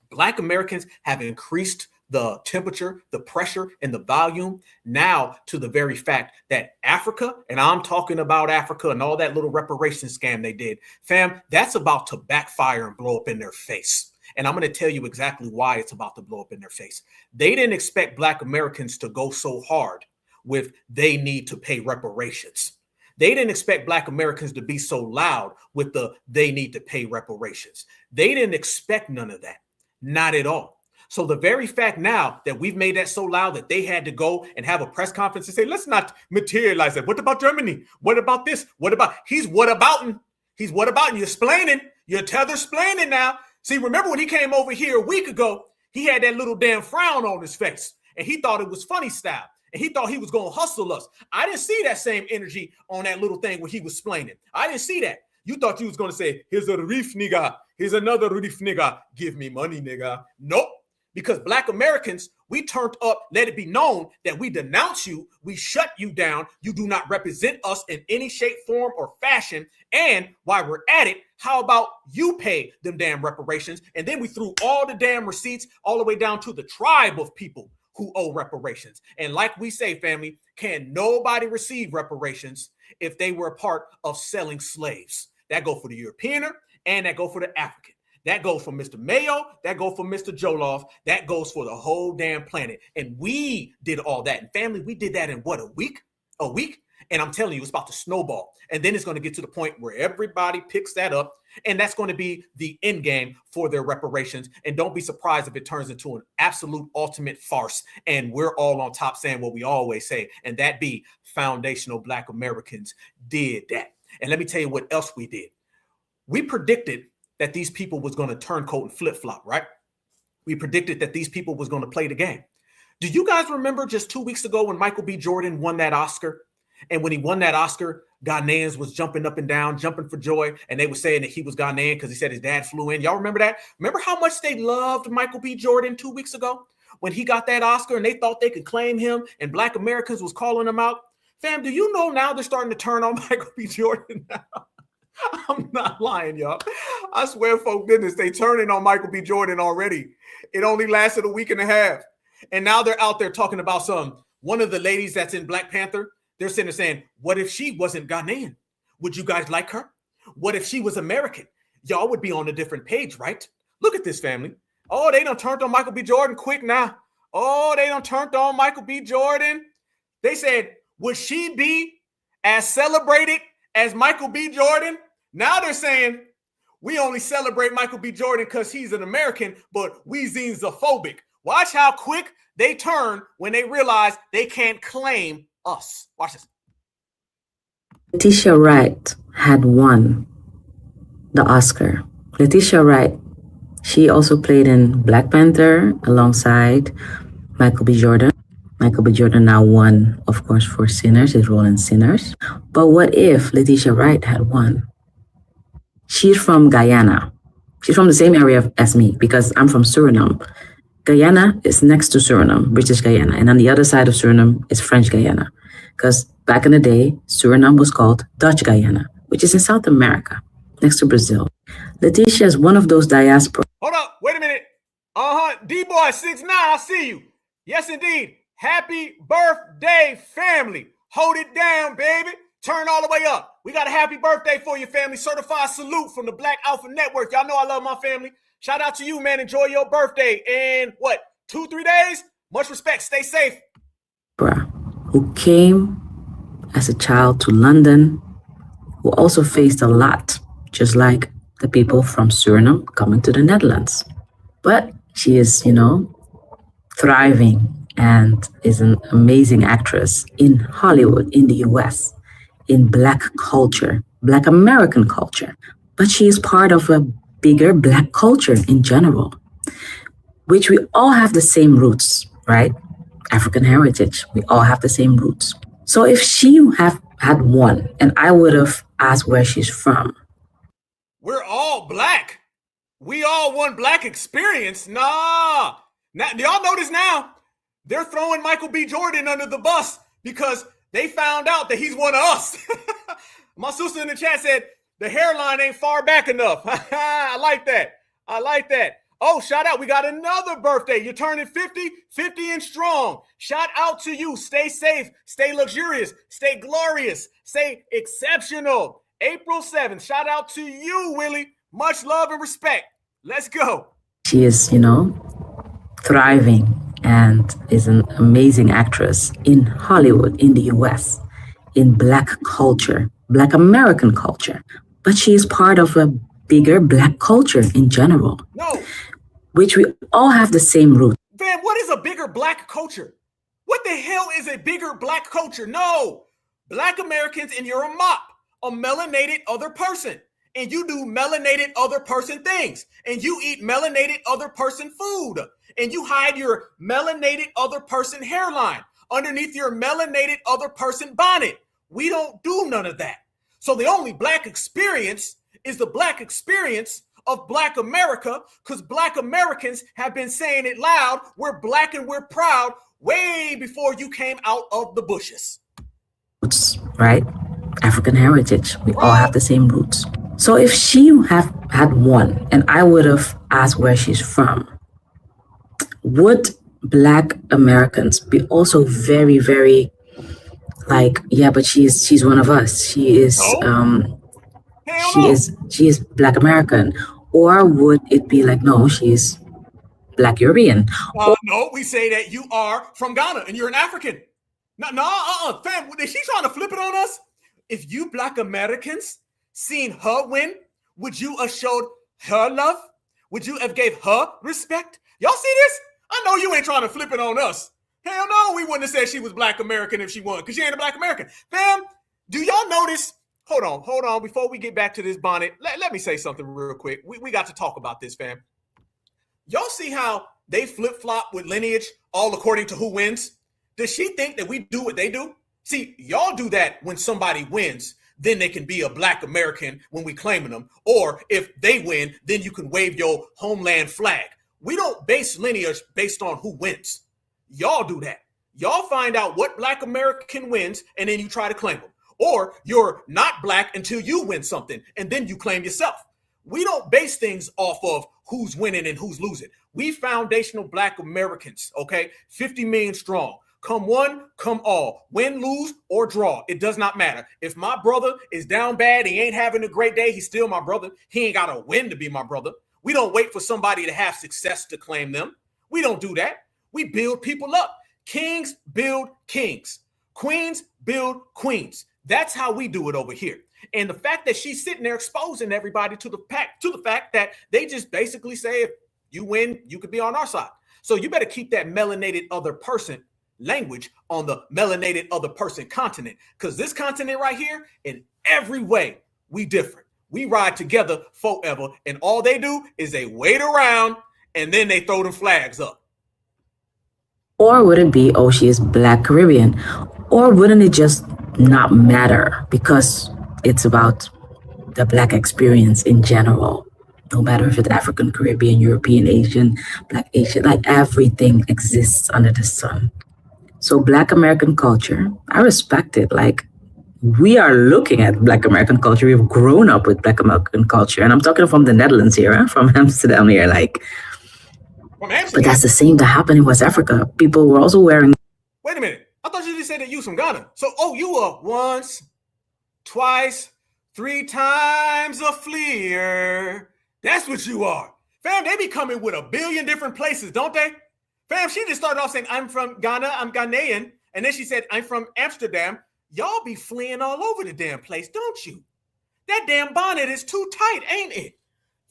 Black Americans have increased the temperature, the pressure, and the volume now to the very fact that Africa, and I'm talking about Africa and all that little reparation scam they did, fam, that's about to backfire and blow up in their face. And I'm going to tell you exactly why it's about to blow up in their face. They didn't expect Black Americans to go so hard with they need to pay reparations. They didn't expect Black Americans to be so loud with the they need to pay reparations. They didn't expect none of that. Not at all. So the very fact now that we've made that so loud that they had to go and have a press conference and say, let's not materialize that. What about Germany? What about this? What about? He's what abouting. He's what about? You're splaining. You're tether splaining now. See, remember when he came over here a week ago, he had that little damn frown on his face and he thought it was funny style. And he thought he was going to hustle us. I didn't see that same energy on that little thing where he was splaining. I didn't see that. You thought you was going to say, here's a reef nigga. Here's another reef nigga. Give me money, nigga. Nope. Because Black Americans, we turned up, let it be known that we denounce you, we shut you down, you do not represent us in any shape, form, or fashion. And while we're at it, how about you pay them damn reparations? And then we threw all the damn receipts all the way down to the tribe of people who owe reparations. And like we say, family, can nobody receive reparations if they were a part of selling slaves? That go for the Europeaner and that go for the African. That goes for Mr. Mayo. That goes for Mr. Joloff. That goes for the whole damn planet. And we did all that. And family, we did that in what, a week? A week? And I'm telling you, it's about to snowball. And then it's going to get to the point where everybody picks that up. And that's going to be the end game for their reparations. And don't be surprised if it turns into an absolute ultimate farce. And we're all on top saying what we always say. And that be foundational Black Americans did that. And let me tell you what else we did. We predicted that these people was going to turn coat and flip-flop, right? We predicted that these people was going to play the game. Do you guys remember just 2 weeks ago when Michael B. Jordan won that Oscar? And when he won that Oscar, Ghanaians was jumping up and down, jumping for joy. And they were saying that he was Ghanaian because he said his dad flew in. Y'all remember that? Remember how much they loved Michael B. Jordan 2 weeks ago when he got that Oscar and they thought they could claim him and Black Americans was calling him out? Fam, do you know now they're starting to turn on Michael B. Jordan now? I'm not lying, y'all. I swear for goodness, they turning on Michael B. Jordan already. It only lasted a week and a half. And now they're out there talking about one of the ladies that's in Black Panther. They're sitting there saying, what if she wasn't Ghanaian? Would you guys like her? What if she was American? Y'all would be on a different page, right? Look at this, family. Oh, they done turned on Michael B. Jordan quick now. Oh, they done turned on Michael B. Jordan. They said, would she be as celebrated as Michael B. Jordan? Now they're saying we only celebrate Michael B. Jordan because he's an American, but we xenophobic. Watch how quick they turn when they realize they can't claim us. Watch this. Letitia Wright had won the Oscar. Letitia Wright, she also played in Black Panther alongside Michael B. Jordan. Michael B. Jordan now won, of course, for Sinners, his role in Sinners. But what if Letitia Wright had won? She's from Guyana. She's from the same area as me because I'm from Suriname. Guyana is next to Suriname, British Guyana. And on the other side of Suriname is French Guyana. Because back in the day, Suriname was called Dutch Guyana, which is in South America, next to Brazil. Letitia is one of those diaspora. Hold up, wait a minute. D-Boy 6'9", I see you. Yes, indeed. Happy birthday, family. Hold it down, baby. Turn all the way up. We got a happy birthday for you, family. Certified salute from the Black Alpha Network. Y'all know I love my family. Shout out to you, man. Enjoy your birthday. And what, 2-3 days? Much respect. Stay safe. Who came as a child to London, who also faced a lot, just like the people from Suriname coming to the Netherlands. But she is, thriving and is an amazing actress in Hollywood, in the US, in Black culture, Black American culture. But she is part of a bigger Black culture in general, which we all have the same roots, right? African heritage, we all have the same roots. So if she had won, and I would have asked where she's from. We're all Black. We all one Black experience. Nah. Now, do y'all notice now? They're throwing Michael B. Jordan under the bus because they found out that he's one of us. My sister in the chat said, the hairline ain't far back enough. I like that. I like that. Oh, shout out. We got another birthday. You're turning 50 and strong. Shout out to you. Stay safe. Stay luxurious. Stay glorious. Stay exceptional. April 7th. Shout out to you, Willie. Much love and respect. Let's go. She is, thriving and is an amazing actress in Hollywood, in the US, in Black culture, Black American culture. But she is part of a bigger Black culture in general. No. Which we all have the same root. Van, what is a bigger Black culture? What the hell is a bigger Black culture? No. Black Americans, and you're a mop, a melanated other person. And you do melanated other person things. And you eat melanated other person food. And you hide your melanated other person hairline underneath your melanated other person bonnet. We don't do none of that. So the only Black experience is the Black experience of Black America, because Black Americans have been saying it loud. We're Black and we're proud way before you came out of the bushes. Right? African heritage. We all have the same roots. So if she had won, and I would have asked where she's from, would Black Americans be also very, very like, yeah, but she's one of us. She is she is Black American, or would it be like, no, she's Black European? No, we say that you are from Ghana and you're an African. Fam, is she trying to flip it on us? If you Black Americans seen her win, would you have showed her love? Would you have gave her respect? Y'all see this? I know you ain't trying to flip it on us. Hell no, we wouldn't have said she was Black American if she won, because she ain't a Black American. Fam, do y'all notice? Hold on. Before we get back to this bonnet, let me say something real quick. We got to talk about this, fam. Y'all see how they flip-flop with lineage all according to who wins? Does she think that we do what they do? See, y'all do that when somebody wins. Then they can be a Black American when we claiming them. Or if they win, then you can wave your homeland flag. We don't base lineage based on who wins. Y'all do that. Y'all find out what Black American wins, and then you try to claim them. Or you're not Black until you win something, and then you claim yourself. We don't base things off of who's winning and who's losing. We foundational Black Americans, okay? 50 million strong. Come one, come all. Win, lose, or draw. It does not matter. If my brother is down bad, he ain't having a great day, he's still my brother. He ain't got to win to be my brother. We don't wait for somebody to have success to claim them. We don't do that. We build people up. Kings build kings. Queens build queens. That's how we do it over here. And the fact that she's sitting there exposing everybody to the fact that they just basically say, if you win, you could be on our side. So you better keep that melanated other person language on the melanated other person continent, because this continent right here, in every way, we different. We ride together forever, and all they do is they wait around and then they throw them flags up. Or would it be, oh, she is Black Caribbean? Or wouldn't it just not matter because it's about the Black experience in general? No matter if it's African, Caribbean, European, Asian, Black Asian, like everything exists under the sun. So Black American culture, I respect it. Like, we are looking at Black American culture. We've grown up with Black American culture. And I'm talking from the Netherlands here, from Amsterdam here. Like, but that's the same that happened in West Africa. People were also wearing. Wait a minute. I thought you just said that you from Ghana. So, you were once, twice, 3 times a fleer. That's what you are. Fam, they be coming with a billion different places, don't they? Fam, she just started off saying, I'm from Ghana, I'm Ghanaian. And then she said, I'm from Amsterdam. Y'all be fleeing all over the damn place, don't you? That damn bonnet is too tight, ain't it?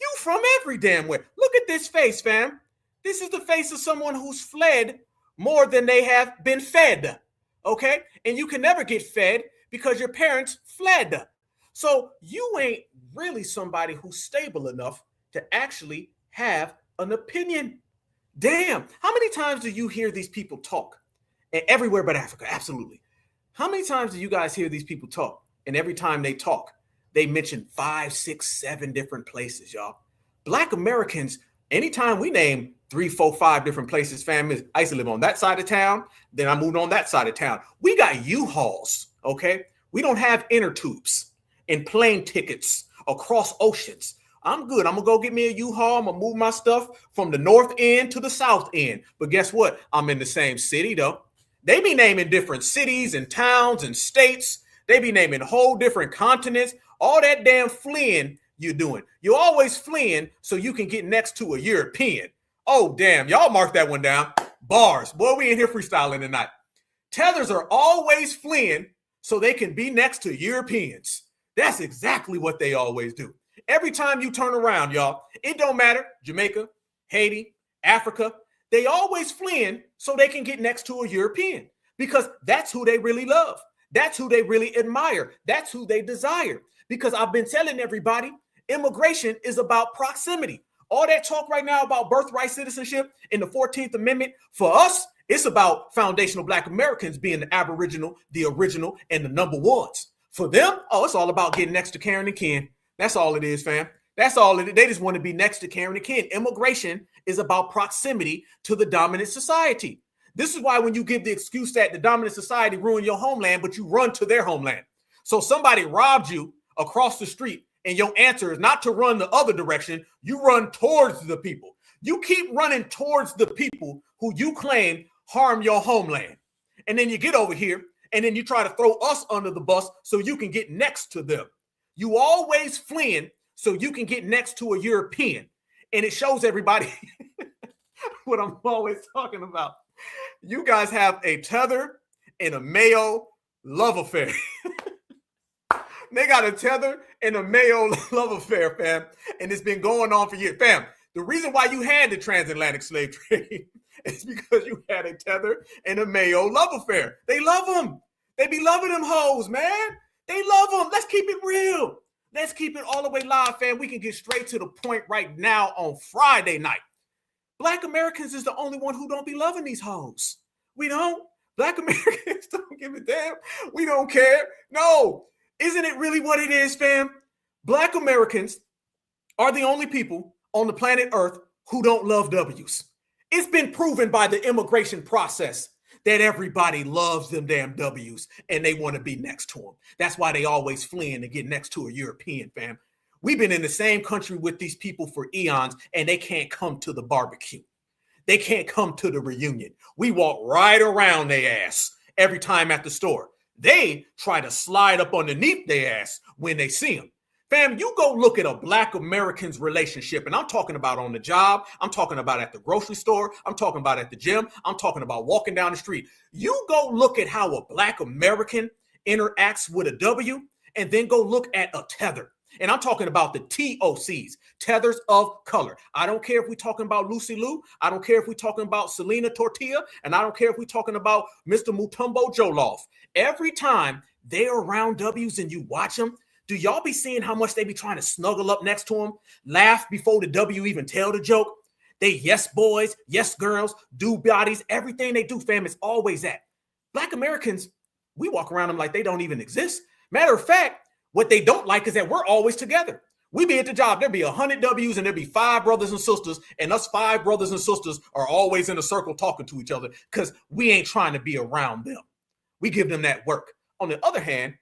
You from every damn where. Look at this face, fam. This is the face of someone who's fled more than they have been fed, okay? And you can never get fed because your parents fled. So you ain't really somebody who's stable enough to actually have an opinion. Damn, how many times do you hear these people talk? And everywhere but Africa, absolutely. How many times do you guys hear these people talk? And every time they talk, they mention 5, 6, 7 different places, y'all. Black Americans, anytime we name 3, 4, 5 different places, families, I used to live on that side of town, then I moved on that side of town. We got U-Hauls, okay? We don't have inner tubes and plane tickets across oceans. I'm good. I'm going to go get me a U-Haul. I'm going to move my stuff from the north end to the south end. But guess what? I'm in the same city, though. They be naming different cities and towns and states. They be naming whole different continents. All that damn fleeing you're doing. You're always fleeing so you can get next to a European. Oh, damn. Y'all mark that one down. Bars. Boy, we in here freestyling tonight. Tethers are always fleeing so they can be next to Europeans. That's exactly what they always do. Every time you turn around, y'all, it don't matter. Jamaica, Haiti, Africa, they always fleeing so they can get next to a European because that's who they really love. That's who they really admire. That's who they desire. Because I've been telling everybody, immigration is about proximity. All that talk right now about birthright citizenship in the 14th Amendment, for us, it's about foundational Black Americans being the aboriginal, the original, and the number ones. For them, it's all about getting next to Karen and Ken. That's all it is, fam. That's all it is. They just want to be next to Karen and Ken. Immigration is about proximity to the dominant society. This is why when you give the excuse that the dominant society ruined your homeland, but you run to their homeland. So somebody robbed you across the street, and your answer is not to run the other direction. You run towards the people. You keep running towards the people who you claim harm your homeland. And then you get over here, and then you try to throw us under the bus so you can get next to them. You always fleeing so you can get next to a European. And it shows everybody what I'm always talking about. You guys have a tether and a Mayo love affair. They got a tether and a Mayo love affair, fam. And it's been going on for years. Fam, the reason why you had the transatlantic slave trade is because you had a tether and a Mayo love affair. They love them. They be loving them hoes, man. They love them. Let's keep it real. Let's keep it all the way live, fam. We can get straight to the point right now on Friday night. Black Americans is the only one who don't be loving these hoes. We don't. Black Americans don't give a damn. We don't care. No. Isn't it really what it is, fam? Black Americans are the only people on the planet Earth who don't love W's. It's been proven by the immigration process that everybody loves them damn W's and they want to be next to them. That's why they always fleeing to get next to a European, fam. We've been in the same country with these people for eons and they can't come to the barbecue. They can't come to the reunion. We walk right around their ass every time at the store. They try to slide up underneath their ass when they see them. Fam, you go look at a Black American's relationship, and I'm talking about on the job, I'm talking about at the grocery store, I'm talking about at the gym, I'm talking about walking down the street. You go look at how a Black American interacts with a W, and then go look at a tether. And I'm talking about the TOCs, tethers of color. I don't care if we're talking about Lucy Liu. I don't care if we're talking about Selena Tortilla. And I don't care if we're talking about Mr. Mutombo Joloff. Every time they're around W's and you watch them, do y'all be seeing how much they be trying to snuggle up next to them, laugh before the W even tell the joke? They yes boys, yes girls, do bodies, everything they do, fam, is always that. Black Americans, we walk around them like they don't even exist. Matter of fact, what they don't like is that we're always together. We be at the job, there'll be 100 W's and there'll be 5 brothers and sisters, and us 5 brothers and sisters are always in a circle talking to each other because we ain't trying to be around them. We give them that work. On the other hand,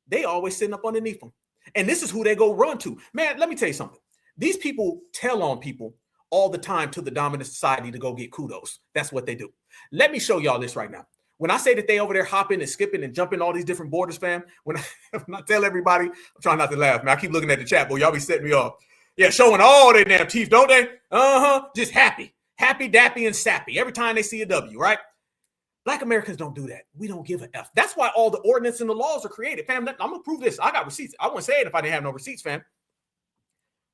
they always sitting up underneath them. And this is who they go run to. Man, let me tell you something. These people tell on people all the time to the dominant society to go get kudos. That's what they do. Let me show y'all this right now. When I say that they over there hopping and skipping and jumping all these different borders, fam, when I tell everybody, I'm trying not to laugh, man. I keep looking at the chat, boy. Y'all be setting me off. Yeah, showing all their damn teeth, don't they? Just happy, dappy, and sappy every time they see a W, right? Black Americans don't do that. We don't give a F. That's why all the ordinance and the laws are created, fam. I'm going to prove this. I got receipts. I wouldn't say it if I didn't have no receipts, fam.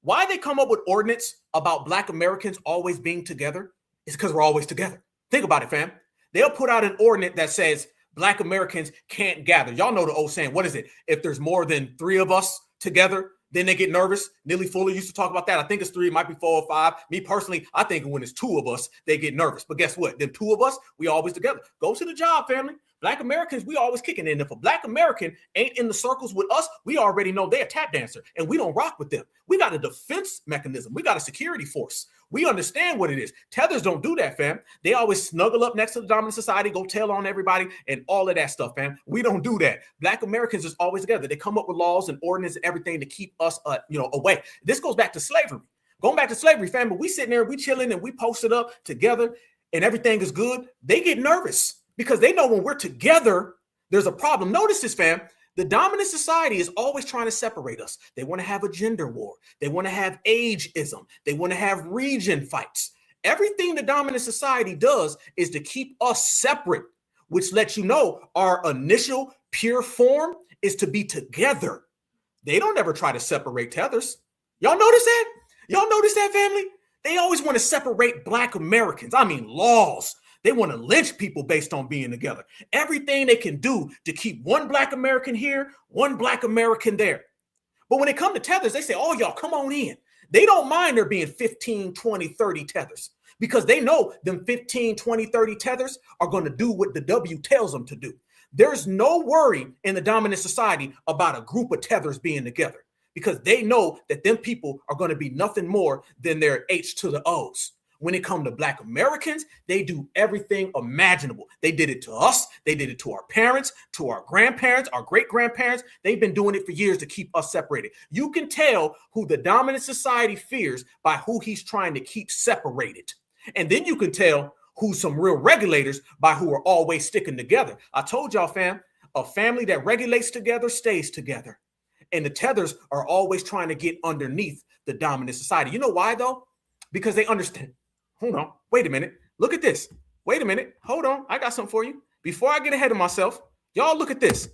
Why they come up with ordinance about Black Americans always being together is because we're always together. Think about it, fam. They'll put out an ordinance that says Black Americans can't gather. Y'all know the old saying, what is it? If there's more than 3 of us together, then they get nervous. Neely Fuller used to talk about that. I think it's 3, it might be 4 or 5. Me personally, I think when it's 2 of us, they get nervous. But guess what? Them 2 of us, we always together. Go to the job, family. Black Americans, we always kicking in. If a Black American ain't in the circles with us, we already know they're a tap dancer, and we don't rock with them. We got a defense mechanism. We got a security force. We understand what it is. Tethers don't do that, fam. They always snuggle up next to the dominant society, go tell on everybody, and all of that stuff, fam. We don't do that. Black Americans is always together. They come up with laws and ordinance and everything to keep us, away. This goes back to slavery. Going back to slavery, fam, but we sitting there, we chilling, and we posted up together, and everything is good. They get nervous because they know when we're together, there's a problem. Notice this, fam. The dominant society is always trying to separate us. They want to have a gender war. They want to have ageism. They want to have region fights. Everything the dominant society does is to keep us separate, which lets you know our initial pure form is to be together. They don't ever try to separate tethers. Y'all notice that? Y'all notice that, family? They always want to separate Black Americans. I mean, laws. They want to lynch people based on being together. Everything they can do to keep one Black American here, one Black American there. But when it comes to tethers, they say, oh, y'all, come on in. They don't mind there being 15, 20, 30 tethers because they know them 15, 20, 30 tethers are going to do what the W tells them to do. There's no worry in the dominant society about a group of tethers being together because they know that them people are going to be nothing more than their H to the O's. When it comes to Black Americans, they do everything imaginable. They did it to us. They did it to our parents, to our grandparents, our great-grandparents. They've been doing it for years to keep us separated. You can tell who the dominant society fears by who he's trying to keep separated. And then you can tell who's some real regulators by who are always sticking together. I told y'all, fam, a family that regulates together stays together. And the tethers are always trying to get underneath the dominant society. You know why, though? Because they understand. Hold on. Wait a minute. Look at this. Wait a minute. Hold on. I got something for you. Before I get ahead of myself, y'all look at this.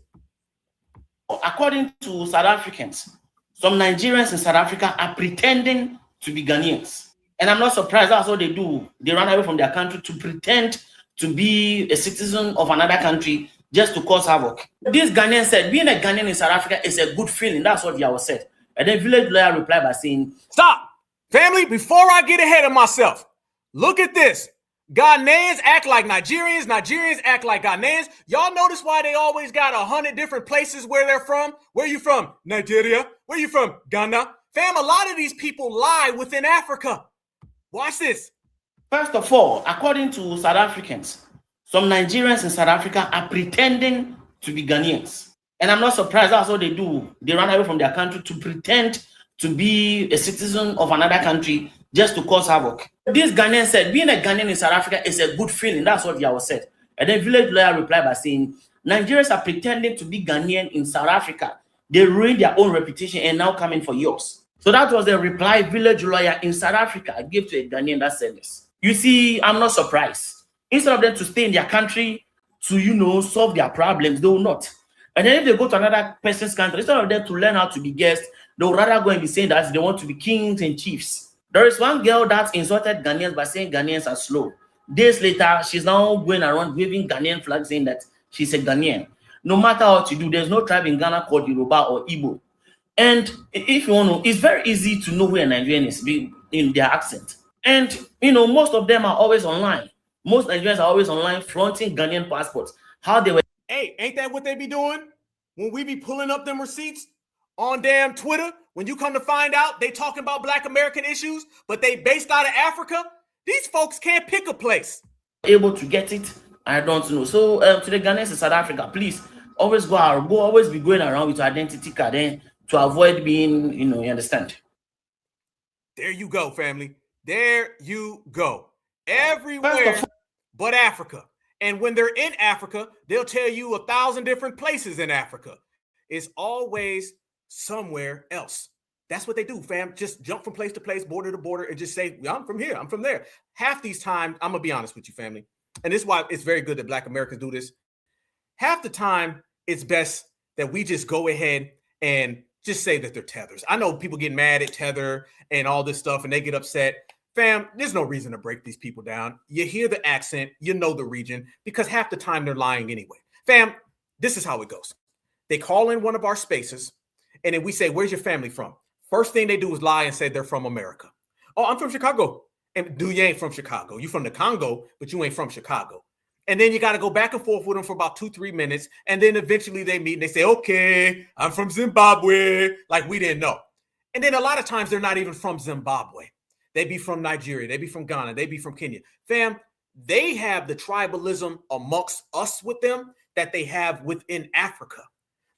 According to South Africans, some Nigerians in South Africa are pretending to be Ghanaians. And I'm not surprised. That's what they do. They run away from their country to pretend to be a citizen of another country just to cause havoc. This Ghanaian said, being a Ghanaian in South Africa is a good feeling. That's what Yao said. And then village lawyer replied by saying, stop. Family, before I get ahead of myself, look at this. Ghanaians act like Nigerians. Nigerians act like Ghanaians. Y'all notice why they always got 100 different places where they're from? Where you from? Nigeria. Where you from? Ghana. Fam, a lot of these people lie within Africa. Watch this. First of all, according to South Africans, some Nigerians in South Africa are pretending to be Ghanaians. And I'm not surprised. That's what they do. They run away from their country to pretend to be a citizen of another country just to cause havoc. This Ghanaian said, being a Ghanaian in South Africa is a good feeling. That's what Yao said. And then village lawyer replied by saying, Nigerians are pretending to be Ghanaian in South Africa. They ruined their own reputation and now coming for yours. So that was the reply village lawyer in South Africa gave to a Ghanaian that said this. You see, I'm not surprised. Instead of them to stay in their country to, solve their problems, they will not. And then if they go to another person's country, instead of them to learn how to be guests, they will rather go and be saying that they want to be kings and chiefs. There is one girl that insulted Ghanaians by saying Ghanaians are slow. Days later, she's now going around waving Ghanaian flags saying that she's a Ghanaian. No matter what you do, there's no tribe in Ghana called Yoruba or Igbo. And if you want to, it's very easy to know where a Nigerian is in their accent. And, you know, most of them are always online. Most Nigerians are always online flaunting Ghanaian passports. How they were. Hey, ain't that what they be doing when we be pulling up them receipts on damn Twitter? When you come to find out they talking about Black American issues, but they based out of Africa? These folks can't pick a place. Able to get it, I don't know. So to the Ghanaians in South Africa, please always always be going around with your identity card to avoid being, you know, you understand. There you go, family. There you go. Everywhere but Africa. And when they're in Africa, they'll tell you 1,000 different places in Africa. It's always somewhere else. That's what they do, fam. Just jump from place to place, border to border, and just say, I'm from here, I'm from there. Half these times, I'm going to be honest with you, family. And this is why it's very good that Black Americans do this. Half the time, it's best that we just go ahead and just say that they're tethers. I know people get mad at tether and all this stuff, and they get upset. Fam, there's no reason to break these people down. You hear the accent, you know the region, because half the time they're lying anyway. Fam, this is how it goes. They call in one of our spaces, and then we say, where's your family from? First thing they do is lie and say they're from America. Oh, I'm from Chicago. And you ain't from Chicago. You from the Congo, but you ain't from Chicago. And then you got to go back and forth with them for about 2-3 minutes. And then eventually they meet and they say, okay, I'm from Zimbabwe. Like we didn't know. And then a lot of times they're not even from Zimbabwe. They be from Nigeria. They be from Ghana. They be from Kenya. Fam, they have the tribalism amongst us with them that they have within Africa.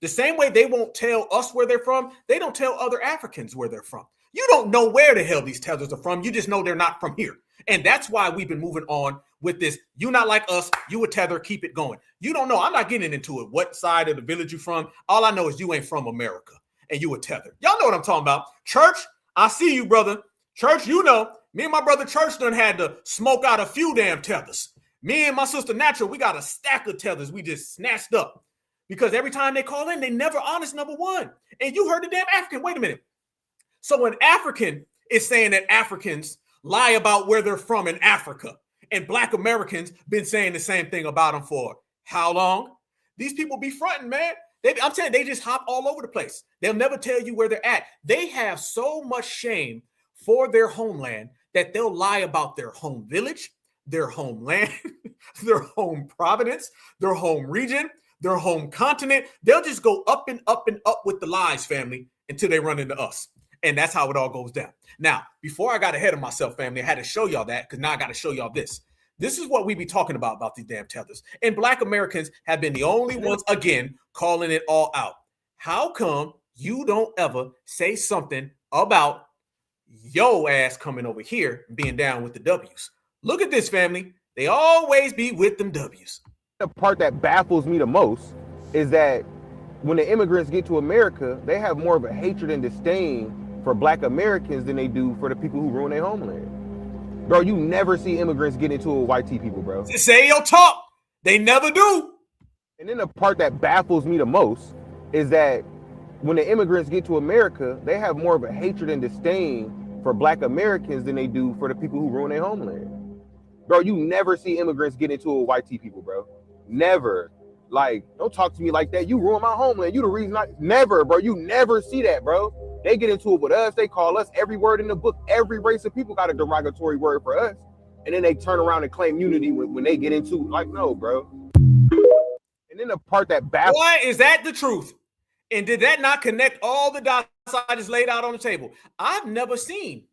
The same way they won't tell us where they're from, they don't tell other Africans where they're from. You don't know where the hell these tethers are from. You just know they're not from here. And that's why we've been moving on with this. You not like us, you a tether, keep it going. You don't know. I'm not getting into it. What side of the village you from? All I know is you ain't from America and you a tether. Y'all know what I'm talking about. Church, I see you, brother. Church, you know, me and my brother Church done had to smoke out a few damn tethers. Me and my sister Natural, we got a stack of tethers we just snatched up. Because every time they call in, they never honest, number one. And you heard the damn African. Wait a minute. So an African is saying that Africans lie about where they're from in Africa. And Black Americans been saying the same thing about them for how long? These people be fronting, man. I'm saying they just hop all over the place. They'll never tell you where they're at. They have so much shame for their homeland that they'll lie about their home village, their homeland, their home province, their home region, their home continent. They'll just go up and up and up with the lies, family, until they run into us. And that's how it all goes down. Now, before I got ahead of myself, family, I had to show y'all that because now I got to show y'all this. This is what we be talking about these damn tethers. And Black Americans have been the only ones, again, calling it all out. How come you don't ever say something about yo ass coming over here and being down with the W's? Look at this, family. They always be with them W's. The part that baffles me the most is that when the immigrants get to America, they have more of a hatred and disdain for Black Americans than they do for the people who ruin their homeland. Bro, you never see immigrants get into it with white people, bro. Say your talk. They never do. And then the part that baffles me the most is that when the immigrants get to America, they have more of a hatred and disdain for Black Americans than they do for the people who ruin their homeland. Bro, you never see immigrants get into it with white people, bro. Never. Like, don't talk to me like that. You ruined my homeland. You the reason never, bro. You never see that, bro. They get into it with us. They call us every word in the book. Every race of people got a derogatory word for us. And then they turn around and claim unity when they get into it. Like, no, bro. And then the part that baffles. Why is that the truth? And did that not connect all the dots I just laid out on the table? I've never seen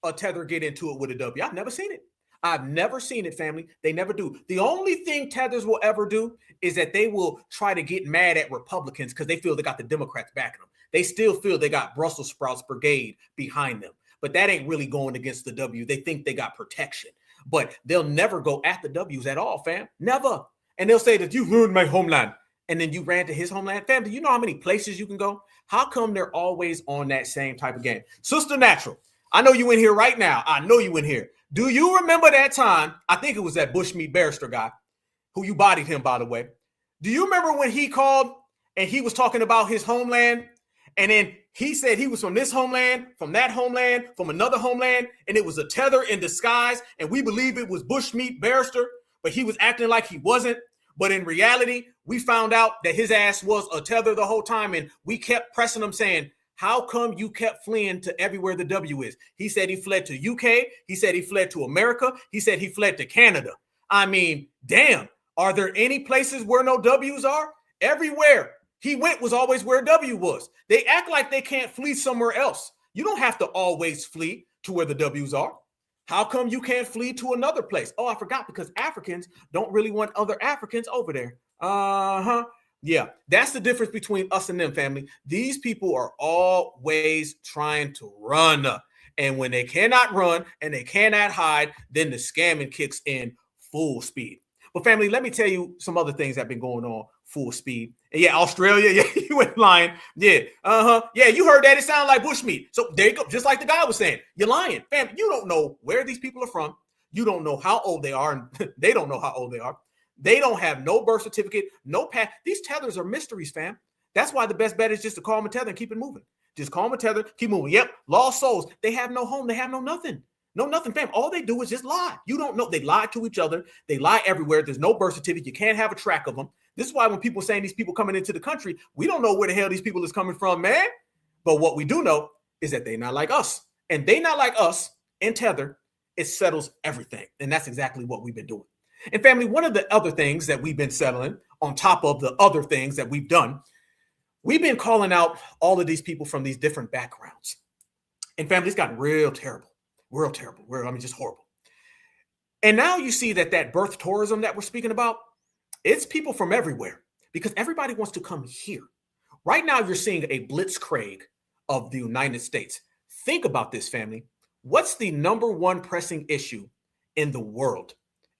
a tether get into it with a W. I've never seen it. I've never seen it, family. They never do. The only thing tethers will ever do is that they will try to get mad at Republicans because they feel they got the Democrats backing them. They still feel they got Brussels sprouts brigade behind them. But that ain't really going against the W. They think they got protection. But they'll never go at the W's at all, fam. Never. And they'll say that you ruined my homeland. And then you ran to his homeland. Fam, do you know how many places you can go? How come they're always on that same type of game? Sister Natural, I know you in here right now. I know you in here. Do you remember that time? I think it was that Bushmeat Barrister guy who you bodied him, by the way. Do you remember when he called and he was talking about his homeland? And then he said he was from this homeland, from that homeland, from another homeland. And it was a tether in disguise. And we believe it was Bushmeat Barrister, but he was acting like he wasn't. But in reality, we found out that his ass was a tether the whole time. And we kept pressing him saying, how come you kept fleeing to everywhere the W is? He said he fled to UK. He said he fled to America. He said he fled to Canada. I mean, damn, are there any places where no W's are? Everywhere he went was always where W was. They act like they can't flee somewhere else. You don't have to always flee to where the W's are. How come you can't flee to another place? Oh, I forgot, because Africans don't really want other Africans over there. Yeah, that's the difference between us and them, family. These people are always trying to run. And when they cannot run and they cannot hide, then the scamming kicks in full speed. But family, let me tell you some other things that have been going on full speed. And yeah, Australia, yeah, you ain't lying. Yeah, yeah, you heard that. It sounded like bushmeat. So there you go. Just like the guy was saying, you're lying. Fam, you don't know where these people are from. You don't know how old they are. And they don't know how old they are. They don't have no birth certificate, no pass. These tethers are mysteries, fam. That's why the best bet is just to call them a tether and keep it moving. Just call them a tether, keep moving. Yep, lost souls. They have no home. They have no nothing. No nothing, fam. All they do is just lie. You don't know. They lie to each other. They lie everywhere. There's no birth certificate. You can't have a track of them. This is why when people are saying these people coming into the country, we don't know where the hell these people is coming from, man. But what we do know is that they're not like us. And they not like us in tether. It settles everything. And that's exactly what we've been doing. And family, one of the other things that we've been settling on top of the other things that we've done, we've been calling out all of these people from these different backgrounds. And family, it's gotten real terrible, just horrible. And now you see that birth tourism that we're speaking about, it's people from everywhere because everybody wants to come here. Right now, you're seeing a blitzkrieg of the United States. Think about this, family. What's the number one pressing issue in the world?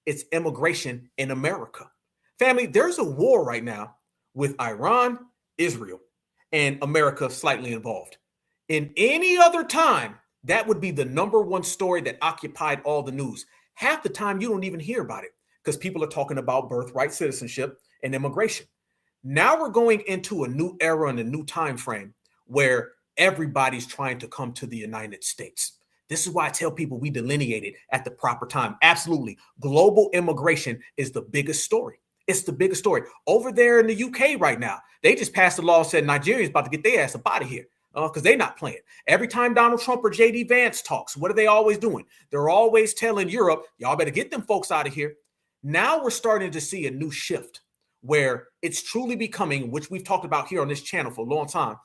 It's immigration in America. Family, there's a war right now with Iran, Israel, and America slightly involved. In any other time, that would be the number one story that occupied all the news. Half the time, you don't even hear about it because people are talking about birthright citizenship and immigration. Now we're going into a new era and a new time frame where everybody's trying to come to the United States. This is why I tell people we delineated at the proper time. Absolutely. Global immigration is the biggest story. It's the biggest story. Over there in the UK right now, they just passed a law and said Nigerians about to get their ass up out of here because they're not playing. Every time Donald Trump or J.D. Vance talks, what are they always doing? They're always telling Europe, y'all better get them folks out of here. Now we're starting to see a new shift where it's truly becoming, which we've talked about here on this channel for a long time,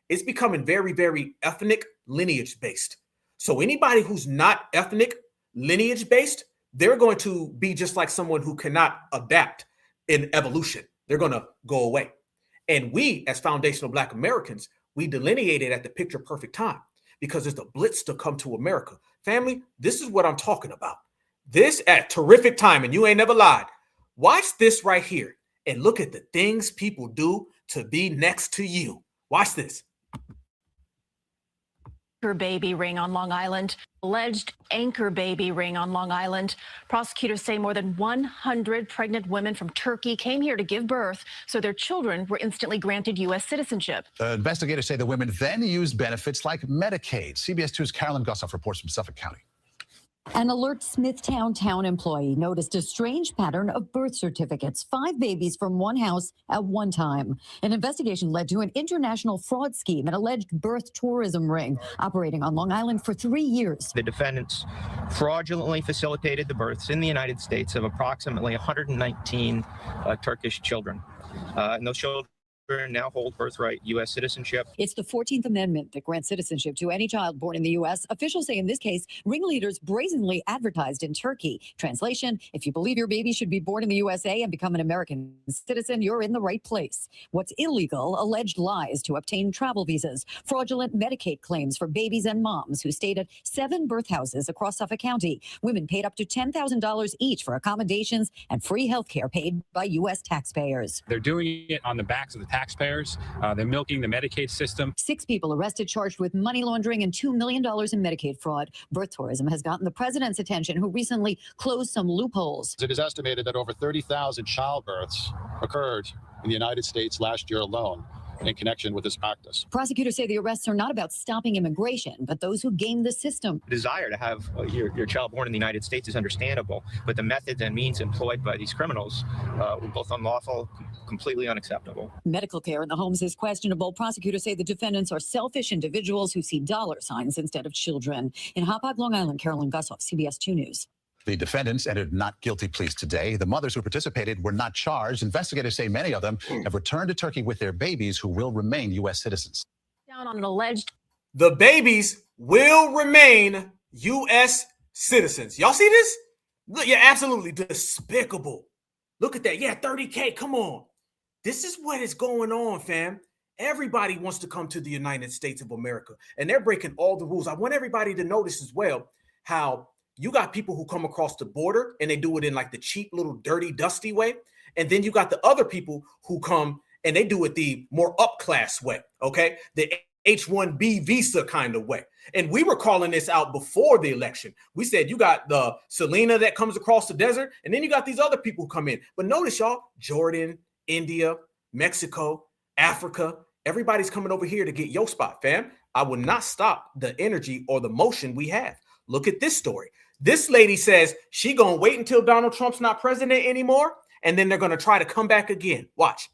it's becoming very, very ethnic lineage based. So anybody who's not ethnic lineage based, they're going to be just like someone who cannot adapt in evolution. They're going to go away. And we, as foundational Black Americans, we delineated at the picture perfect time because there's the blitz to come to America. Family, this is what I'm talking about. This at terrific time, and you ain't never lied. Watch this right here and look at the things people do to be next to you. Watch this. Anchor baby ring on Long Island. Alleged anchor baby ring on Long Island. Prosecutors say more than 100 pregnant women from Turkey came here to give birth, so their children were instantly granted U.S. citizenship. Investigators say the women then used benefits like Medicaid. CBS 2's Carolyn Gussoff reports from Suffolk County. An alert Smithtown town employee noticed a strange pattern of birth certificates, 5 babies from one house at one time. An investigation led to an international fraud scheme, an alleged birth tourism ring operating on Long Island for 3 years. The defendants fraudulently facilitated the births in the United States of approximately 119 Turkish children. And those children now hold birthright U.S. citizenship. It's the 14th Amendment that grants citizenship to any child born in the U.S. Officials say in this case, ringleaders brazenly advertised in Turkey. Translation, if you believe your baby should be born in the USA and become an American citizen, you're in the right place. What's illegal, alleged lies to obtain travel visas, fraudulent Medicaid claims for babies and moms who stayed at 7 birth houses across Suffolk County. Women paid up to $10,000 each for accommodations and free health care paid by U.S. taxpayers. They're doing it on the backs of the taxpayers. They're milking the Medicaid system. 6 people arrested charged with money laundering and $2 million in Medicaid fraud. Birth tourism has gotten the president's attention, who recently closed some loopholes. It is estimated that over 30,000 childbirths occurred in the United States last year alone. in connection with this practice. Prosecutors say the arrests are not about stopping immigration, but those who game the system. The desire to have your child born in the United States is understandable, but the methods and means employed by these criminals were both unlawful, completely unacceptable. Medical care in the homes is questionable. Prosecutors say the defendants are selfish individuals who see dollar signs instead of children. In Hauppauge, Long Island, Carolyn Gussoff, CBS 2 News. The defendants entered not guilty pleas today. The mothers who participated were not charged. Investigators say many of them have returned to Turkey with their babies who will remain U.S. citizens. Down on an alleged. The babies will remain U.S. citizens. Y'all see this? Look, yeah, absolutely despicable. Look at that. Yeah, 30K. Come on. This is what is going on, fam. Everybody wants to come to the United States of America, and they're breaking all the rules. I want everybody to notice as well how you got people who come across the border and they do it in like the cheap little dirty, dusty way. And then you got the other people who come and they do it the more upclass way, okay? The H-1B visa kind of way. And we were calling this out before the election. We said you got the Selena that comes across the desert, and then you got these other people who come in. But notice, y'all, Jordan, India, Mexico, Africa, everybody's coming over here to get your spot, fam. I will not stop the energy or the motion we have. Look at this story. This lady says she gonna wait until Donald Trump's not president anymore, and then they're gonna try to come back again. Watch.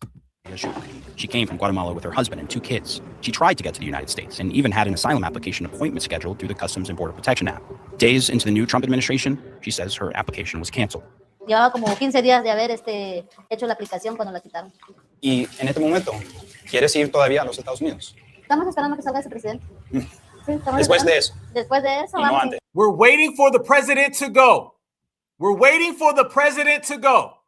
She came from Guatemala with her husband and 2 kids. She tried to get to the United States and even had an asylum application appointment scheduled through the Customs and Border Protection app. Days into the new Trump administration, she says her application was canceled. Llevaba como 15 días de haber hecho la aplicación cuando la quitaron. Y en este momento, ¿quieres ir todavía a los Estados Unidos? Estamos esperando que salga ese presidente. Después de eso. Después de eso, No vamos. antes. We're waiting for the president to go. We're waiting for the president to go.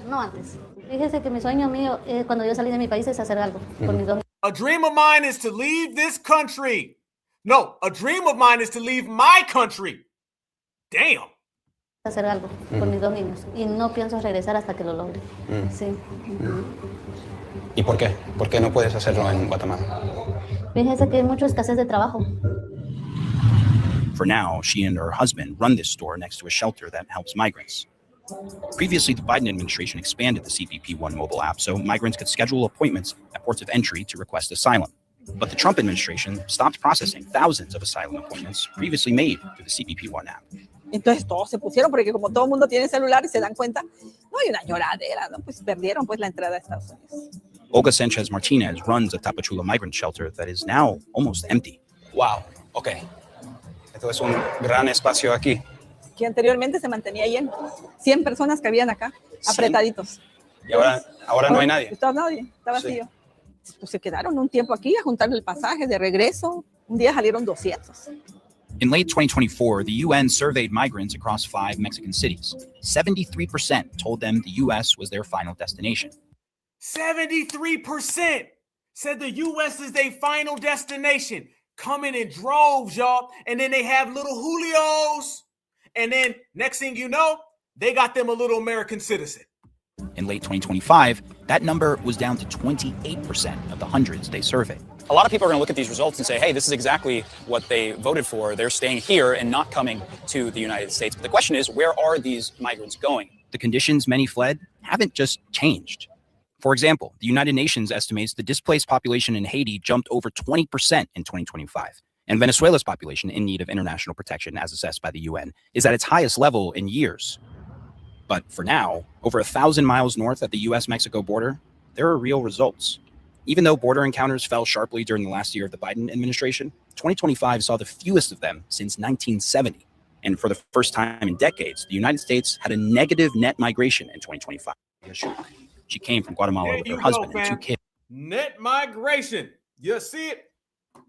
No antes. Fíjese que mi sueño mío cuando yo salí de mi país es hacer algo con mis 2 niños. A dream of mine is to leave this country. No, a dream of mine is to leave my country. Damn. Hacer algo con mis 2 niños y no pienso regresar hasta que lo logre. Sí. ¿Y por qué? ¿Por qué no puedes hacerlo en Guatemala? Fíjese que hay mucha escasez de trabajo. For now, she and her husband run this store next to a shelter that helps migrants. Previously, the Biden administration expanded the CBP-1 mobile app so migrants could schedule appointments at ports of entry to request asylum. But the Trump administration stopped processing thousands of asylum appointments previously made through the CBP-1 app. Entonces todos se pusieron porque como todo el mundo tiene celular y se dan cuenta, no hay una lloradera, ¿no? Pues perdieron pues la entrada a Estados Unidos. Olga Sanchez Martinez runs a Tapachula migrant shelter that is now almost empty. Wow, okay. Esto es un gran espacio aquí. Que anteriormente se mantenía lleno. 100 personas que habían acá, apretaditos. Y ahora no hay nadie. Está nadie, está vacío. Sí. Pues se quedaron un tiempo aquí a juntar el pasaje de regreso. Un día salieron 200. In late 2024, the UN surveyed migrants across 5 Mexican cities. 73% told them the U.S. was their final destination. 73% said the U.S. is their final destination. Coming in droves, y'all. And then they have little Julios. And then next thing you know, they got them a little American citizen. In late 2025, that number was down to 28% of the hundreds they surveyed. A lot of people are going to look at these results and say, hey, this is exactly what they voted for. They're staying here and not coming to the United States. But the question is, where are these migrants going? The conditions many fled haven't just changed. For example, the United Nations estimates the displaced population in Haiti jumped over 20% in 2025. And Venezuela's population in need of international protection, as assessed by the UN, is at its highest level in years. But for now, over 1,000 miles north at the US-Mexico border, there are real results. Even though border encounters fell sharply during the last year of the Biden administration, 2025 saw the fewest of them since 1970. And for the first time in decades, the United States had a negative net migration in 2025. She came from Guatemala with her husband and 2 kids. Net migration. You see it?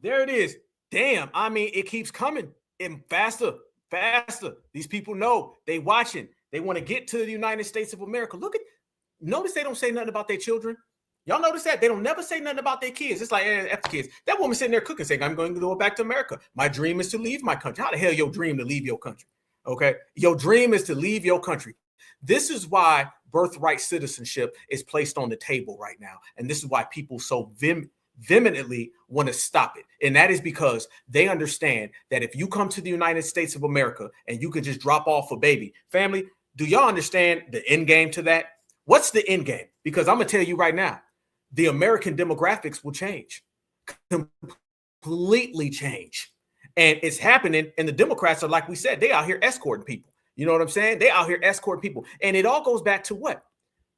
There it is. Damn, I mean, it keeps coming and faster. These people know, they watching. They want to get to the United States of America. Notice they don't say nothing about their children. Y'all notice that? They don't never say nothing about their kids. It's like, F the kids. That woman sitting there cooking saying, I'm going to go back to America. My dream is to leave my country. How the hell your dream to leave your country? Okay? Your dream is to leave your country. This is why birthright citizenship is placed on the table right now. And this is why people so vehemently want to stop it. And that is because they understand that if you come to the United States of America and you could just drop off a baby, family, do y'all understand the end game to that? What's the end game? Because I'm going to tell you right now, the American demographics will change, completely change. And it's happening. And the Democrats are, like we said, they out here escorting people. You know what I'm saying? They out here escorting people. And it all goes back to what?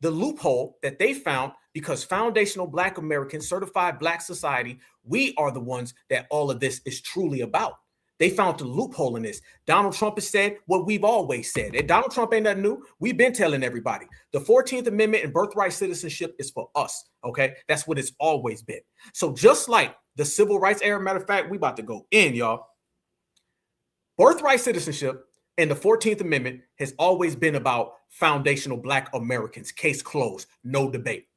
The loophole that they found, because foundational Black Americans, certified Black society, we are the ones that all of this is truly about. They found the loophole in this. Donald Trump has said what we've always said. And Donald Trump ain't nothing new. We've been telling everybody. The 14th Amendment and birthright citizenship is for us, okay? That's what it's always been. So just like the civil rights era, matter of fact, we about to go in, y'all. Birthright citizenship and the 14th Amendment has always been about foundational Black Americans. Case closed, no debate.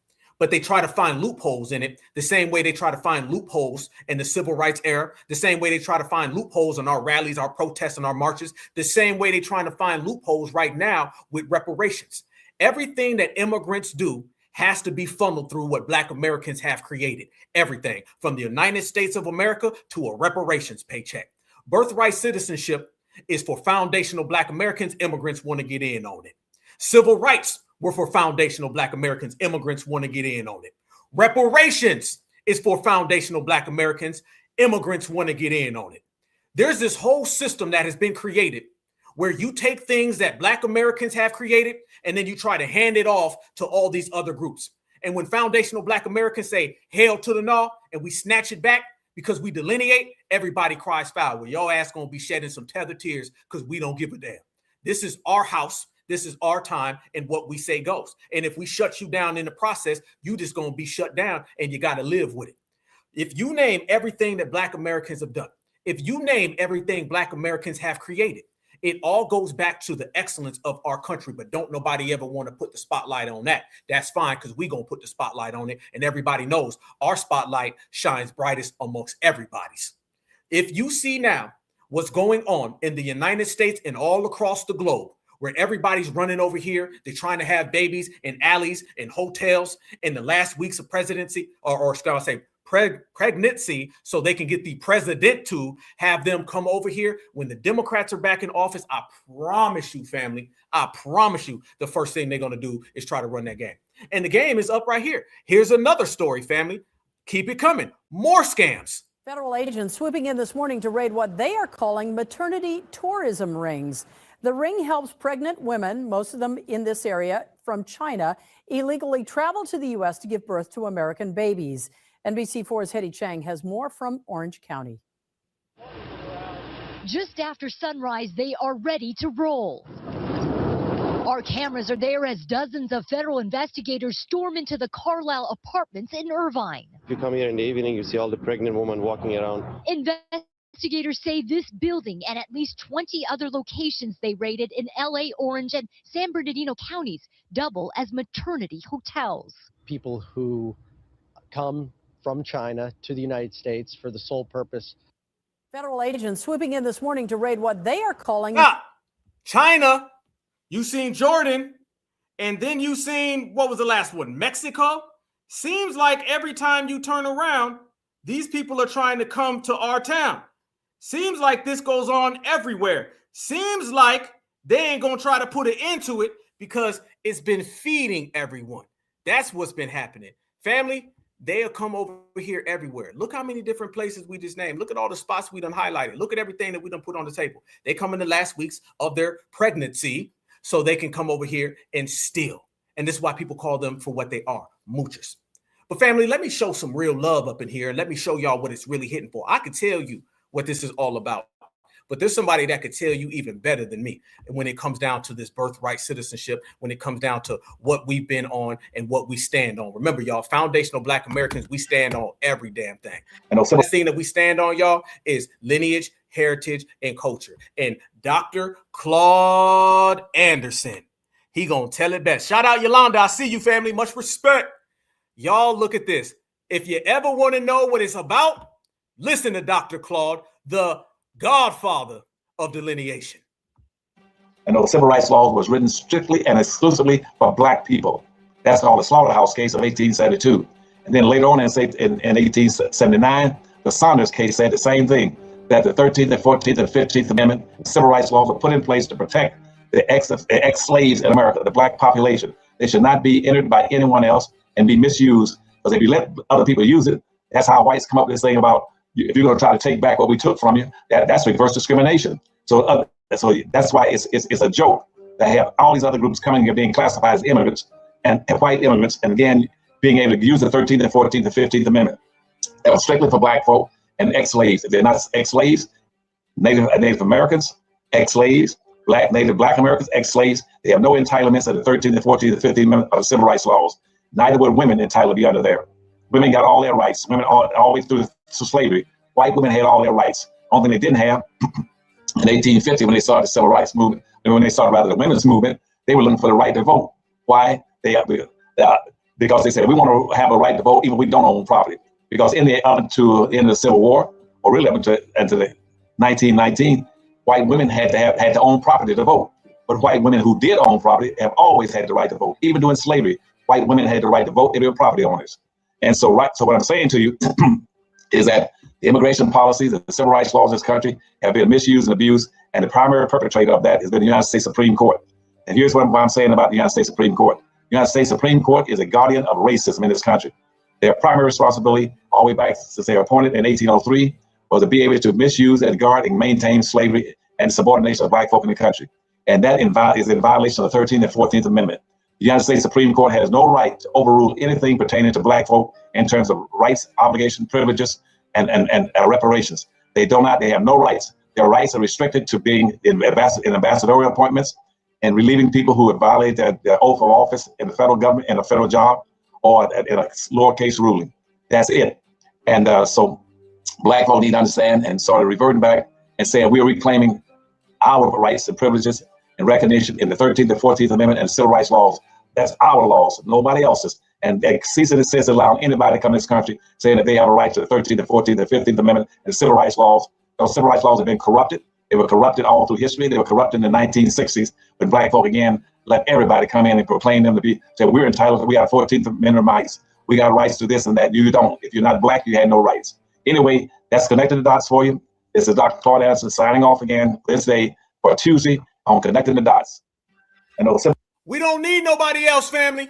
But they try to find loopholes in it the same way they try to find loopholes in the civil rights era, the same way they try to find loopholes in our rallies, our protests, and our marches, the same way they're trying to find loopholes right now with reparations. Everything that immigrants do has to be funneled through what Black Americans have created. Everything from the United States of America to a reparations paycheck. Birthright citizenship is for foundational Black Americans. Immigrants want to get in on it. Civil rights were for foundational Black Americans. Immigrants want to get in on it. Reparations is for foundational Black Americans. Immigrants want to get in on it. There's this whole system that has been created where you take things that Black Americans have created and then you try to hand it off to all these other groups. And when foundational Black Americans say hail to the gnaw and we snatch it back because we delineate, everybody cries foul. Well, your ass gonna be shedding some tethered tears because we don't give a damn. This is our house. This is our time, and what we say goes. And if we shut you down in the process, you just gonna be shut down and you gotta live with it. If you name everything that Black Americans have done, if you name everything Black Americans have created, it all goes back to the excellence of our country, but don't nobody ever want to put the spotlight on that. That's fine, because we're going to put the spotlight on it, and everybody knows our spotlight shines brightest amongst everybody's. If you see now what's going on in the United States and all across the globe, where everybody's running over here, they're trying to have babies in alleys, in hotels, in the last weeks of presidency, or shall I say, pregnancy, so they can get the president to have them come over here. When the Democrats are back in office, I promise you, family, I promise you, the first thing they're going to do is try to run that game. And the game is up right here. Here's another story, family. Keep it coming. More scams. Federal agents swooping in this morning to raid what they are calling maternity tourism rings. The ring helps pregnant women, most of them in this area from China, illegally travel to the U.S. to give birth to American babies. NBC4's Hetty Chang has more from Orange County. Just after sunrise, they are ready to roll. Our cameras are there as dozens of federal investigators storm into the Carlisle apartments in Irvine. If you come here in the evening, you see all the pregnant women walking around. Investigators say this building and at least 20 other locations they raided in LA, Orange, and San Bernardino counties double as maternity hotels. People who come from China to the United States for the sole purpose. Federal agents swooping in this morning to raid what they are calling China. You seen Jordan, and then you seen, what was the last one? Mexico. Seems like every time you turn around, these people are trying to come to our town. Seems like this goes on everywhere. Seems like they ain't gonna try to put an end to it because it's been feeding everyone. That's what's been happening. Family, they'll come over here everywhere. Look how many different places we just named. Look at all the spots we done highlighted. Look at everything that we done put on the table. They come in the last weeks of their pregnancy so they can come over here and steal. And this is why people call them for what they are, moochers. But family, let me show some real love up in here and let me show y'all what it's really hitting for. I could tell you what this is all about, but there's somebody that could tell you even better than me. And when it comes down to this birthright citizenship, when it comes down to what we've been on and what we stand on. Remember, y'all, foundational Black Americans, we stand on every damn thing. And the thing that we stand on, y'all, is lineage, heritage, and culture. And Dr. Claude Anderson, he gonna tell it best. Shout out Yolanda. I see you, family. Much respect. Y'all, look at this. If you ever want to know what it's about, listen to Dr. Claude, the godfather of delineation. And those civil rights laws was written strictly and exclusively for Black people. That's called the Slaughterhouse case of 1872. And then later on in 1879, the Saunders case said the same thing, that the 13th and 14th and 15th Amendment civil rights laws were put in place to protect the ex-slaves in America, the Black population. They should not be entered by anyone else and be misused Because if you let other people use it, that's how whites come up with this thing about if you're going to try to take back what we took from you, that's reverse discrimination. So that's why it's a joke that have all these other groups coming and being classified as immigrants and white immigrants, and again, being able to use the 13th and 14th and 15th Amendment. That was strictly for black folk and ex-slaves. If they're not ex-slaves, Native Americans, ex-slaves, Native Black Americans, ex-slaves, they have no entitlements of the 13th and 14th and 15th Amendment of the civil rights laws. Neither were women entitled to be under there. Women got all their rights. Women all the way through to slavery. White women had all their rights. Only thing they didn't have in 1850 when they started the civil rights movement, and when they started rather the women's movement, they were looking for the right to vote. Why? Because they said we want to have a right to vote even if we don't own property. Because in the up to the end of the Civil War, or really up into the 1919, white women had to own property to vote. But white women who did own property have always had the right to vote. Even during slavery, white women had the right to vote. They were property owners. And so what I'm saying to you is that the immigration policies and the civil rights laws of this country have been misused and abused, and the primary perpetrator of that has been the United States Supreme Court. And here's what I'm saying about the United States Supreme Court. The United States Supreme Court is a guardian of racism in this country. Their primary responsibility, all the way back since they were appointed in 1803, was to be able to misuse and guard and maintain slavery and subordination of black folk in the country. And that is in violation of the 13th and 14th Amendment. The United States Supreme Court has no right to overrule anything pertaining to black folk in terms of rights, obligations, privileges, and reparations. They have no rights. Their rights are restricted to being in ambassadorial appointments and relieving people who have violated their oath of office in the federal government, in a federal job, or in a lowercase ruling. That's it. And so black folk need to understand and sort of reverting back and saying we're reclaiming our rights and privileges and recognition in the 13th and 14th Amendment and civil rights laws. That's our laws, nobody else's. And cease and desist allowing anybody to come to this country saying that they have a right to the 13th and 14th and 15th Amendment and civil rights laws. Those civil rights laws have been corrupted. They were corrupted all through history. They were corrupted in the 1960s when black folk again let everybody come in and proclaim them to be, say we're entitled, we got 14th Amendment rights. We got rights to this and that. You don't. If you're not black, you had no rights. Anyway, that's connecting the dots for you. This is Dr. Claude Anderson signing off again this day for Tuesday on Connecting the Dots. We don't need nobody else, family.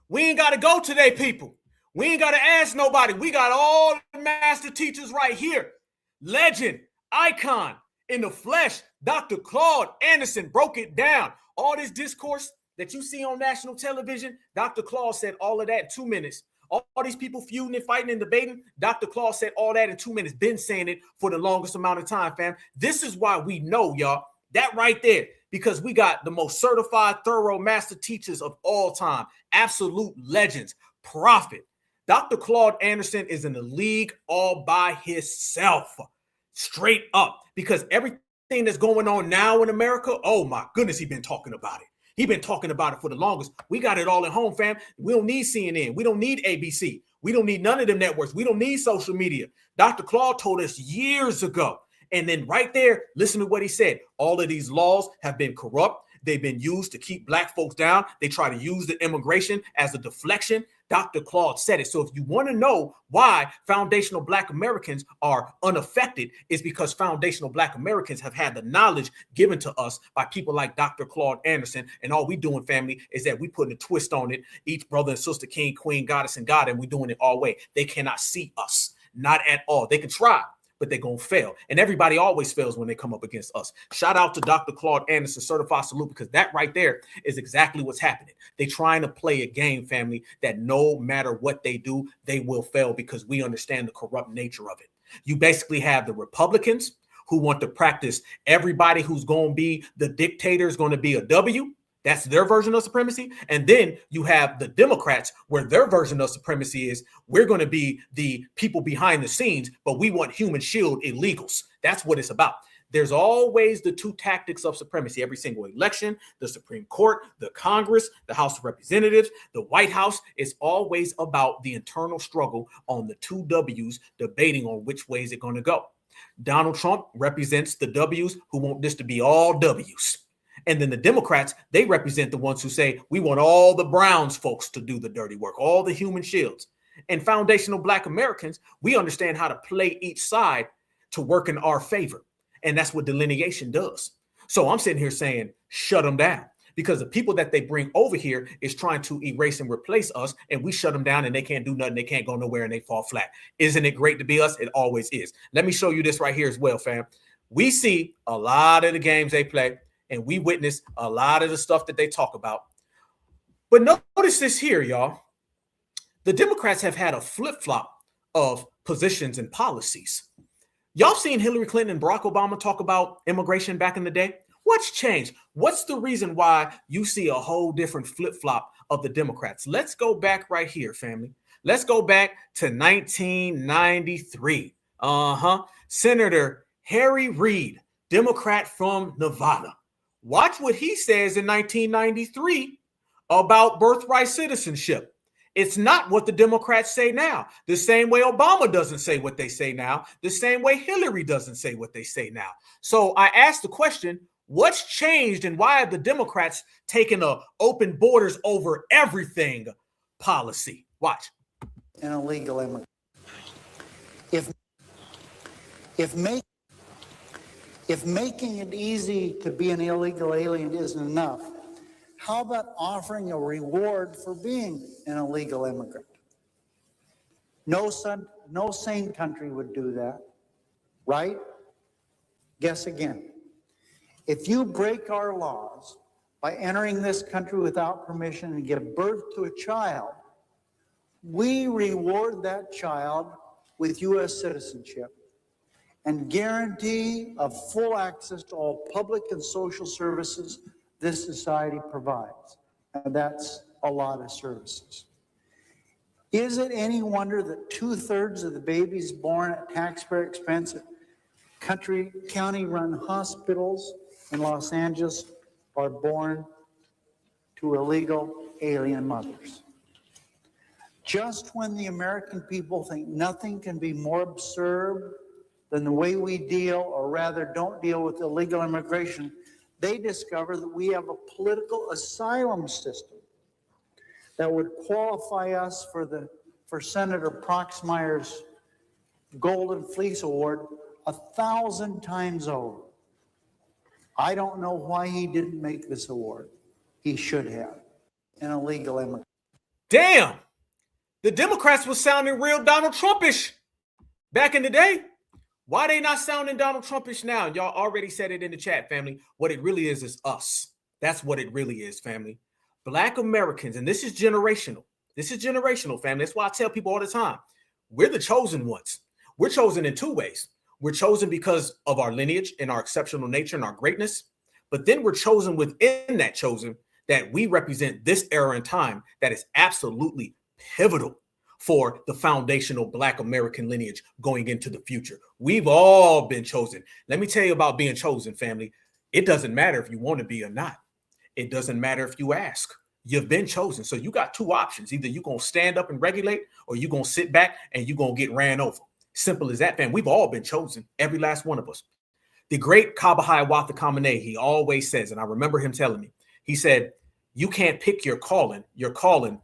We ain't got to go today, people. We ain't got to ask nobody. We got all the master teachers right here. Legend, icon, in the flesh, Dr. Claude Anderson broke it down. All this discourse that you see on national television, Dr. Claude said all of that in 2 minutes. All these people feuding and fighting and debating, Dr. Claude said all that in 2 minutes. Been saying it for the longest amount of time, fam. This is why we know, y'all, that right there, because we got the most certified, thorough master teachers of all time, absolute legends, prophet. Dr. Claude Anderson is in the league all by himself, straight up, because everything that's going on now in America, oh my goodness, he's been talking about it. He's been talking about it for the longest. We got it all at home, fam. We don't need CNN. We don't need ABC. We don't need none of them networks. We don't need social media. Dr. Claude told us years ago. And then right there, listen to what he said. All of these laws have been corrupt. They've been used to keep black folks down. They try to use the immigration as a deflection. Dr. Claude said it. So if you want to know why foundational black Americans are unaffected, it's because foundational black Americans have had the knowledge given to us by people like Dr. Claude Anderson. And all we doing, family, is that we putting a twist on it. Each brother and sister, king, queen, goddess, and God, and we doing it our way. They cannot see us, not at all. They can try, but they're going to fail. And everybody always fails when they come up against us. Shout out to Dr. Claude Anderson, certified salute, because that right there is exactly what's happening. They're trying to play a game, family, that no matter what they do, they will fail because we understand the corrupt nature of it. You basically have the Republicans who want to practice everybody who's going to be the dictator is going to be a W. That's their version of supremacy. And then you have the Democrats where their version of supremacy is we're going to be the people behind the scenes, but we want human shield illegals. That's what it's about. There's always the two tactics of supremacy. Every single election, the Supreme Court, the Congress, the House of Representatives, the White House, is always about the internal struggle on the two W's, debating on which way is it going to go. Donald Trump represents the W's who want this to be all W's. And then the Democrats, they represent the ones who say, we want all the Browns folks to do the dirty work, all the human shields. And foundational black Americans, we understand how to play each side to work in our favor. And that's what delineation does. So I'm sitting here saying, shut them down. because the people that they bring over here is trying to erase and replace us, and we shut them down and they can't do nothing. They can't go nowhere and they fall flat. Isn't it great to be us? It always is. Let me show you this right here as well, fam. We see a lot of the games they play and we witness a lot of the stuff that they talk about. But notice this here, y'all. The Democrats have had a flip-flop of positions and policies. Y'all seen Hillary Clinton and Barack Obama talk about immigration back in the day? What's changed? What's the reason why you see a whole different flip-flop of the Democrats? Let's go back right here, family. Let's go back to 1993. Senator Harry Reid, Democrat from Nevada. Watch what he says in 1993 about birthright citizenship. It's not what the Democrats say now. The same way Obama doesn't say what they say now. The same way Hillary doesn't say what they say now. So I asked the question, what's changed and why have the Democrats taken a open borders over everything policy? Watch. An illegal immigrant. If making it easy to be an illegal alien isn't enough, how about offering a reward for being an illegal immigrant? No sane country would do that, right? Guess again. If you break our laws by entering this country without permission and give birth to a child, we reward that child with U.S. citizenship and guarantee of full access to all public and social services this society provides. And that's a lot of services. Is it any wonder that 2/3 of the babies born at taxpayer expense at county-run hospitals in Los Angeles are born to illegal alien mothers? Just when the American people think nothing can be more absurd than the way we deal, or rather don't deal, with illegal immigration, they discover that we have a political asylum system that would qualify us for Senator Proxmire's Golden Fleece Award 1,000 times over. I don't know why he didn't make this award. He should have. An illegal immigrant. Damn! The Democrats were sounding real Donald Trumpish back in the day. Why they not sounding Donald Trumpish now? Y'all already said it in the chat, family. What it really is us. That's what it really is, family. Black Americans, and this is generational. This is generational, family. That's why I tell people all the time, we're the chosen ones. We're chosen in two ways. We're chosen because of our lineage and our exceptional nature and our greatness. But then we're chosen within that chosen that we represent this era and time that is absolutely pivotal for the foundational Black American lineage going into the future. We've all been chosen. Let me tell you about being chosen, family. It doesn't matter if you want to be or not. It doesn't matter if you ask. You've been chosen. So you got two options. Either you're going to stand up and regulate, or you're going to sit back and you're going to get ran over. Simple as that, fam. We've all been chosen, every last one of us. The great Kabahai Watha Kamene, he always says, and I remember him telling me, he said, you can't pick your calling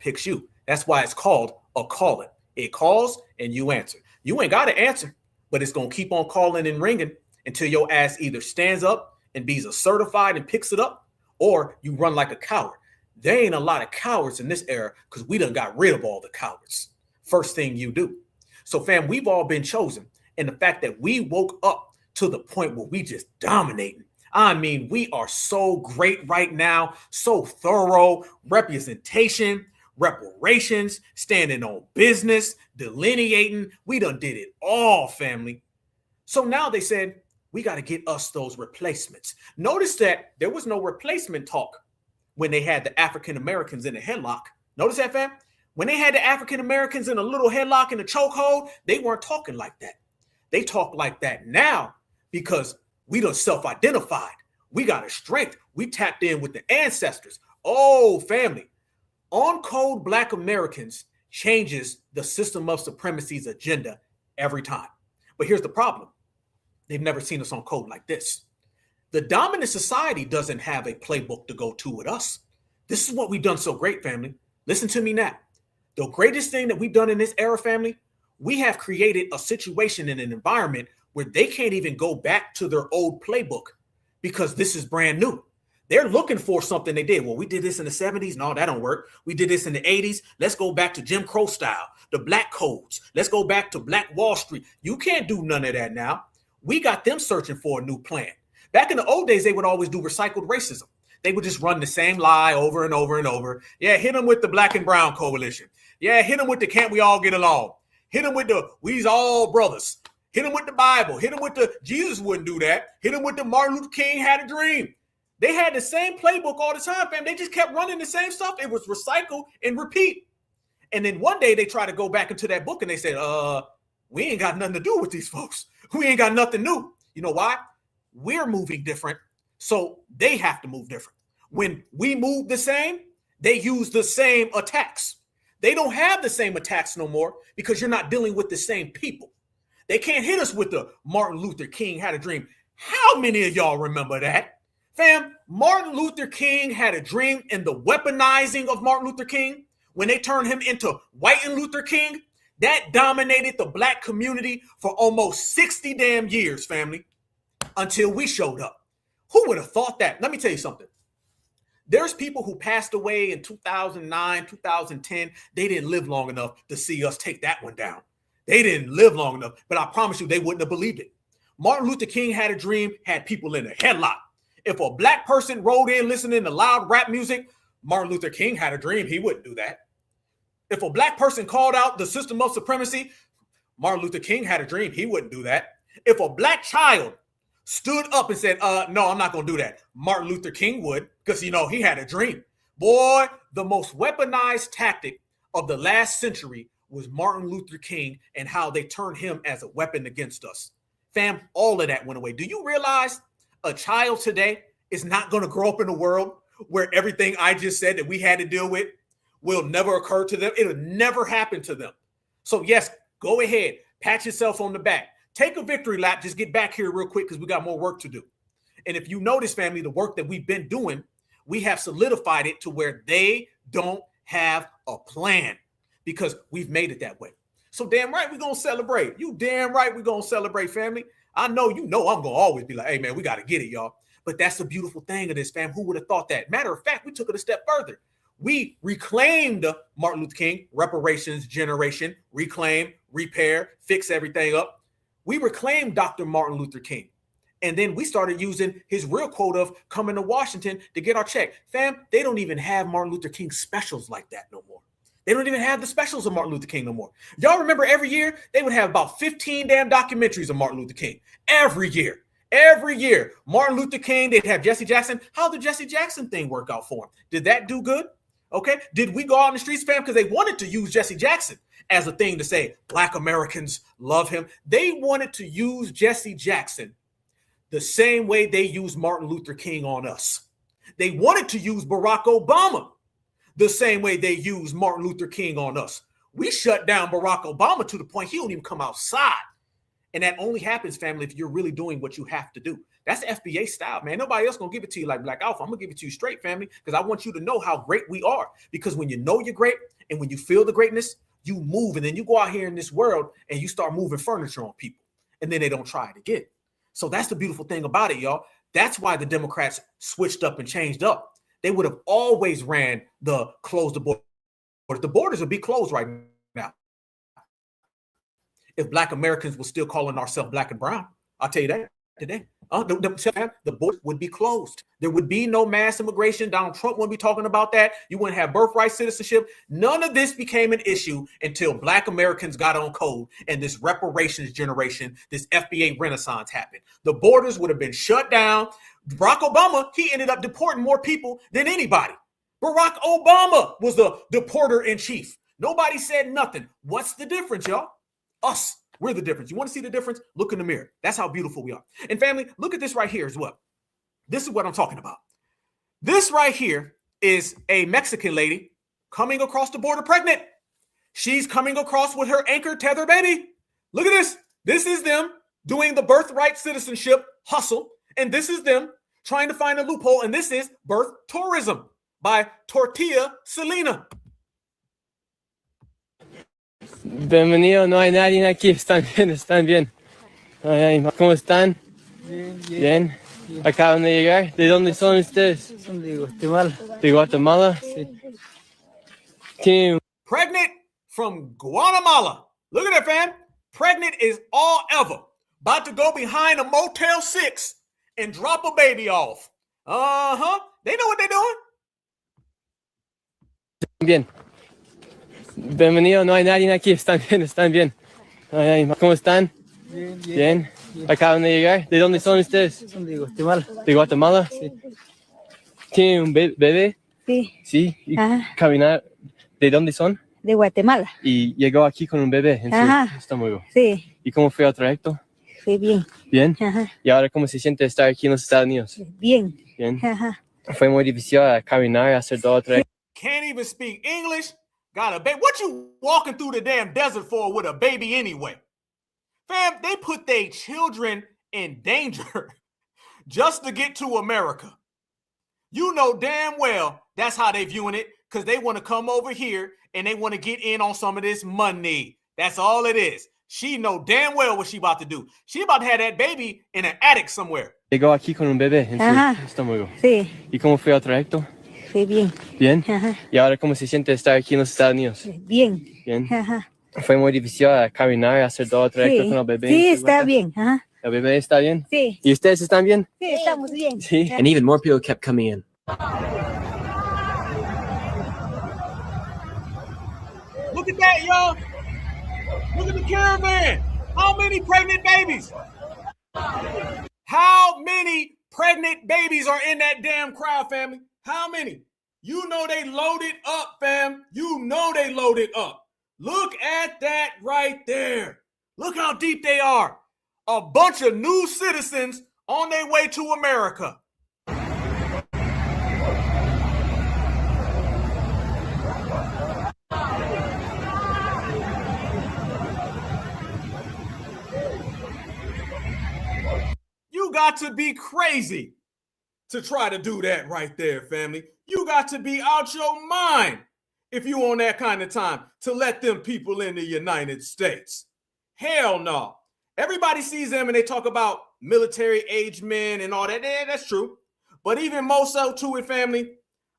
picks you. That's why it's called a calling. It calls and you answer. You ain't got to answer, but it's going to keep on calling and ringing until your ass either stands up and be certified and picks it up, or you run like a coward. There ain't a lot of cowards in this era because we done got rid of all the cowards. First thing you do. So, fam, we've all been chosen. And the fact that we woke up to the point where we just dominating. I mean, we are so great right now, so thorough, representation, reparations, standing on business, delineating. We done did it all, family. So now they said, we got to get us those replacements. Notice that there was no replacement talk when they had the African Americans in a headlock. Notice that, fam? When they had the African Americans in a little headlock in a chokehold, they weren't talking like that. They talk like that now because we done self-identified. We got a strength. We tapped in with the ancestors. Oh, family. On code Black Americans changes the system of supremacy's agenda every time. But here's the problem. They've never seen us on code like this. The dominant society doesn't have a playbook to go to with us. This is what we've done so great, family. Listen to me now. The greatest thing that we've done in this era, family, we have created a situation in an environment where they can't even go back to their old playbook because this is brand new. They're looking for something they did. Well, we did this in the 70s. No, that don't work. We did this in the 80s. Let's go back to Jim Crow style, the black codes. Let's go back to Black Wall Street. You can't do none of that now. We got them searching for a new plan. Back in the old days, they would always do recycled racism. They would just run the same lie over and over and over. Yeah, hit them with the black and brown coalition. Yeah, hit them with the can't we all get along. Hit them with the we's all brothers. Hit them with the Bible. Hit them with the Jesus wouldn't do that. Hit them with the Martin Luther King had a dream. They had the same playbook all the time, fam. They just kept running the same stuff. It was recycle and repeat. And then one day they tried to go back into that book and they said, we ain't got nothing to do with these folks. We ain't got nothing new. You know why? We're moving different, so they have to move different. When we move the same, they use the same attacks. They don't have the same attacks no more because you're not dealing with the same people. They can't hit us with the Martin Luther King had a dream. How many of y'all remember that? Fam, Martin Luther King had a dream, and the weaponizing of Martin Luther King, when they turned him into White and Luther King, that dominated the black community for almost 60 damn years, family, until we showed up. Who would have thought that? Let me tell you something. There's people who passed away in 2009, 2010. They didn't live long enough to see us take that one down. They didn't live long enough, but I promise you they wouldn't have believed it. Martin Luther King had a dream, had people in a headlock. If a black person rode in listening to loud rap music, Martin Luther King had a dream. He wouldn't do that. If a black person called out the system of supremacy, Martin Luther King had a dream. He wouldn't do that. If a black child stood up and said, no, I'm not going to do that, Martin Luther King would, because, you know, he had a dream. Boy, the most weaponized tactic of the last century was Martin Luther King and how they turned him as a weapon against us. Fam, all of that went away. Do you realize a child today is not going to grow up in a world where everything I just said that we had to deal with will never occur to them? It'll never happen to them. So yes, go ahead, pat yourself on the back. Take a victory lap. Just get back here real quick because we got more work to do. And if you notice, family, the work that we've been doing, we have solidified it to where they don't have a plan because we've made it that way. So damn right, we're going to celebrate. You damn right we're going to celebrate, family. I know I'm going to always be like, hey, man, we got to get it, y'all. But that's the beautiful thing of this, fam. Who would have thought that? Matter of fact, we took it a step further. We reclaimed Martin Luther King, reparations generation, reclaim, repair, fix everything up. We reclaimed Dr. Martin Luther King. And then we started using his real quote of coming to Washington to get our check. Fam, they don't even have Martin Luther King specials like that no more. They don't even have the specials of Martin Luther King no more. Y'all remember every year they would have about 15 damn documentaries of Martin Luther King. Every year. Martin Luther King, they'd have Jesse Jackson. How did the Jesse Jackson thing work out for him? Did that do good? Okay. Did we go out in the streets, fam? Because they wanted to use Jesse Jackson as a thing to say Black Americans love him. They wanted to use Jesse Jackson the same way they used Martin Luther King on us. They wanted to use Barack Obama the same way they used Martin Luther King on us. We shut down Barack Obama to the point he don't even come outside. And that only happens, family, if you're really doing what you have to do. That's FBA style, man. Nobody else gonna give it to you like Black Alpha. I'm gonna give it to you straight, family, because I want you to know how great we are. Because when you know you're great and when you feel the greatness, you move, and then you go out here in this world and you start moving furniture on people, and then they don't try it again. So that's the beautiful thing about it, y'all. That's why the Democrats switched up and changed up. They would have always ran the close the border. The borders would be closed right now if Black Americans were still calling ourselves Black and brown. I'll tell you that today. The border would be closed. There would be no mass immigration. Donald Trump wouldn't be talking about that. You wouldn't have birthright citizenship. None of this became an issue until Black Americans got on code and this reparations generation, this FBA renaissance happened. The borders would have been shut down. Barack Obama, he ended up deporting more people than anybody. Barack Obama was the deporter in chief. Nobody said nothing. What's the difference, y'all? Us. We're the difference. You want to see the difference? Look in the mirror. That's how beautiful we are. And family, look at this right here as well. This is what I'm talking about. This right here is a Mexican lady coming across the border pregnant. She's coming across with her anchor tether baby. Look at this. This is them doing the birthright citizenship hustle. And this is them trying to find a loophole. And this is birth tourism by Tortilla Selena. Bienvenido, no hay nadie aquí, están bien. Ay, ¿cómo están? Bien. Acaban de llegar. ¿De dónde son ustedes? Son de Guatemala. De Guatemala. Sí. Pregnant from Guatemala. Look at that, fam. Pregnant is all ever. About to go behind a Motel 6 and drop a baby off. Uh-huh. They know what they're doing. Bien. Bienvenido. No hay nadie aquí. Están bien, están bien. ¿Cómo están? Bien, Bien. Acaban de llegar. ¿De dónde son ustedes? Son de Guatemala. ¿De Guatemala? Sí. ¿Tienen un bebé? Sí. Sí. ¿Y Ajá. caminar? ¿De dónde son? De Guatemala. Y llegó aquí con un bebé en su estómago. Sí. ¿Y cómo fue el trayecto? Fue bien. Bien. Ajá. ¿Y ahora cómo se siente estar aquí en los Estados Unidos? Bien. Bien. Ajá. Fue muy difícil caminar, hacer todo el trayecto. Can't even speak English. Got a baby. What you walking through the damn desert for with a baby anyway? Fam, they put their children in danger just to get to America. You know damn well that's how they viewing it, because they want to come over here and they want to get in on some of this money. That's all it is. She know damn well what she about to do. She about to have that baby in an attic somewhere. Llegó aquí con un bebé en su estómago. Sí. ¿Y cómo fue el trayecto? Fue bien. Bien. Ajá. ¿Y ahora cómo se siente estar aquí en los Estados Unidos? Bien. Bien. Ajá. Fue muy difícil caminar, hacer todo el trayecto con el bebé. Sí, está bien. Ajá. ¿El bebé está bien? Sí. ¿Y ustedes están bien? Sí, estamos bien. Sí. And even more people kept coming in. Look at that, y'all. Look at the caravan. How many pregnant babies? How many pregnant babies are in that damn crowd, family? How many? You know they loaded up, fam. You know they loaded up. Look at that right there. Look how deep they are. A bunch of new citizens on their way to America. You got to be crazy to try to do that right there, family. You got to be out your mind if you on that kind of time to let them people in the United States. Hell no. Everybody sees them and they talk about military age men and all that. Yeah, that's true. But even more so to it, family,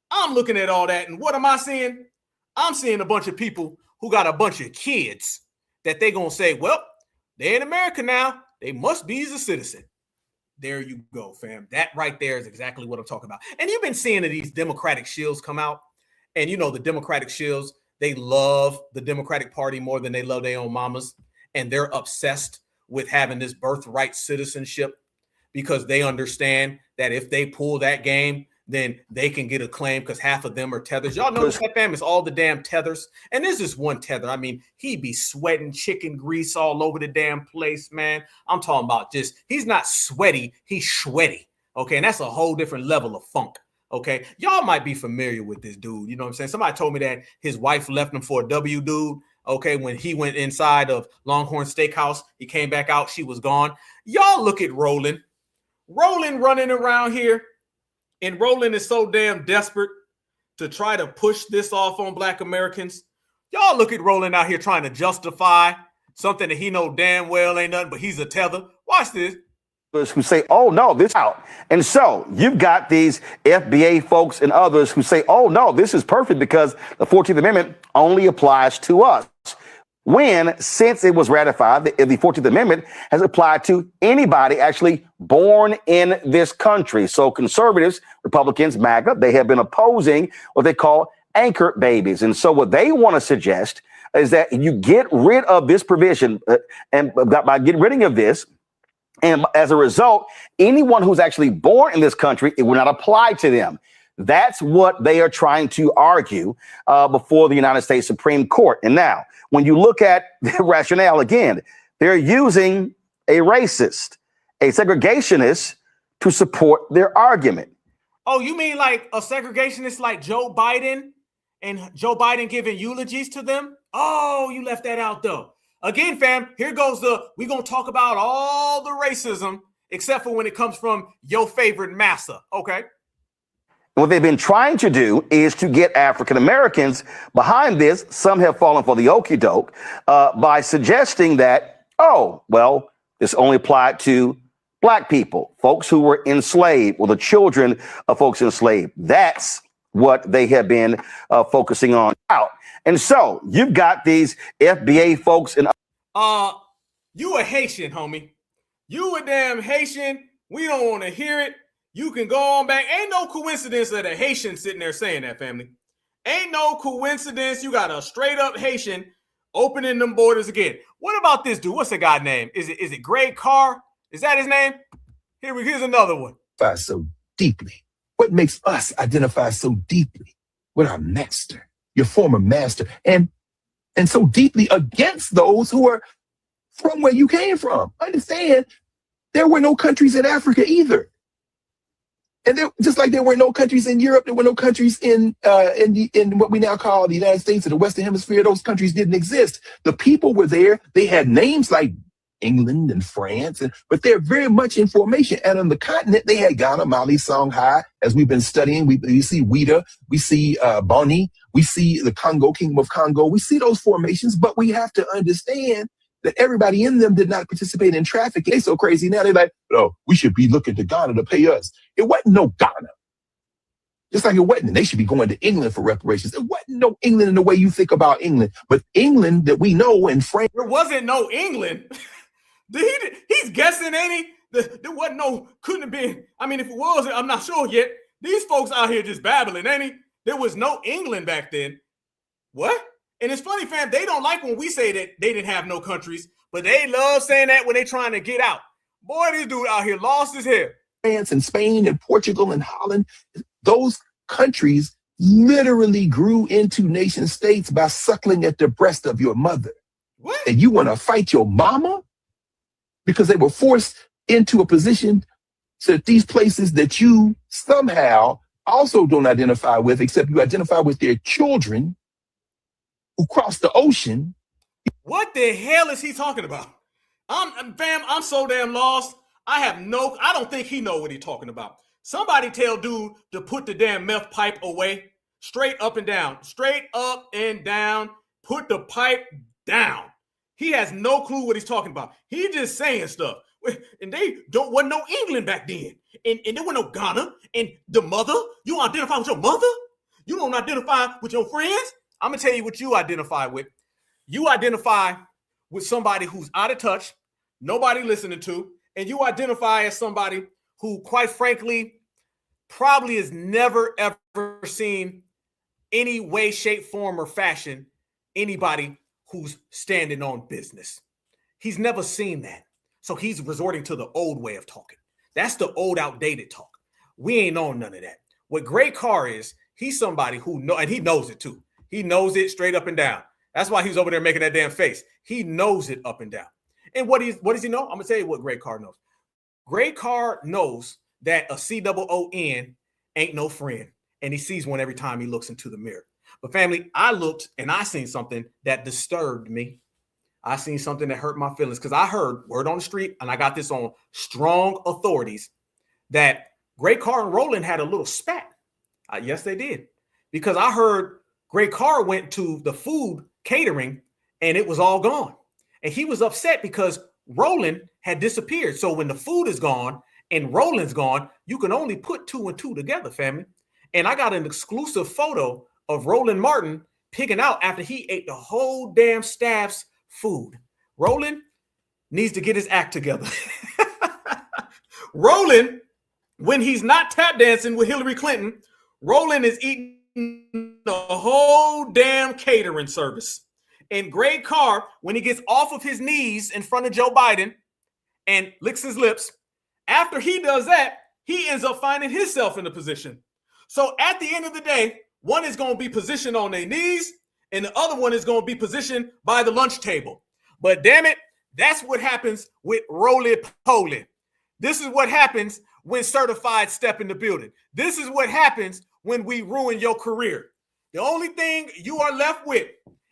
I'm looking at all that and what am I seeing? I'm seeing a bunch of people who got a bunch of kids that they gonna say, well, they're in America now. They must be a citizen. There you go, fam. That right there is exactly what I'm talking about. And you've been seeing these Democratic shills come out. And you know, the Democratic shills, they love the Democratic Party more than they love their own mamas. And they're obsessed with having this birthright citizenship because they understand that if they pull that game, then they can get a claim because half of them are tethers. Y'all notice that, fam? It's all the damn tethers. And this is one tether. I mean, he be sweating chicken grease all over the damn place, man. I'm talking about just, he's not sweaty, he's sweaty. Okay, and that's a whole different level of funk. Okay, y'all might be familiar with this dude. You know what I'm saying? Somebody told me that his wife left him for a W dude. Okay, when he went inside of Longhorn Steakhouse, he came back out, she was gone. Y'all look at Roland. Roland running around here. And Roland is so damn desperate to try to push this off on Black Americans. Y'all look at Roland out here trying to justify something that he know damn well ain't nothing, but he's a tether. Watch this. Who say, oh, no, this out. And so you've got these FBA folks and others who say, oh, no, this is perfect because the 14th Amendment only applies to us. When, since it was ratified, the 14th Amendment has applied to anybody actually born in this country. So conservatives, Republicans, MAGA, they have been opposing what they call anchor babies. And so what they want to suggest is that you get rid of this provision and by getting rid of this, and as a result, anyone who's actually born in this country, it will not apply to them. That's what they are trying to argue before the United States Supreme Court. And now, when you look at the rationale again, they're using a racist, a segregationist to support their argument. Oh, you mean like a segregationist like Joe Biden and Joe Biden giving eulogies to them? Oh, you left that out though. Again, fam, here goes we're going to talk about all the racism except for when it comes from your favorite massa. Okay. What they've been trying to do is to get African Americans behind this. Some have fallen for the okie doke by suggesting that, oh, well, this only applied to black people, folks who were enslaved, or the children of folks enslaved. That's what they have been focusing on out. And so you've got these FBA folks and you a Haitian, homie. You a damn Haitian. We don't want to hear it. You can go on back. Ain't no coincidence that a Haitian sitting there saying that, family. Ain't no coincidence. You got a straight up Haitian opening them borders again. What about this dude? What's the guy's name? Is it Greg Carr? Is that his name? Here's another one. So deeply. What makes us identify so deeply with our master, your former master, and so deeply against those who are from where you came from? Understand, there were no countries in Africa either. And just like there were no countries in Europe, there were no countries in what we now call the United States or the Western Hemisphere. Those countries didn't exist. The people were there. They had names like England and France, but they're very much in formation. And on the continent, they had Ghana, Mali, Songhai. As we've been studying, we see Ouida, we see Boni, we see the Congo, Kingdom of Congo. We see those formations, but we have to understand that everybody in them did not participate in trafficking. They so crazy now. They're like, oh, we should be looking to Ghana to pay us. It wasn't no Ghana. Just like it wasn't. They should be going to England for reparations. It wasn't no England in the way you think about England. But England that we know in France. There wasn't no England. He's guessing, ain't he? There wasn't no, couldn't have been. I mean, if it was, I'm not sure yet. These folks out here just babbling, ain't he? There was no England back then. What? And it's funny, fam, they don't like when we say that they didn't have no countries, but they love saying that when they're trying to get out. Boy, this dude out here lost his hair. France and Spain and Portugal and Holland, those countries literally grew into nation states by suckling at the breast of your mother. What? And you want to fight your mama? Because they were forced into a position so that these places that you somehow also don't identify with, except you identify with their children who crossed the ocean. What the hell is he talking about? I'm so damn lost. I don't think he know what he's talking about. Somebody tell dude to put the damn meth pipe away. Straight up and down. Straight up and down. Put the pipe down. He has no clue what he's talking about. He just saying stuff. And they wasn't no England back then. And there wasn't no Ghana. And the mother, you don't identify with your mother? You don't identify with your friends? I'm going to tell you what you identify with. You identify with somebody who's out of touch, nobody listening to, and you identify as somebody who, quite frankly, probably has never, ever seen any way, shape, form, or fashion anybody who's standing on business. He's never seen that. So he's resorting to the old way of talking. That's the old, outdated talk. We ain't on none of that. What Greg Carr is, he's somebody who know, and he knows it too. He knows it straight up and down. That's why he's over there making that damn face. He knows it up and down. And what does he know? I'm going to tell you what Greg Carr knows. Greg Carr knows that a COON ain't no friend. And he sees one every time he looks into the mirror. But family, I looked and I seen something that disturbed me. I seen something that hurt my feelings because I heard word on the street, and I got this on strong authorities, that Greg Carr and Roland had a little spat. Yes, they did. Because I heard Greg Carr went to the food catering and it was all gone. And he was upset because Roland had disappeared. So when the food is gone and Roland's gone, you can only put two and two together, family. And I got an exclusive photo of Roland Martin picking out after he ate the whole damn staff's food. Roland needs to get his act together. Roland, when he's not tap dancing with Hillary Clinton, Roland is eating the whole damn catering service. And Greg Carr, when he gets off of his knees in front of Joe Biden and licks his lips, after he does that, he ends up finding himself in a position. So at the end of the day, one is going to be positioned on their knees and the other one is going to be positioned by the lunch table. But damn it, that's what happens with roly-poly. This is what happens when certified step in the building. This is what happens when we ruin your career. The only thing you are left with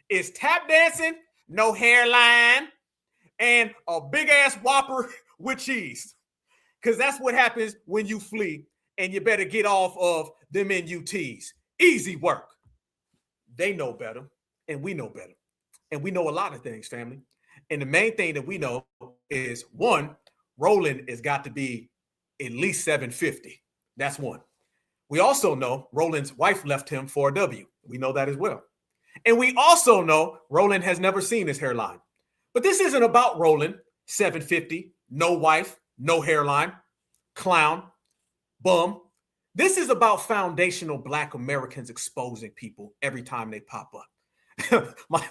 is tap dancing, no hairline, and a big-ass Whopper with cheese. Because that's what happens when you flee, and you better get off of them NUTs. Easy work. They know better, and we know better. And we know a lot of things, family. And the main thing that we know is, one, Roland has got to be at least 750. That's one. We also know Roland's wife left him for a W. We know that as well. And we also know Roland has never seen his hairline. But this isn't about Roland, 750, no wife, no hairline, clown, bum. This is about foundational Black Americans exposing people every time they pop up. My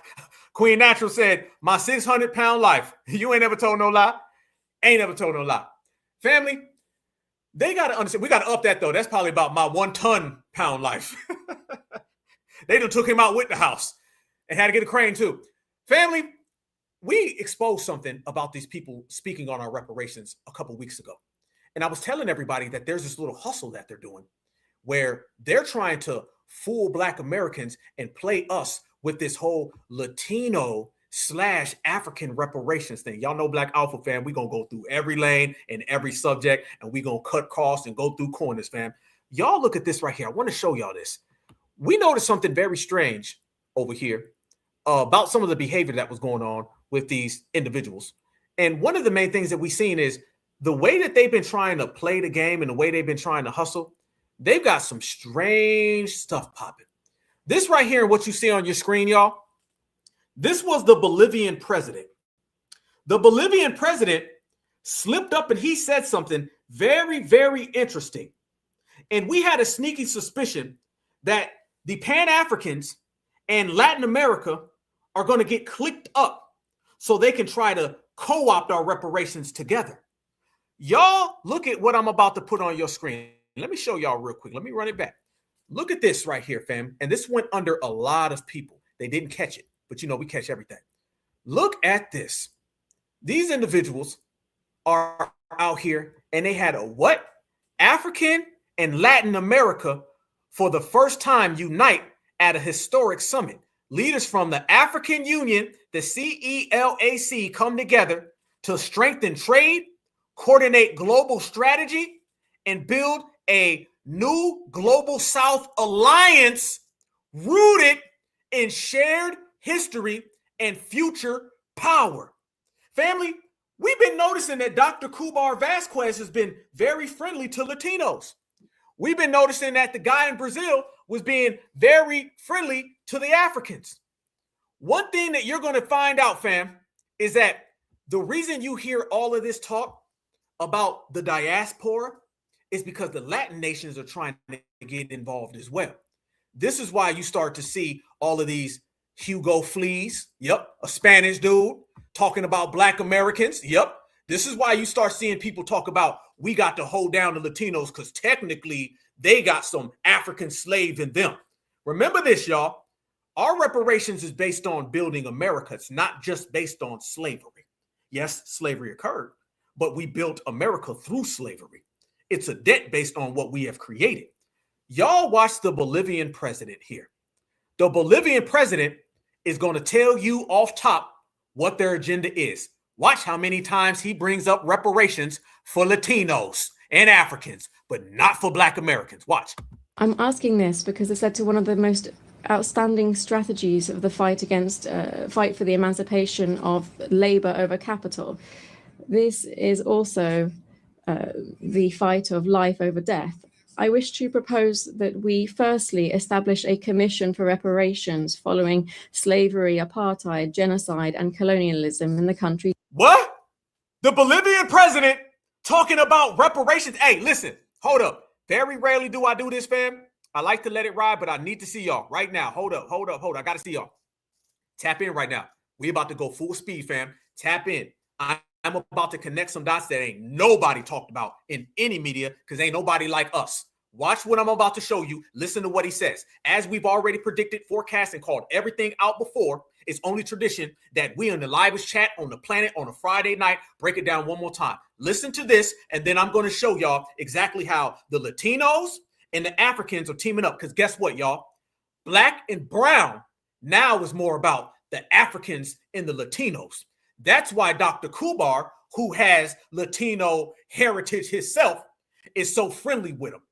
Queen Natural said, my 600-pound life. You ain't never told no lie. Ain't never told no lie. Family, they got to understand. We got to up that, though. That's probably about my 1-ton-pound life. They done took him out with the house and had to get a crane, too. Family, we exposed something about these people speaking on our reparations a couple weeks ago. And I was telling everybody that there's this little hustle that they're doing where they're trying to fool Black Americans and play us with this whole Latino/African reparations thing. Y'all know Black Alpha, fam. We're going to go through every lane and every subject, and we're going to cut costs and go through corners, fam. Y'all look at this right here. I want to show y'all this. We noticed something very strange over here about some of the behavior that was going on with these individuals. And one of the main things that we've seen is the way that they've been trying to play the game and the way they've been trying to hustle. They've got some strange stuff popping. This right here, what you see on your screen, y'all, this was the Bolivian president. The Bolivian president slipped up and he said something very, very interesting. And we had a sneaky suspicion that the Pan-Africans and Latin America are going to get clicked up so they can try to co-opt our reparations together. Y'all, look at what I'm about to put on your screen. Let me show y'all real quick. Let me run it back. Look at this right here, fam. And this went under a lot of people. They didn't catch it, but you know, we catch everything. Look at this. These individuals are out here and they had a what? African and Latin America for the first time unite at a historic summit. Leaders from the African Union, the CELAC, come together to strengthen trade, coordinate global strategy, and build a new global South alliance rooted in shared history and future power. Family, we've been noticing that Dr. Kubar Vasquez has been very friendly to Latinos. We've been noticing that the guy in Brazil was being very friendly to the Africans. One thing that you're going to find out, fam, is that the reason you hear all of this talk about the diaspora is because the Latin nations are trying to get involved as well. This is why you start to see all of these Hugo Fleas, yep, a Spanish dude talking about Black Americans, yep. This is why you start seeing people talk about we got to hold down the Latinos because technically they got some African slave in them. Remember this, y'all. Our reparations is based on building America. It's not just based on slavery. Yes, slavery occurred, but we built America through slavery. It's a debt based on what we have created. Y'all watch the Bolivian president here. The Bolivian president is going to tell you off top what their agenda is. Watch how many times he brings up reparations for Latinos and Africans, but not for Black Americans. Watch. I'm asking this because it's led to one of the most outstanding strategies of the fight for the emancipation of labor over capital. This is also the fight of life over death. I wish to propose that we firstly establish a commission for reparations following slavery, apartheid, genocide, and colonialism in the country. What? The Bolivian president talking about reparations? Hey, listen, hold up. Very rarely do I do this, fam. I like to let it ride, but I need to see y'all right now. Hold up. I got to see y'all. Tap in right now. We about to go full speed, fam. Tap in. I'm about to connect some dots that ain't nobody talked about in any media because ain't nobody like us. Watch what I'm about to show you. Listen to what he says. As we've already predicted, forecast, and called everything out before, it's only tradition that we in the livest chat on the planet on a Friday night break it down one more time. Listen to this, and then I'm going to show y'all exactly how the Latinos and the Africans are teaming up. Because guess what, y'all? Black and brown now is more about the Africans and the Latinos. That's why Dr. Kubar, who has Latino heritage himself, is so friendly with them.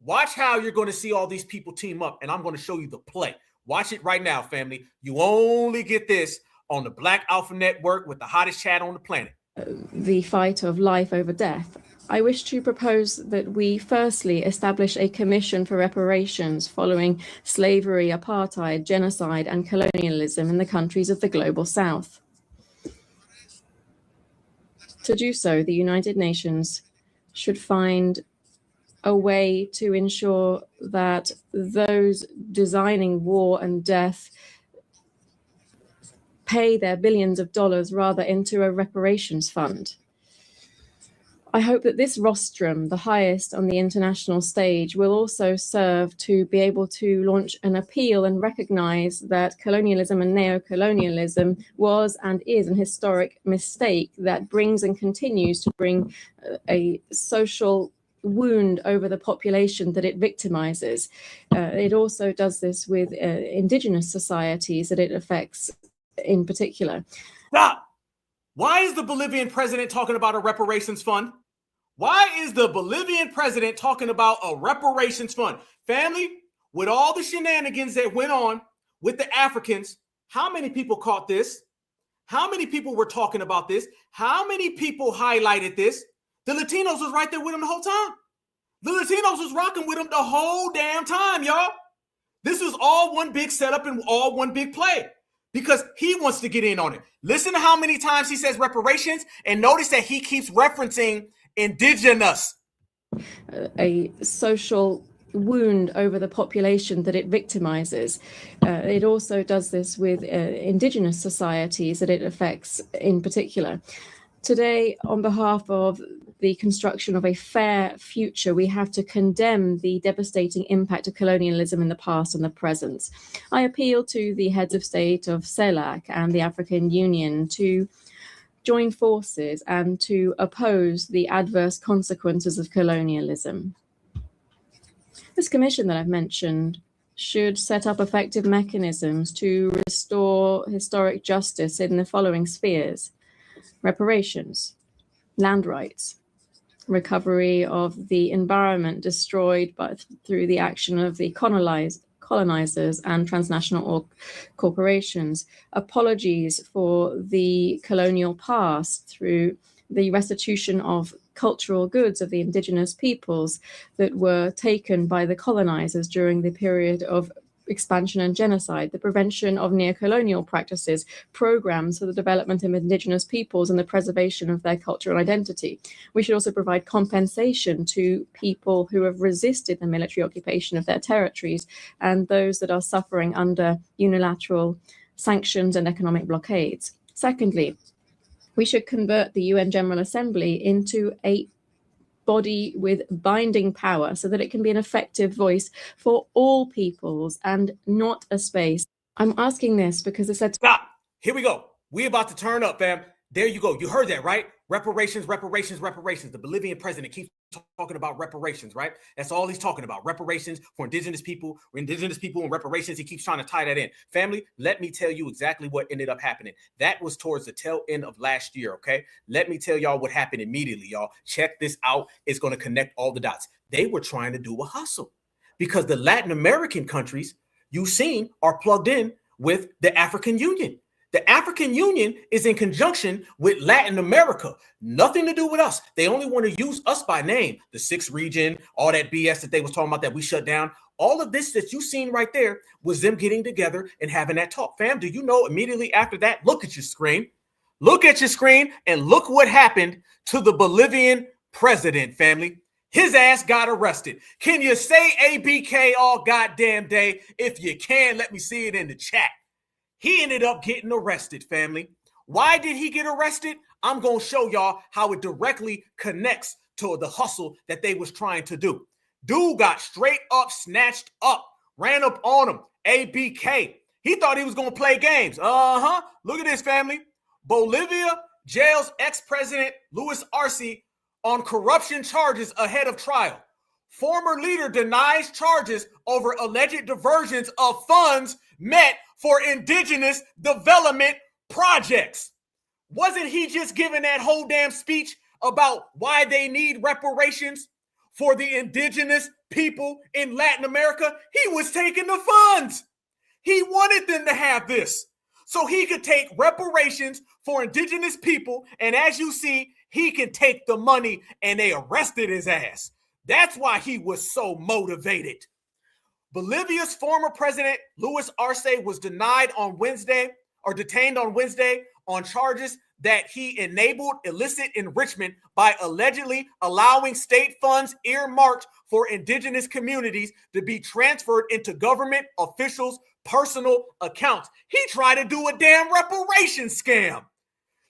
Watch how you're going to see all these people team up, and I'm going to show you the play. Watch it right now, family. You only get this on the Black Alpha Network with the hottest chat on the planet. the fight of life over death, I wish to propose that we firstly establish a commission for reparations following slavery, apartheid, genocide, and colonialism in the countries of the global south. To do so, the United Nations should find a way to ensure that those designing war and death pay their billions of dollars rather into a reparations fund. I hope that this rostrum, the highest on the international stage, will also serve to be able to launch an appeal and recognize that colonialism and neocolonialism was and is an historic mistake that brings and continues to bring a social wound over the population that it victimizes. It also does this with indigenous societies that it affects in particular. Stop! Why is the Bolivian president talking about a reparations fund? Why is the Bolivian president talking about a reparations fund? Family, with all the shenanigans that went on with the Africans, how many people caught this? How many people were talking about this? How many people highlighted this? The Latinos was right there with them the whole time. The Latinos was rocking with them the whole damn time, y'all. This was all one big setup and all one big play because he wants to get in on it. Listen to how many times he says reparations and notice that he keeps referencing indigenous. A social wound over the population that it victimizes. It also does this with indigenous societies that it affects in particular. Today, on behalf of the construction of a fair future, we have to condemn the devastating impact of colonialism in the past and the present. I appeal to the heads of state of CELAC and the African Union to join forces and to oppose the adverse consequences of colonialism. This commission that I've mentioned should set up effective mechanisms to restore historic justice in the following spheres: reparations, land rights, recovery of the environment destroyed through the action of the colonizers and transnational corporations, apologies for the colonial past through the restitution of cultural goods of the indigenous peoples that were taken by the colonizers during the period of expansion and genocide, the prevention of neocolonial practices, programs for the development of indigenous peoples and the preservation of their cultural identity. We should also provide compensation to people who have resisted the military occupation of their territories and those that are suffering under unilateral sanctions and economic blockades. Secondly, we should convert the UN General Assembly into a body with binding power so that it can be an effective voice for all peoples and not a space. I'm asking this because it said... Stop. Here we go. We about to turn up, fam. There you go. You heard that, right? Reparations, reparations, reparations. The Bolivian president keeps talking about reparations, right? That's all he's talking about. Reparations for indigenous people and reparations. He keeps trying to tie that in. Family, let me tell you exactly what ended up happening. That was towards the tail end of last year, okay? Let me tell y'all what happened immediately, y'all. Check this out. It's going to connect all the dots. They were trying to do a hustle because the Latin American countries you've seen are plugged in with the African Union. The African Union is in conjunction with Latin America. Nothing to do with us. They only want to use us by name. The sixth region, all that BS that they was talking about that we shut down. All of this that you've seen right there was them getting together and having that talk. Fam, do you know immediately after that, look at your screen. Look at your screen and look what happened to the Bolivian president, family. His ass got arrested. Can you say ABK all goddamn day? If you can, let me see it in the chat. He ended up getting arrested, family. Why did he get arrested? I'm going to show y'all how it directly connects to the hustle that they was trying to do. Dude got straight up snatched up, ran up on him, ABK. He thought he was going to play games. Look at this, family. Bolivia jails ex-president Luis Arce on corruption charges ahead of trial. Former leader denies charges over alleged diversions of funds meant for indigenous development projects. Wasn't he just giving that whole damn speech about why they need reparations for the indigenous people in Latin America? He was taking the funds. He wanted them to have this. so he could take reparations for indigenous people. And as you see, he can take the money, and they arrested his ass. That's why he was so motivated. Bolivia's former president, Luis Arce, was detained on Wednesday on charges that he enabled illicit enrichment by allegedly allowing state funds earmarked for indigenous communities to be transferred into government officials' personal accounts. He tried to do a damn reparations scam.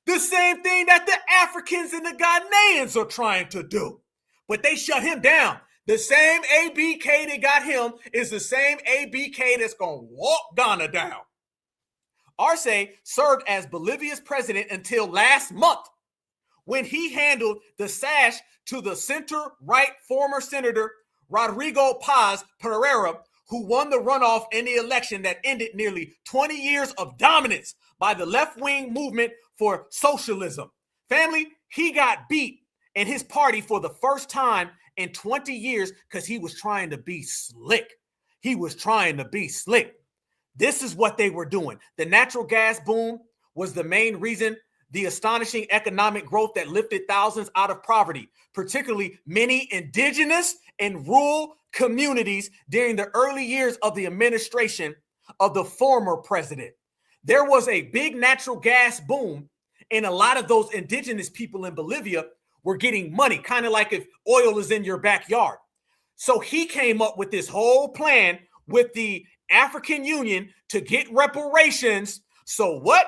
The same thing that the Africans and the Ghanaians are trying to do. But they shut him down. The same ABK that got him is the same ABK that's going to walk Ghana down. Arce served as Bolivia's president until last month, when he handed the sash to the center-right former Senator Rodrigo Paz Pereira, who won the runoff in the election that ended nearly 20 years of dominance by the left-wing movement for socialism. Family, he got beat in his party for the first time in 20 years because he was trying to be slick. He was trying to be slick. This is what they were doing. The natural gas boom was the main reason, the astonishing economic growth that lifted thousands out of poverty, particularly many indigenous and rural communities during the early years of the administration of the former president. There was a big natural gas boom, and a lot of those indigenous people in Bolivia were getting money, kind of like if oil is in your backyard. So he came up with this whole plan with the African Union to get reparations. So what?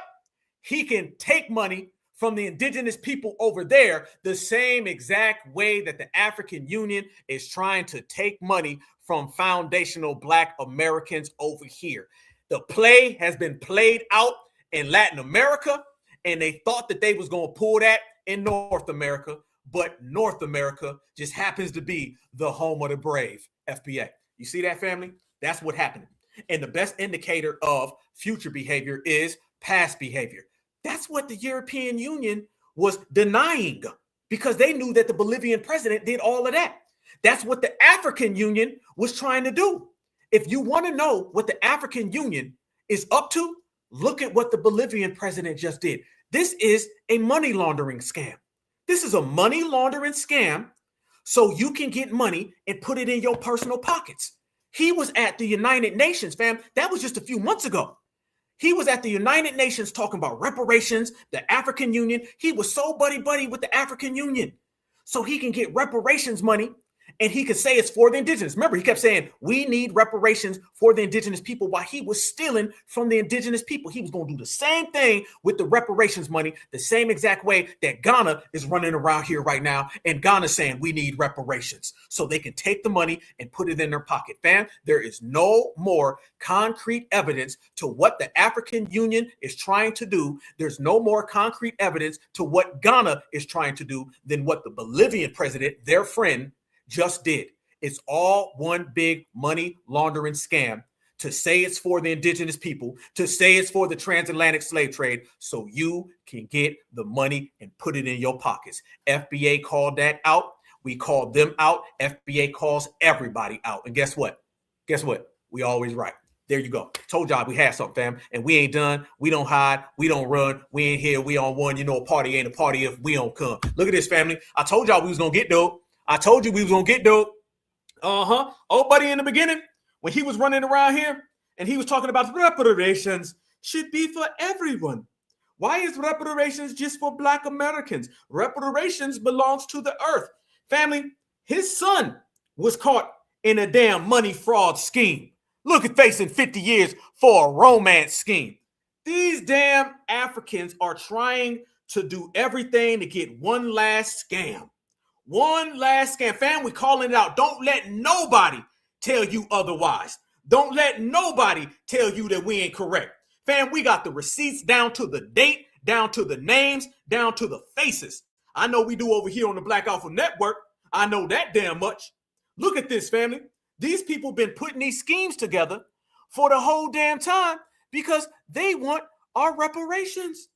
He can take money from the indigenous people over there the same exact way that the African Union is trying to take money from foundational Black Americans over here. The play has been played out in Latin America, and they thought that they was going to pull that in North America, but North America just happens to be the home of the brave, FBA. You see that, family? That's what happened. And the best indicator of future behavior is past behavior. That's what the European Union was denying, because they knew that the Bolivian president did all of that. That's what the African Union was trying to do. If you want to know what the African Union is up to, look at what the Bolivian president just did. This is a money laundering scam. This is a money laundering scam so you can get money and put it in your personal pockets. He was at the United Nations, fam. That was just a few months ago. He was at the United Nations talking about reparations, the African Union. He was so buddy-buddy with the African Union so he can get reparations money, and he could say it's for the indigenous. Remember, he kept saying, we need reparations for the indigenous people while he was stealing from the indigenous people. He was going to do the same thing with the reparations money, the same exact way that Ghana is running around here right now. And Ghana saying we need reparations so they can take the money and put it in their pocket. Fam, there is no more concrete evidence to what the African Union is trying to do. There's no more concrete evidence to what Ghana is trying to do than what the Bolivian president, their friend, just did. It's all one big money laundering scam to say it's for the indigenous people, to say it's for the transatlantic slave trade, so you can get the money and put it in your pockets. FBA called that out. We called them out. FBA calls everybody out. And guess what? Guess what? We always right. There you go. Told y'all we had something, fam. And we ain't done. We don't hide. We don't run. We ain't here. We on one. You know, a party ain't a party if we don't come. Look at this, family. I told y'all we was going to get dope. I told you we was going to get dope. Old buddy in the beginning, when he was running around here and he was talking about reparations should be for everyone. Why is reparations just for Black Americans? Reparations belongs to the earth. Family, his son was caught in a damn money fraud scheme. Look at facing 50 years for a romance scheme. These damn Africans are trying to do everything to get one last scam. One last scam. Fam, we calling it out. Don't let nobody tell you otherwise. Don't let nobody tell you that we ain't correct. Fam, we got the receipts down to the date, down to the names, down to the faces. I know we do over here on the Black Alpha Network. I know that damn much. Look at this, family. These people been putting these schemes together for the whole damn time because they want our reparations.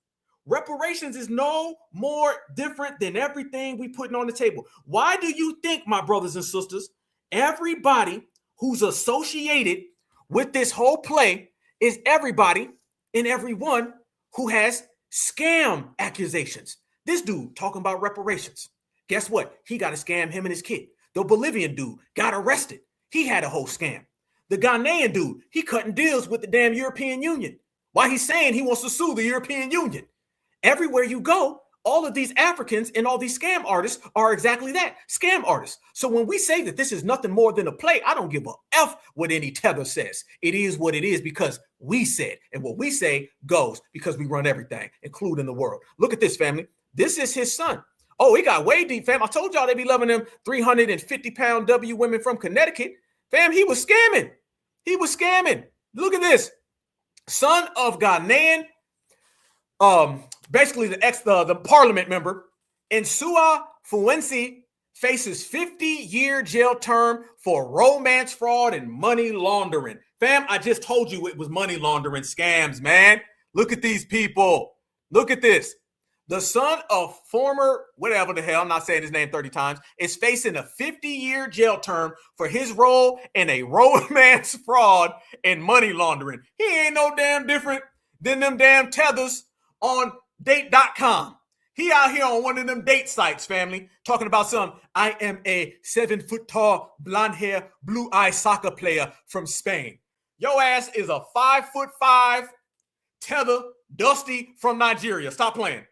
Reparations is no more different than everything we putting on the table. Why do you think, my brothers and sisters, everybody who's associated with this whole play is everybody in every one who has scam accusations. This dude talking about reparations. Guess what? He got a scam, him and his kid. The Bolivian dude got arrested. He had a whole scam. The Ghanaian dude, he cutting deals with the damn European Union. Why he's saying he wants to sue the European Union. Everywhere you go, all of these Africans and all these scam artists are exactly that, scam artists. So when we say that this is nothing more than a play, I don't give a F what any tether says. It is what it is because we said, and what we say goes because we run everything, including the world. Look at this, family. This is his son. Oh, he got way deep, fam. I told y'all they be loving them 350-pound W women from Connecticut. Fam, he was scamming. He was scamming. Look at this. Son of Ghanaian, basically the parliament member, Nsua Fuensi faces 50-year jail term for romance fraud and money laundering. Fam, I just told you it was money laundering scams, man. Look at these people. Look at this. The son of former, whatever the hell, I'm not saying his name 30 times, is facing a 50-year jail term for his role in a romance fraud and money laundering. He ain't no damn different than them damn tethers on date.com. He out here on one of them date sites, family, talking about I am a 7-foot-tall, blonde-hair, blue-eyed soccer player from Spain. Your ass is a 5'5" tether, Dusty from Nigeria. Stop playing.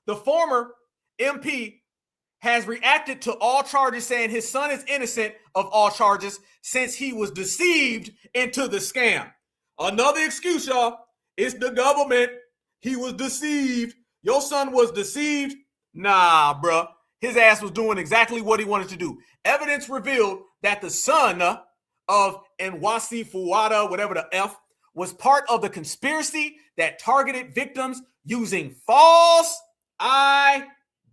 The former MP has reacted to all charges, saying his son is innocent of all charges since he was deceived into the scam. Another excuse, y'all. It's the government. He was deceived. Your son was deceived? Nah, bruh. His ass was doing exactly what he wanted to do. Evidence revealed that the son of Nwasi Fuada, whatever the F, was part of the conspiracy that targeted victims using false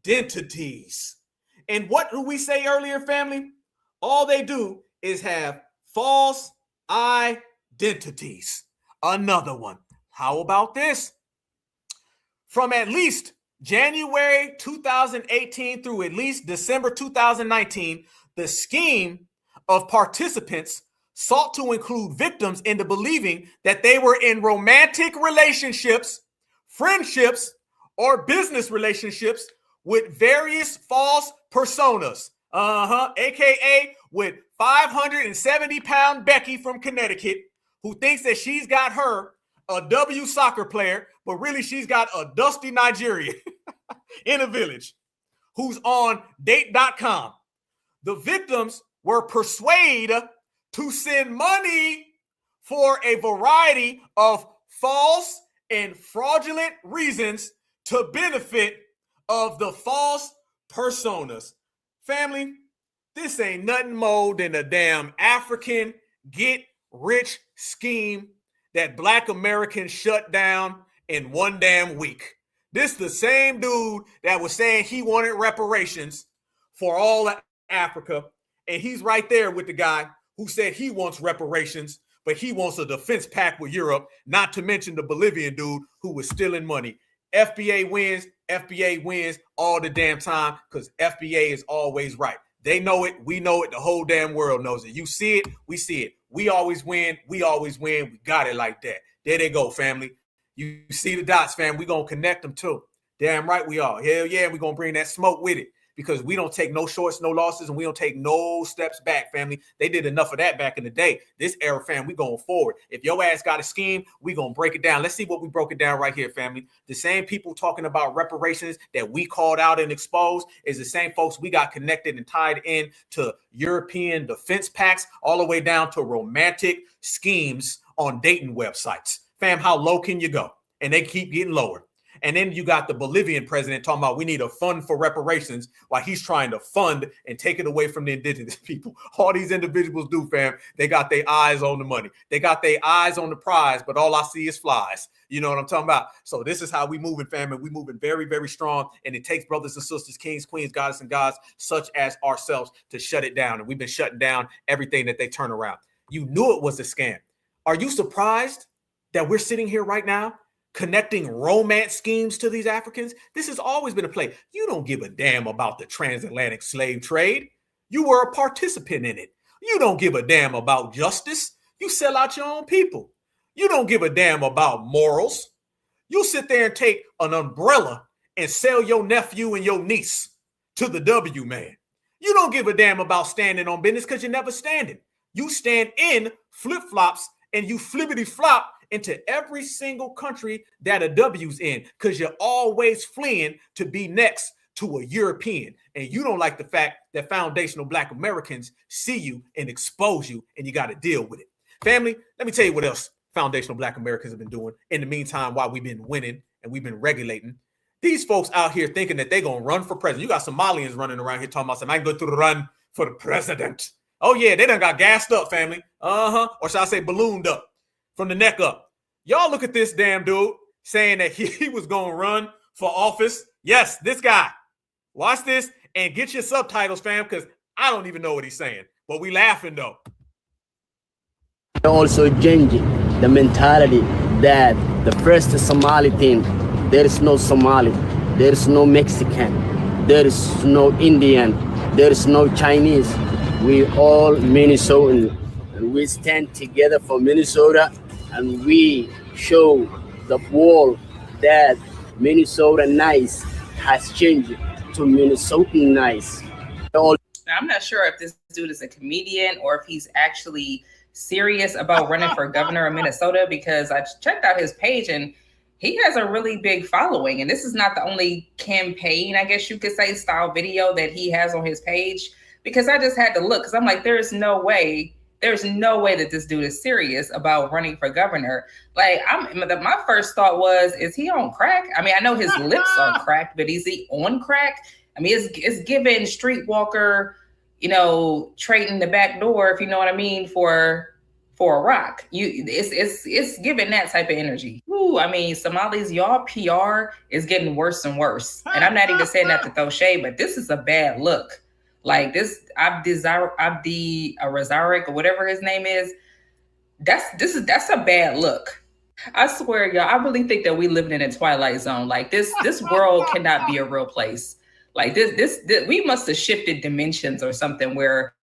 identities. And what did we say earlier, family? All they do is have false identities. Another one. How about this? From at least January 2018 through at least December 2019, the scheme of participants sought to include victims into believing that they were in romantic relationships, friendships, or business relationships with various false personas, aka with 570-pound Becky from Connecticut, who thinks that she's got her a W soccer player, but really she's got a dusty Nigerian in a village who's on date.com. The victims were persuaded to send money for a variety of false and fraudulent reasons to benefit of the false personas. Family, this ain't nothing more than a damn African get-rich scheme that Black Americans shut down in one damn week. This the same dude that was saying he wanted reparations for all of Africa, and he's right there with the guy who said he wants reparations, but he wants a defense pact with Europe, not to mention the Bolivian dude who was stealing money. FBA wins all the damn time because FBA is always right. They know it, we know it, the whole damn world knows it. You see it, we see it. We always win, we got it like that. There they go, family. You see the dots, fam. We gonna connect them too. Damn right we are. Hell yeah, we gonna bring that smoke with it because we don't take no shorts, no losses, and we don't take no steps back, family. They did enough of that back in the day. This era, fam, we going forward. If your ass got a scheme, we gonna break it down. Let's see what we broke it down right here, family. The same people talking about reparations that we called out and exposed is the same folks we got connected and tied in to European defense pacts all the way down to romantic schemes on dating websites. Fam, how low can you go? And they keep getting lower. And then you got the Bolivian president talking about we need a fund for reparations while he's trying to fund and take it away from the indigenous people. All these individuals do, fam, they got their eyes on the money. They got their eyes on the prize, but all I see is flies. You know what I'm talking about? So this is how we moving, fam, and we moving very, very strong. And it takes brothers and sisters, kings, queens, goddesses, and gods, such as ourselves to shut it down. And we've been shutting down everything that they turn around. You knew it was a scam. Are you surprised that we're sitting here right now connecting romance schemes to these Africans? This has always been a play. You don't give a damn about the transatlantic slave trade. You were a participant in it. You don't give a damn about justice. You sell out your own people. You don't give a damn about morals. You sit there and take an umbrella and sell your nephew and your niece to the W man. You don't give a damn about standing on business because you're never standing. You stand in flip-flops and you flippity-flop into every single country that a W's in because you're always fleeing to be next to a European. And you don't like the fact that foundational Black Americans see you and expose you, and you got to deal with it. Family, let me tell you what else foundational Black Americans have been doing in the meantime while we've been winning and we've been regulating. These folks out here thinking that they're going to run for president. You got Somalians running around here talking about something. I can go through the run for the president. Oh, yeah, they done got gassed up, family. Or should I say ballooned up from the neck up. Y'all look at this damn dude saying that he was going to run for office. Yes, this guy. Watch this and get your subtitles, fam, because I don't even know what he's saying. But we laughing, though. Also changing the mentality that the first Somali thing, there is no Somali, there is no Mexican, there is no Indian, there is no Chinese. We all Minnesotan, and we stand together for Minnesota, and we show the world that Minnesota nice has changed to Minnesota nice. I'm not sure if this dude is a comedian or if he's actually serious about running for governor of Minnesota, because I checked out his page and he has a really big following. And this is not the only campaign, I guess you could say, style video that he has on his page, because I just had to look because I'm like, there's no way that this dude is serious about running for governor. Like, my first thought was, is he on crack? I mean, I know his lips are cracked, but is he on crack? I mean, it's given streetwalker, trading the back door, if you know what I mean, for a rock. It's giving that type of energy. Ooh, I mean, Somalis, y'all PR is getting worse and worse. And I'm not even saying that to throw shade, but this is a bad look. Like this Abdi Razarik or whatever his name is, that's a bad look. I swear, y'all, I really think that we living in a twilight zone. Like this world cannot be a real place. Like this we must have shifted dimensions or something where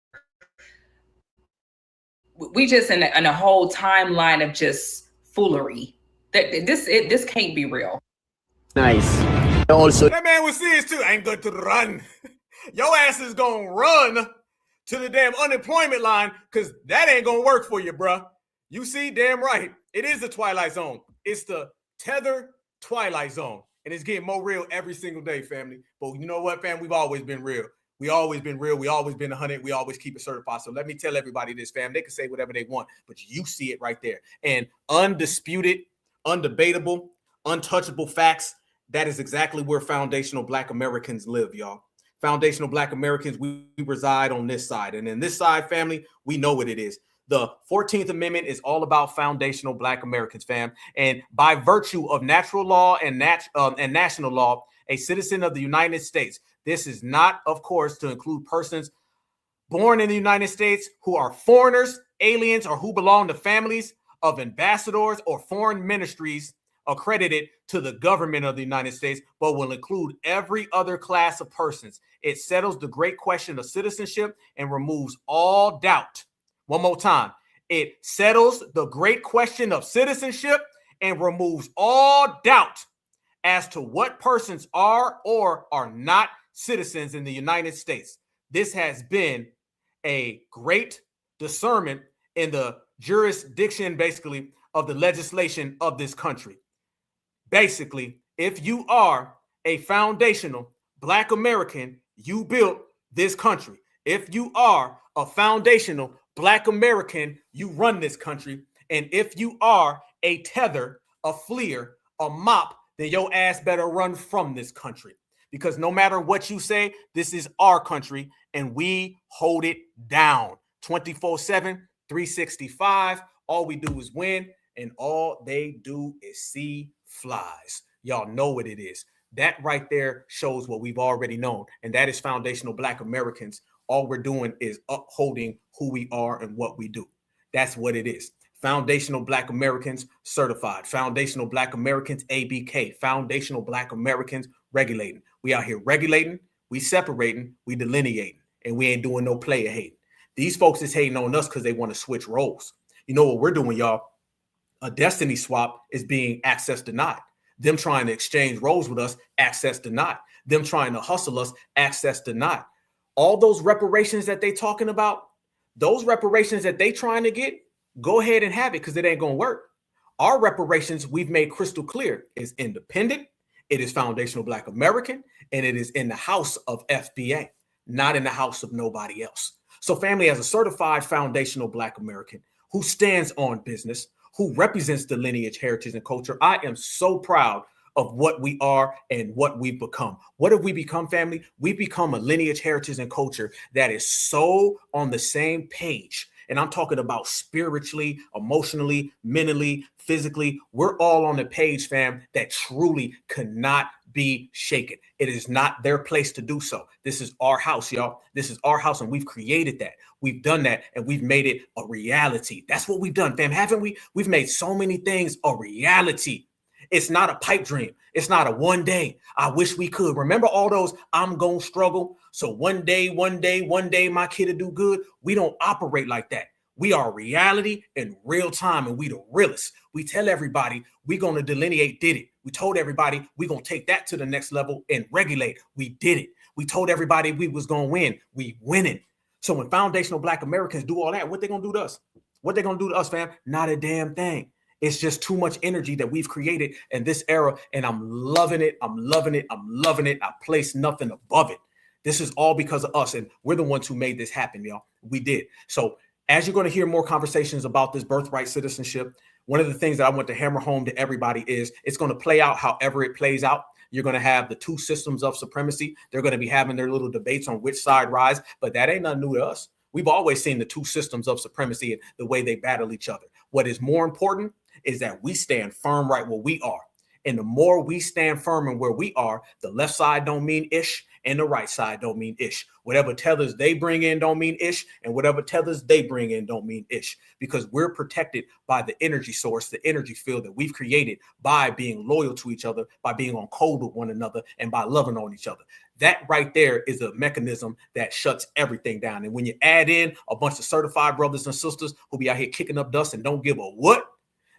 we just in a whole timeline of just foolery. That this can't be real. Nice. Also, that man was serious too. I ain't going to run. Your ass is gonna run to the damn unemployment line because that ain't gonna work for you, bruh. You see, damn right. It is the Twilight Zone. It's the Tether Twilight Zone. And it's getting more real every single day, family. But you know what, fam? We've always been real. We always been real. We always been 100. We always keep it certified. So let me tell everybody this, fam. They can say whatever they want, but you see it right there. And undisputed, undebatable, untouchable facts, that is exactly where foundational Black Americans live, y'all. Foundational Black Americans, we reside on this side. And in this side, family, we know what it is. The 14th Amendment is all about foundational Black Americans, fam. And by virtue of natural law and national law, a citizen of the United States, this is not, of course, to include persons born in the United States who are foreigners, aliens, or who belong to families of ambassadors or foreign ministries accredited to the government of the United States, but will include every other class of persons. It settles the great question of citizenship and removes all doubt. One more time. It settles the great question of citizenship and removes all doubt as to what persons are or are not citizens in the United States. This has been a great discernment in the jurisdiction, basically, of the legislation of this country. Basically, if you are a foundational Black American, you built this country. If you are a foundational Black American, you run this country. And if you are a tether, a fleer, a mop, then your ass better run from this country. Because no matter what you say, this is our country and we hold it down 24/7, 365. All we do is win, and all they do is see flies. Y'all know what it is. That right there shows what we've already known, and that is foundational Black Americans. All we're doing is upholding who we are and what we do. That's what it is. Foundational Black Americans certified. Foundational Black Americans ABK. Foundational Black Americans regulating. We out here regulating, we separating, we delineating, and we ain't doing no player hate. These folks is hating on us because they want to switch roles. You know what we're doing, y'all? A destiny swap is being access denied. Them trying to exchange roles with us, access denied. Them trying to hustle us, access denied. All those reparations that they talking about, those reparations that they trying to get, go ahead and have it because it ain't going to work. Our reparations, we've made crystal clear, is independent, it is foundational Black American, and it is in the house of FBA, not in the house of nobody else. So family, as a certified foundational Black American who stands on business, who represents the lineage, heritage, and culture, I am so proud of what we are and what we've become. What have we become, family? We've become a lineage, heritage, and culture that is so on the same page. And I'm talking about spiritually, emotionally, mentally, physically. We're all on the page, fam, that truly cannot be shaken. It is not their place to do so. This is our house, y'all. This is our house, and we've created that. We've done that, and we've made it a reality. That's what we've done, fam, haven't we? We've made so many things a reality. It's not a pipe dream. It's not a one day. I wish we could. Remember all those I'm going to struggle. So one day, my kid will do good. We don't operate like that. We are reality in real time, and we the realest. We tell everybody we're going to delineate, did it. We told everybody we're going to take that to the next level and regulate. We did it. We told everybody we was going to win. We winning. So when foundational Black Americans do all that, what they going to do to us? What they going to do to us, fam? Not a damn thing. It's just too much energy that we've created in this era, and I'm loving it. I'm loving it. I'm loving it. I place nothing above it. This is all because of us, and we're the ones who made this happen, y'all. We did. So as you're going to hear more conversations about this birthright citizenship, one of the things that I want to hammer home to everybody is it's going to play out however it plays out. You're going to have the two systems of supremacy. They're going to be having their little debates on which side rise, but that ain't nothing new to us. We've always seen the two systems of supremacy and the way they battle each other. What is more important is that we stand firm right where we are. And the more we stand firm in where we are, the left side don't mean ish and the right side don't mean ish. Whatever tethers they bring in don't mean ish, and whatever tethers they bring in don't mean ish, because we're protected by the energy source, the energy field that we've created by being loyal to each other, by being on code with one another, and by loving on each other. That right there is a mechanism that shuts everything down. And when you add in a bunch of certified brothers and sisters who be out here kicking up dust and don't give a what,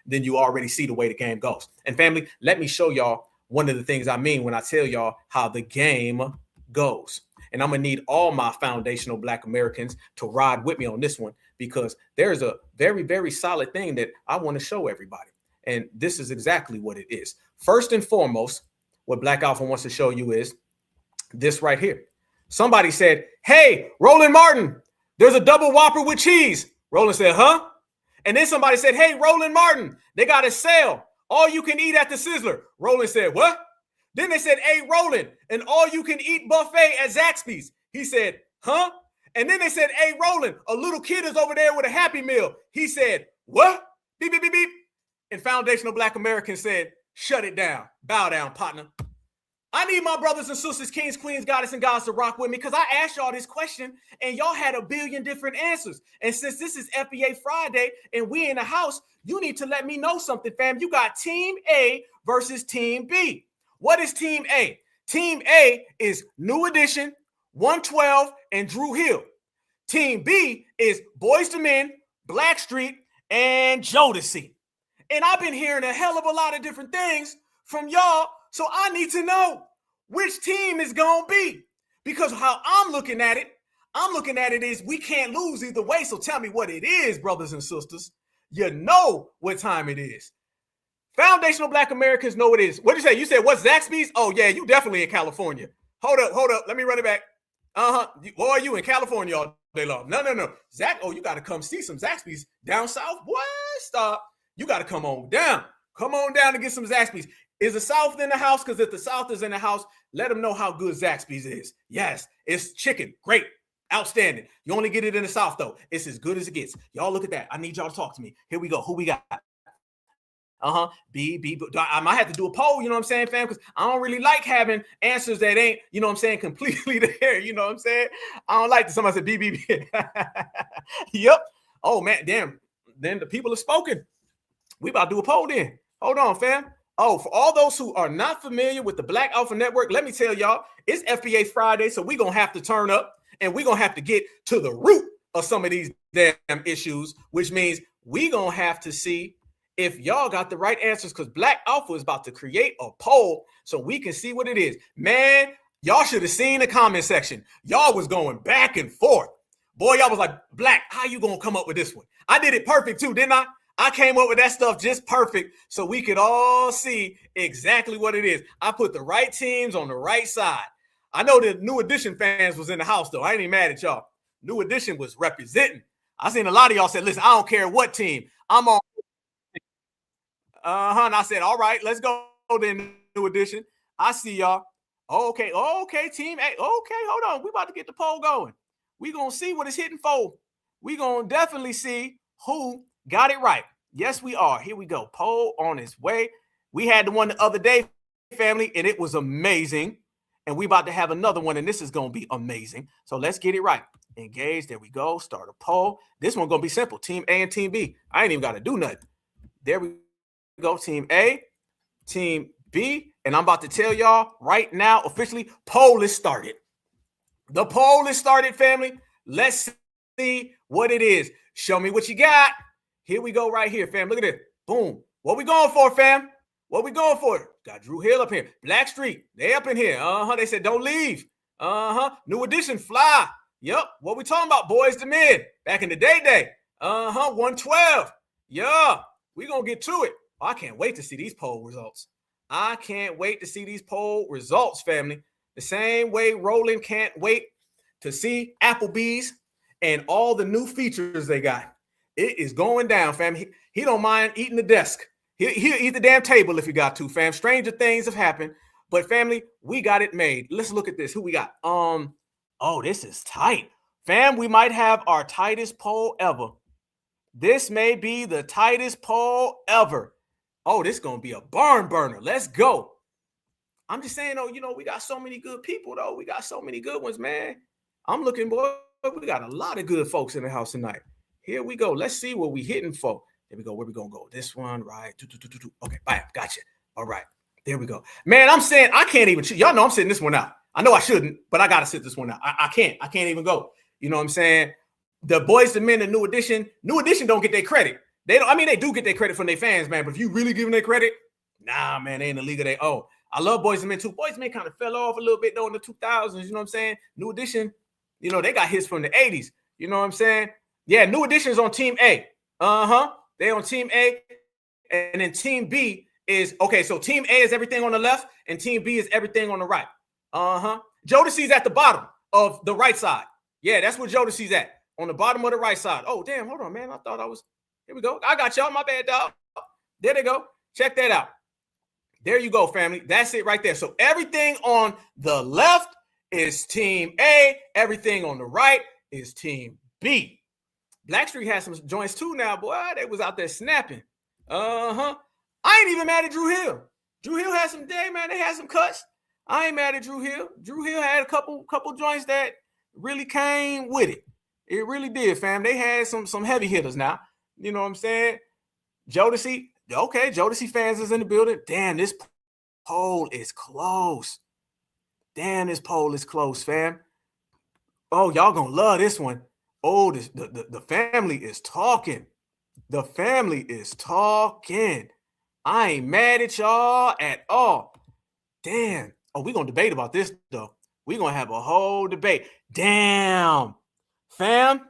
then you already see the way the game goes. And family, let me show y'all one of the things I mean when I tell y'all how the game goes. And I'm gonna need all my foundational Black Americans to ride with me on this one, because there's a very, very solid thing that I want to show everybody. And this is exactly what it is. First and foremost, what Black Alpha wants to show you is this right here. Somebody said, "Hey, Roland Martin, there's a double Whopper with cheese." Roland said, "Huh?" And then somebody said, "Hey, Roland Martin, they got a sale. All you can eat at the Sizzler." Roland said, "What?" Then they said, "Hey, Roland, an all you can eat buffet at Zaxby's." He said, "Huh?" And then they said, "Hey, Roland, a little kid is over there with a Happy Meal." He said, "What?" Beep, beep, beep, beep. And foundational Black Americans said, "Shut it down. Bow down, partner." I need my brothers and sisters, kings, queens, goddess, and gods to rock with me, because I asked y'all this question and y'all had a billion different answers. And since this is FBA Friday and we in the house, you need to let me know something, fam. You got Team A versus Team B. What is Team A? Team A is New Edition, 112, and Drew Hill. Team B is Boyz II Men, Blackstreet, and Jodeci. And I've been hearing a hell of a lot of different things from y'all, so I need to know which team is going to be. Because how I'm looking at it is we can't lose either way. So tell me what it is, brothers and sisters. You know what time it is. Foundational Black Americans know what it is. What did you say? You said, what's Zaxby's? Oh, yeah, you definitely in California. Hold up. Let me run it back. Boy, you in California all day long. No. Zach, oh, you got to come see some Zaxby's down south. Boy, stop. You got to come on down. Come on down and get some Zaxby's. Is the South in the house? Because if the South is in the house, let them know how good Zaxby's is. Yes, it's chicken. Great. Outstanding. You only get it in the South, though. It's as good as it gets. Y'all look at that. I need y'all to talk to me. Here we go. Who we got? B. I might have to do a poll, you know what I'm saying, fam? Because I don't really like having answers that ain't, you know what I'm saying, completely there. You know what I'm saying? I don't like that somebody said B. Yep. Oh, man, damn. Then the people have spoken. We about to do a poll then. Hold on, fam. Oh, for all those who are not familiar with the Black Alpha Network, let me tell y'all, it's FBA Friday, so we're going to have to turn up and we're going to have to get to the root of some of these damn issues, which means we're going to have to see if y'all got the right answers, because Black Alpha is about to create a poll so we can see what it is. Man, y'all should have seen the comment section. Y'all was going back and forth. Boy, y'all was like, Black, how you going to come up with this one? I did it perfect too, didn't I? I came up with that stuff just perfect so we could all see exactly what it is. I put the right teams on the right side. I know the New Edition fans was in the house, though. I ain't even mad at y'all. New Edition was representing. I seen a lot of y'all said, listen, I don't care what team. I'm on. And I said, all right, let's go then, New Edition. I see y'all. Okay, team A. Okay, hold on. We about to get the poll going. We going to see what it's hitting for. We going to definitely see who got it right. Yes, we are. Here we go. Poll on its way. We had the one the other day, family, and it was amazing. And we about to have another one, and this is going to be amazing. So let's get it right. Engage. There we go. Start a poll. This one going to be simple. Team A and Team B. I ain't even got to do nothing. There we go. Team A, Team B. And I'm about to tell y'all right now, officially, poll is started. The poll is started, family. Let's see what it is. Show me what you got. Here we go right here, fam. Look at this. Boom. What we going for, fam? What we going for? Got Drew Hill up here. Blackstreet, they up in here. They said don't leave. New Edition, fly. Yep. What we talking about, boys to men? Back in the day. 112. Yeah. We gonna get to it. Oh, I can't wait to see these poll results. I can't wait to see these poll results, family. The same way Roland can't wait to see Applebee's and all the new features they got. It is going down, fam. He don't mind eating the desk. He'll eat the damn table if you got to, fam. Stranger things have happened. But family, we got it made. Let's look at this. Who we got? Oh, this is tight. Fam, we might have our tightest poll ever. This may be the tightest poll ever. Oh, this is going to be a barn burner. Let's go. I'm just saying, we got so many good people, though. We got so many good ones, man. I'm looking, boy. We got a lot of good folks in the house tonight. Here we go. Let's see what we hitting for. There we go. Where we going to go? This one, right? Okay, bam. Gotcha. All right. There we go. Man, I'm saying I can't even. Y'all know I'm sitting this one out. I know I shouldn't, but I got to sit this one out. I can't. I can't even go. You know what I'm saying? The boys, the men, the New Edition don't get their credit. They don't. I mean, they do get their credit from their fans, man. But if you really give them their credit, nah, man, they in the league of their own. I love Boys and Men too. Boys and Men kind of fell off a little bit though in the 2000s. You know what I'm saying? New Edition, they got hits from the 80s. You know what I'm saying? Yeah, New Edition's on Team A. They on Team A, and then Team B is okay. So Team A is everything on the left, and Team B is everything on the right. Jodeci's at the bottom of the right side. Yeah, that's where Jodeci's at, on the bottom of the right side. Oh, damn, hold on, man. I thought I was. Here we go. I got y'all. My bad, dog. There they go. Check that out. There you go, family. That's it right there. So everything on the left is Team A. Everything on the right is Team B. Blackstreet has some joints too now, boy. They was out there snapping. I ain't even mad at Drew Hill. Drew Hill had some day, man. They had some cuts. I ain't mad at Drew Hill. Drew Hill had a couple joints that really came with it. It really did, fam. They had some heavy hitters now. You know what I'm saying? Jodeci. Okay, Jodeci fans is in the building. Damn, this poll is close. Damn, this poll is close, fam. Oh, y'all gonna love this one. Oh, the family is talking. The family is talking. I ain't mad at y'all at all. Damn. Oh, we're gonna debate about this, though. We're gonna have a whole debate. Damn. Fam,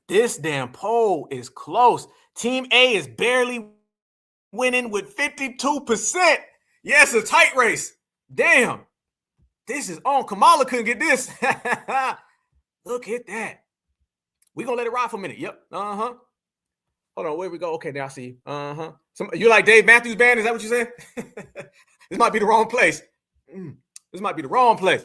this damn poll is close. Team A is barely winning with 52%. Yes, a tight race. Damn. This is on. Kamala couldn't get this. Look at that. We're going to let it ride for a minute. Yep. Hold on. Where we go? Okay, now I see you. You like Dave Matthews Band? Is that what you said? This might be the wrong place. This might be the wrong place.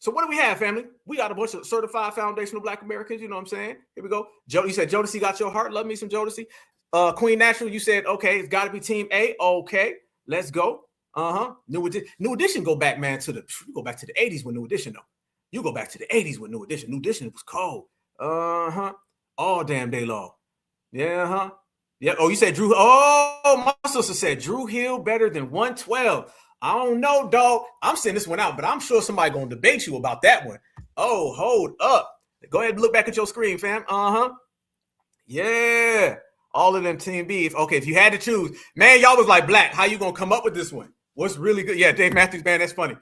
So what do we have, family? We got a bunch of certified foundational Black Americans. You know what I'm saying? Here we go. You said Jodeci got your heart. Love me some Jodeci. Queen Natural, you said, okay, it's got to be Team A. Okay, let's go. New Edition go back, man, go back to the 80s with New Edition, though. You go back to the 80s with New Edition. New Edition was cold. All damn day long. Yeah, Yeah. Oh, you said Drew. Oh, my sister said Drew Hill better than 112. I don't know, dog. I'm sending this one out, but I'm sure somebody gonna debate you about that one. Oh, hold up. Go ahead and look back at your screen, fam. Yeah. All of them Team B. Okay, if you had to choose, man, y'all was like, Black, how you gonna come up with this one? What's really good? Yeah, Dave Matthews Band, that's funny.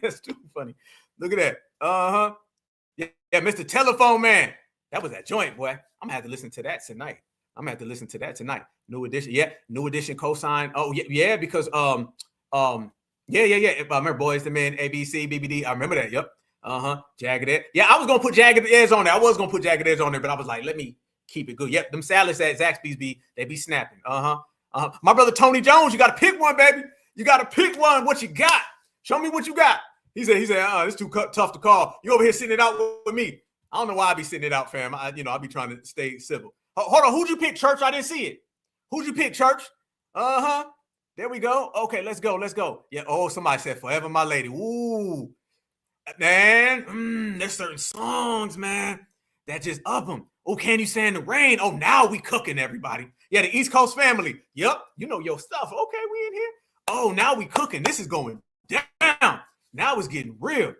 That's too funny. Look at that. Uh-huh. Yeah, Mr. Telephone Man. That was that joint, boy. I'm gonna have to listen to that tonight. New edition. Yeah, new edition cosign. Oh, yeah, because yeah. If I remember Boys to Men, ABC, BBD. I remember that. Yep. Jagged Edge. Yeah, I was gonna put Jagged Edge on there. But I was like, let me keep it good. Yep, them salads at Zaxby's they be snapping. My brother Tony Jones, you gotta pick one, baby. You gotta pick one. What you got? Show me what you got. He said, it's too tough to call. You over here sitting it out with me. I don't know why I be sitting it out, fam. I be trying to stay civil. Hold on, who'd you pick, Church? I didn't see it. Who'd you pick, Church? There we go. Okay, let's go. Yeah. Oh, somebody said Forever My Lady. Ooh, man. There's certain songs, man, that just up them. Oh, Can You Stand the Rain? Oh, now we cooking, everybody. Yeah, the East Coast family. Yep, you know your stuff. Okay, we in here. Oh, now we cooking. This is going down. Now it's getting real.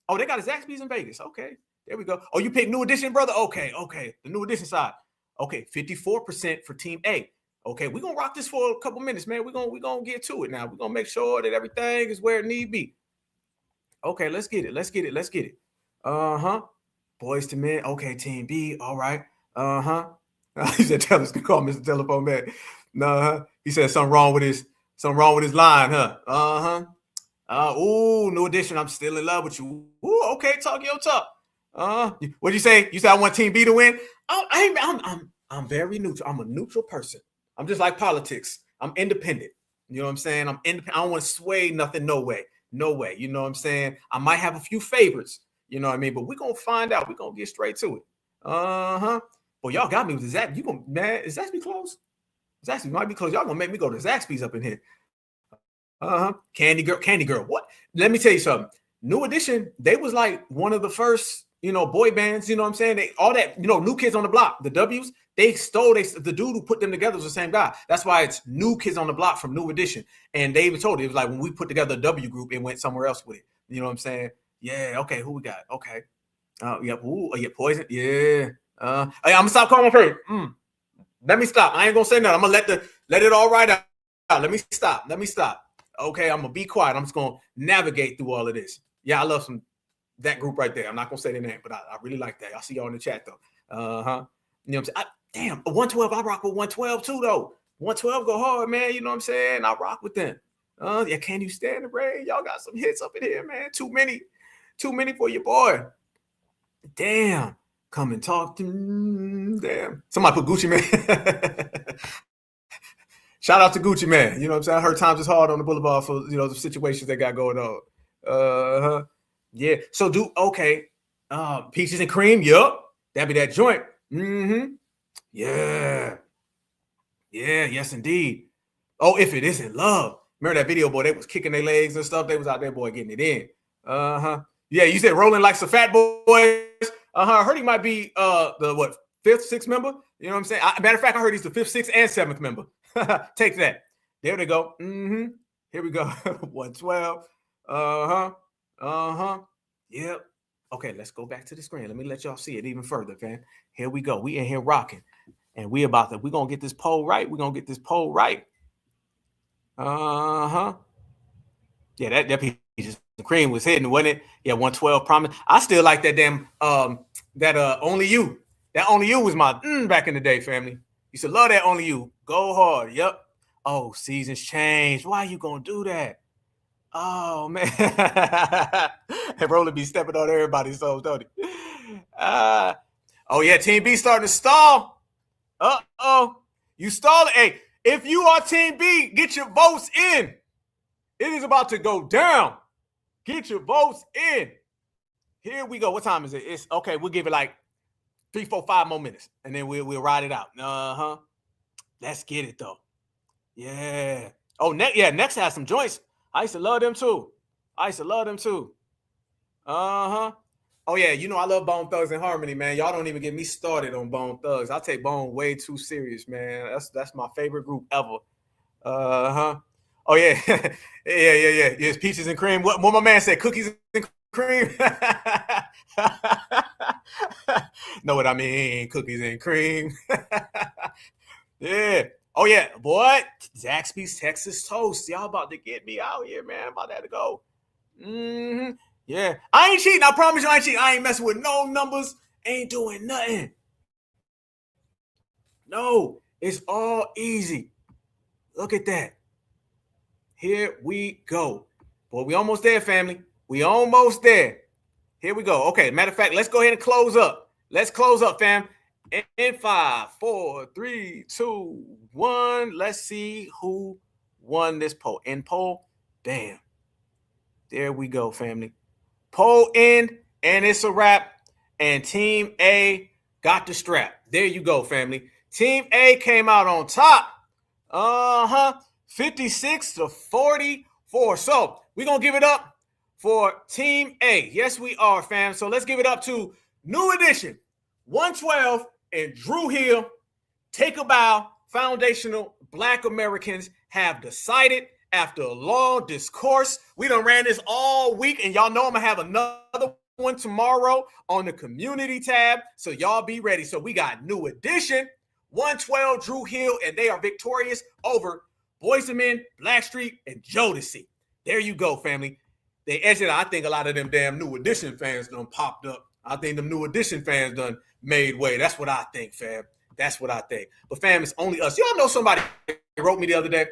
Oh, they got a Zaxby's in Vegas. Okay, there we go. Oh, you picked New Edition, brother? Okay. The New Edition side. Okay, 54% for Team A. Okay, we're gonna rock this for a couple minutes, man. We're gonna get to it now. We're gonna make sure that everything is where it need be. Okay, let's get it. Boys to Men. Okay, Team B. All right. He said, "Tell us to call Mr. Telephone Man." He said something wrong with his line, huh? Ooh, New Edition. I'm still in love with you. Ooh, okay, talk your talk. What'd you say? You said I want Team B to win? I'm very neutral. I'm a neutral person. I'm just like politics. I'm independent. You know what I'm saying? I'm independent. I don't want to sway nothing. No way. You know what I'm saying? I might have a few favorites. You know what I mean? But we're gonna find out. We're gonna get straight to it. Well, y'all got me with the Zaxby's. You gonna, man, is Zaxby's close? Zaxby's might be close. Y'all gonna make me go to Zaxby's up in here. Candy Girl. What? Let me tell you something. New Edition, they was like one of the first, boy bands, you know what I'm saying? All that, New Kids on the Block, the W's, they stole the dude who put them together was the same guy. That's why it's New Kids on the Block from New Edition. And they even told it was like when we put together a W group, it went somewhere else with it. You know what I'm saying? Yeah, okay, who we got? Okay. Poison. Yeah. I'm gonna stop calling my friend. Let me stop. I ain't gonna say nothing. I'm gonna let it all right out. Let me stop. Okay, I'm gonna be quiet. I'm just gonna navigate through all of this. Yeah, I love that group right there. I'm not gonna say their name, but I really like that. I'll see y'all in the chat though. You know what I'm saying? Damn, 112. I rock with 112 too though. 112 go hard, man. You know what I'm saying? I rock with them. Yeah, Can You Stand the Rain? Y'all got some hits up in here, man. Too many for your boy. Damn. Come and talk to me. Damn. Somebody put Gucci Man. Shout out to Gucci Man. You know what I'm saying? I heard times is hard on the boulevard for, the situations they got going on. Yeah. So okay. Peaches and Cream. Yup. That'd be that joint. Yeah. Yes, indeed. Oh, If It Isn't Love. Remember that video, boy? They was kicking their legs and stuff. They was out there, boy, getting it in. Yeah, you said rolling like some fat boys. I heard he might be the fifth, sixth member. You know what I'm saying? Matter of fact, I heard he's the fifth, sixth, and seventh member. Take that. There they go. Here we go. 112. Yep. Okay, let's go back to the screen. Let me let y'all see it even further, man. Here we go. We in here rocking. And we're gonna get this poll right. Yeah, that Peaches and Cream was hitting, wasn't it? Yeah, 112 Promise. I still like that damn Only You. That Only You was my back in the day, family. Used to love that Only You. Go hard. Yep. Oh, seasons change. Why you gonna do that? Oh man. And Roller be stepping on everybody's toes, don't he? Oh yeah, Team B starting to stall. You stalling. Hey, if you are Team B, get your votes in. It is about to go down. Get your votes in. Here we go. What time is it? It's okay. We'll give it like 3, 4, 5 more minutes, and then we'll ride it out. Let's get it though. Yeah. Oh, Next has some joints. I used to love them too. Oh yeah, I love Bone Thugs and Harmony, man. Y'all don't even get me started on Bone Thugs. I take Bone way too serious, man. That's my favorite group ever. Oh yeah, yeah. Yes, Peaches and Cream. What my man said? Cookies and cream. Know what I mean? Cookies and cream. Yeah. Oh, yeah. Boy, Zaxby's Texas Toast. Y'all about to get me out here, man. I'm about to have to go. Yeah. I ain't cheating. I promise you I ain't cheating. I ain't messing with no numbers. Ain't doing nothing. No, it's all easy. Look at that. Here we go. Boy, we almost there, family. We almost there. Here we go. Okay, matter of fact, let's go ahead and close up. Let's close up, fam. In 5, 4, 3, 2, 1. Let's see who won this poll. End poll. Bam. There we go, family. Poll end, and it's a wrap. And Team A got the strap. There you go, family. Team A came out on top. 56-44. So we're going to give it up for Team A. Yes, we are, fam. So let's give it up to New Edition, 112, and Drew Hill. Take a bow. Foundational Black Americans have decided after a long discourse. We done ran this all week, and y'all know I'm going to have another one tomorrow on the community tab. So y'all be ready. So we got New Edition, 112, Drew Hill, and they are victorious over Boyz II Men, Blackstreet, and Jodeci. There you go, family. They exited. I think a lot of them damn New Edition fans done popped up. I think them New Edition fans done made way. That's what I think, fam. That's what I think. But fam, it's only us. Y'all know somebody wrote me the other day.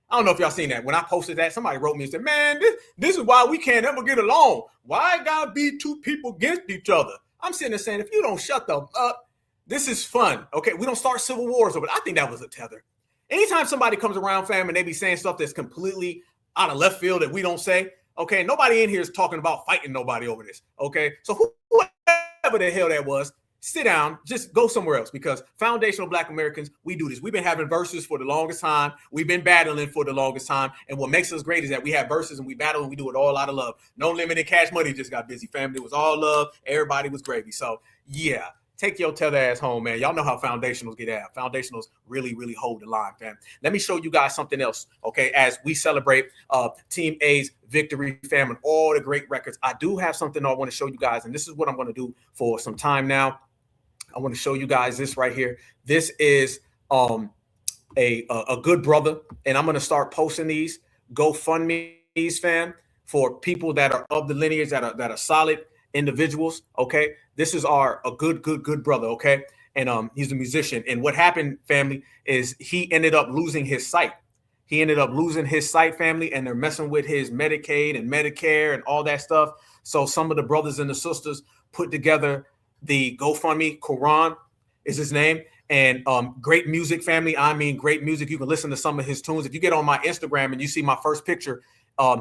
I don't know if y'all seen that. When I posted that, somebody wrote me and said, man, this is why we can't ever get along. Why gotta be two people against each other? I'm sitting there saying, if you don't shut them up, this is fun. Okay, we don't start civil wars over it. I think that was a tether. Anytime somebody comes around, fam, and they be saying stuff that's completely out of left field that we don't say, okay, nobody in here is talking about fighting nobody over this. Okay, so whoever the hell that was, sit down, just go somewhere else, because foundational Black Americans, we do this. We've been having verses for the longest time. We've been battling for the longest time. And what makes us great is that we have verses and we battle and we do it all out of love. No Limited Cash Money just got busy, family. It was all love. Everybody was gravy. So yeah, take your tether ass home, man. Y'all know how foundationals get out. Foundationals really, really hold the line, fam. Let me show you guys something else, okay, as we celebrate Team A's victory, fam, and all the great records. I do have something I want to show you guys, and this is what I'm going to do for some time now. I want to show you guys this right here. This is a good brother, and I'm going to start posting these GoFundMe's, fam, for people that are of the lineage, that are solid individuals. Okay, this is a good brother. Okay, and he's a musician. And what happened, family, is he ended up losing his sight. He ended up losing his sight, family, and they're messing with his Medicaid and Medicare and all that stuff. So some of the brothers and the sisters put together the GoFundMe. Quran is his name. And great music, family. I mean, great music. You can listen to some of his tunes. If you get on my Instagram and you see my first picture,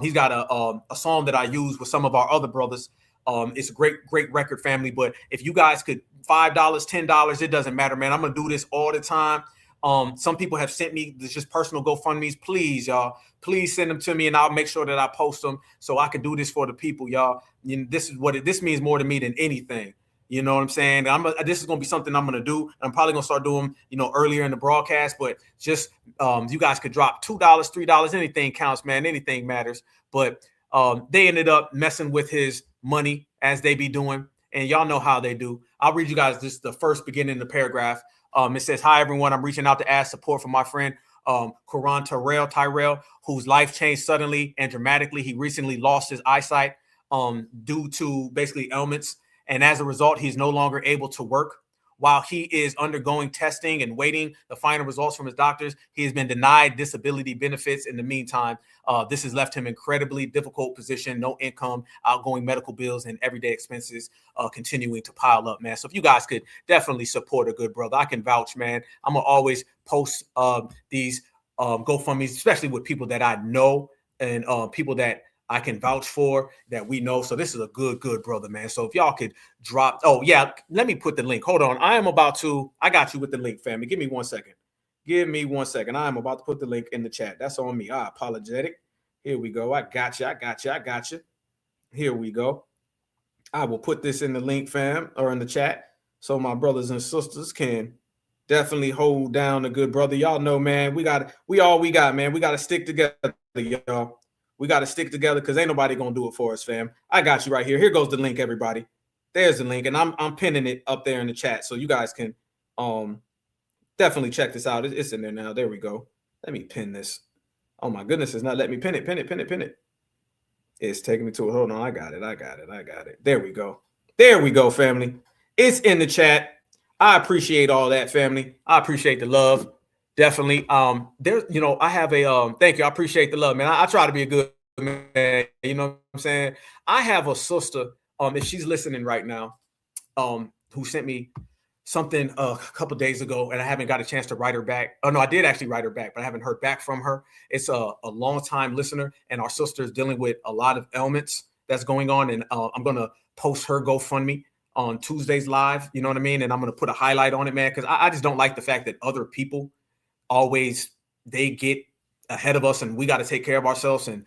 he's got a song that I use with some of our other brothers. It's a great record, family. But if you guys could, $5, $10, it doesn't matter, man. I'm going to do this all the time. Some people have sent me just personal GoFundMe's. Please, y'all, please send them to me, and I'll make sure that I post them so I can do this for the people, y'all. You know, this means more to me than anything. You know what I'm saying? This is going to be something I'm going to do. I'm probably going to start doing, earlier in the broadcast, but just you guys could drop $2, $3. Anything counts, man. Anything matters. But they ended up messing with his money, as they be doing. And y'all know how they do. I'll read you guys the first beginning of the paragraph. It says, "Hi, everyone. I'm reaching out to ask support for my friend, Quran Tyrell, whose life changed suddenly and dramatically. He recently lost his eyesight due to basically ailments. And as a result, he's no longer able to work. While he is undergoing testing and waiting the final results from his doctors, he has been denied disability benefits in the meantime. This has left him in incredibly difficult position, no income, outgoing medical bills, and everyday expenses continuing to pile up, man. So if you guys could definitely support a good brother, I can vouch, man. I'm going to always post these GoFundMes, especially with people that I know and people that I can vouch for, that we know. So this is a good brother, man. So if y'all could drop, let me put the link. Hold on. I got you with the link, family. Give me 1 second. I am about to put the link in the chat. That's on me. I apologetic. Here we go. I got you. Here we go. I will put this in the link, fam, or in the chat, so my brothers and sisters can definitely hold down a good brother. Y'all know, man, we all we got, man. We got to stick together, y'all. We got to stick together, because ain't nobody going to do it for us, fam. I got you right here. Here goes the link, everybody. There's the link, and I'm pinning it up there in the chat so you guys can Definitely check this out. It's in there now. There we go. Let me pin this. Oh my goodness, it's not letting me pin it. It's taking me to it. Hold on, I got it. There we go, family. It's in the chat. I appreciate all that, family. I appreciate the love. Definitely. There's, I have a thank you. I appreciate the love, man. I try to be a good man. You know what I'm saying? I have a sister, if she's listening right now, who sent me something a couple days ago, and I haven't got a chance to write her back. Oh no, I did actually write her back, but I haven't heard back from her. It's a long time listener, and our sister is dealing with a lot of ailments that's going on. And I'm gonna post her GoFundMe on Tuesday's live. You know what I mean? And I'm gonna put a highlight on it, man, because I just don't like the fact that other people always they get ahead of us, and we got to take care of ourselves. And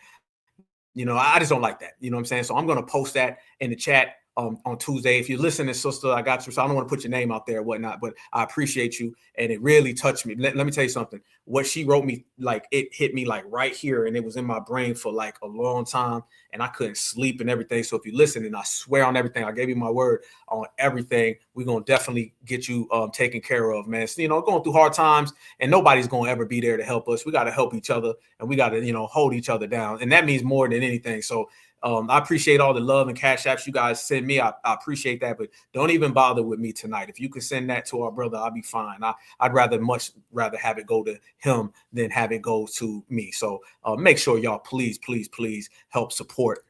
I just don't like that. You know what I'm saying? So I'm gonna post that in the chat on Tuesday. If you're listening, sister, I got you. So I don't want to put your name out there or whatnot, but I appreciate you. And it really touched me. Let me tell you something. What she wrote me, like, it hit me like right here, and it was in my brain for like a long time, and I couldn't sleep and everything. So if you listen, and I swear on everything, I gave you my word on everything, we're going to definitely get you taken care of, man. So, going through hard times, and nobody's going to ever be there to help us. We got to help each other, and we got to, hold each other down. And that means more than anything. So I appreciate all the love and cash apps you guys send me. I appreciate that, but don't even bother with me tonight. If you can send that to our brother, I'll be fine. I'd much rather have it go to him than have it go to me. So make sure y'all please help support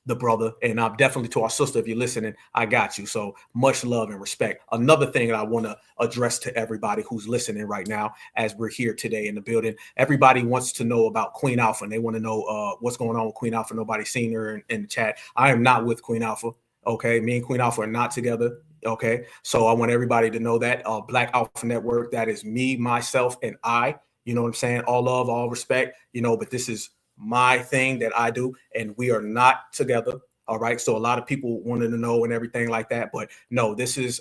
the brother. And I'm definitely, to our sister, if you're listening, I got you. So much love and respect. Another thing that I want to address to everybody who's listening right now, as we're here today in the building, everybody wants to know about Queen Alpha, and they want to know what's going on with Queen Alpha. Nobody's seen her in the chat. I am not with Queen Alpha. Okay. Me and Queen Alpha are not together. Okay. So I want everybody to know that Black Alpha Network, that is me, myself, and I, you know what I'm saying? All love, all respect, but this is my thing that I do, and we are not together. All right. So a lot of people wanted to know and everything like that, but no, this is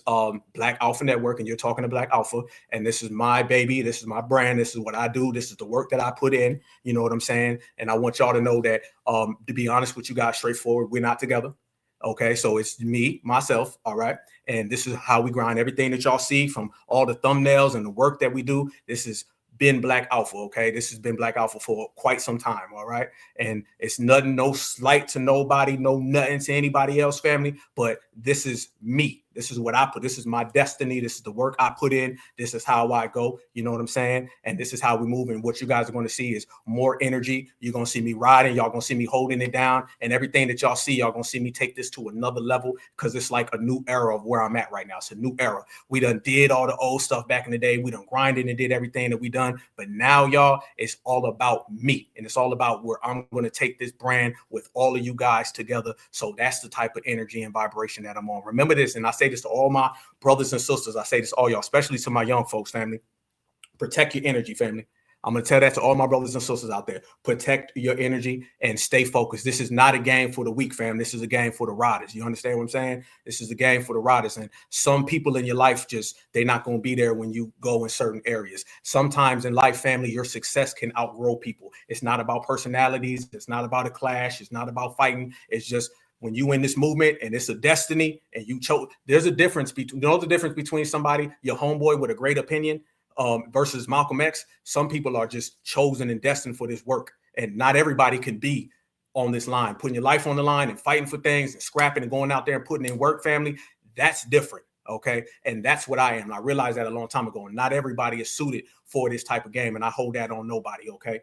Black Alpha Network, and you're talking to Black Alpha, and this is my baby. This is my brand. This is what I do. This is the work that I put in. You know what I'm saying? And I want y'all to know that, to be honest with you guys, straightforward, we're not together. Okay. So it's me, myself. All right. And this is how we grind. Everything that y'all see, from all the thumbnails and the work that we do, this is been Black Alpha. Okay. This has been Black Alpha for quite some time. All right. And it's nothing, no slight to nobody, no nothing to anybody else, family, but this is me. This is what I put. This is my destiny. This is the work I put in. This is how I go. You know what I'm saying? And this is how we move. And what you guys are going to see is more energy. You're going to see me riding. Y'all going to see me holding it down. And everything that y'all see, y'all going to see me take this to another level, because it's like a new era of where I'm at right now. It's a new era. We done did all the old stuff back in the day. We done grinded and did everything that we done. But now, y'all, it's all about me. And it's all about where I'm going to take this brand with all of you guys together. So that's the type of energy and vibration that I'm on. Remember this, and I say this to all my brothers and sisters. I say this to all y'all, especially to my young folks, family. Protect your energy, family. I'm going to tell that to all my brothers and sisters out there. Protect your energy and stay focused. This is not a game for the weak, fam. This is a game for the riders. You understand what I'm saying? This is a game for the riders. And some people in your life, they're not going to be there when you go in certain areas. Sometimes in life, family, your success can outgrow people. It's not about personalities. It's not about a clash. It's not about fighting. It's just, when you in this movement and it's a destiny and you chose, there's a difference between, the difference between somebody, your homeboy with a great opinion, versus Malcolm X. Some people are just chosen and destined for this work, and not everybody can be on this line, putting your life on the line and fighting for things and scrapping and going out there and putting in work, family. That's different. Okay. And that's what I am. And I realized that a long time ago, and not everybody is suited for this type of game. And I hold that on nobody. Okay.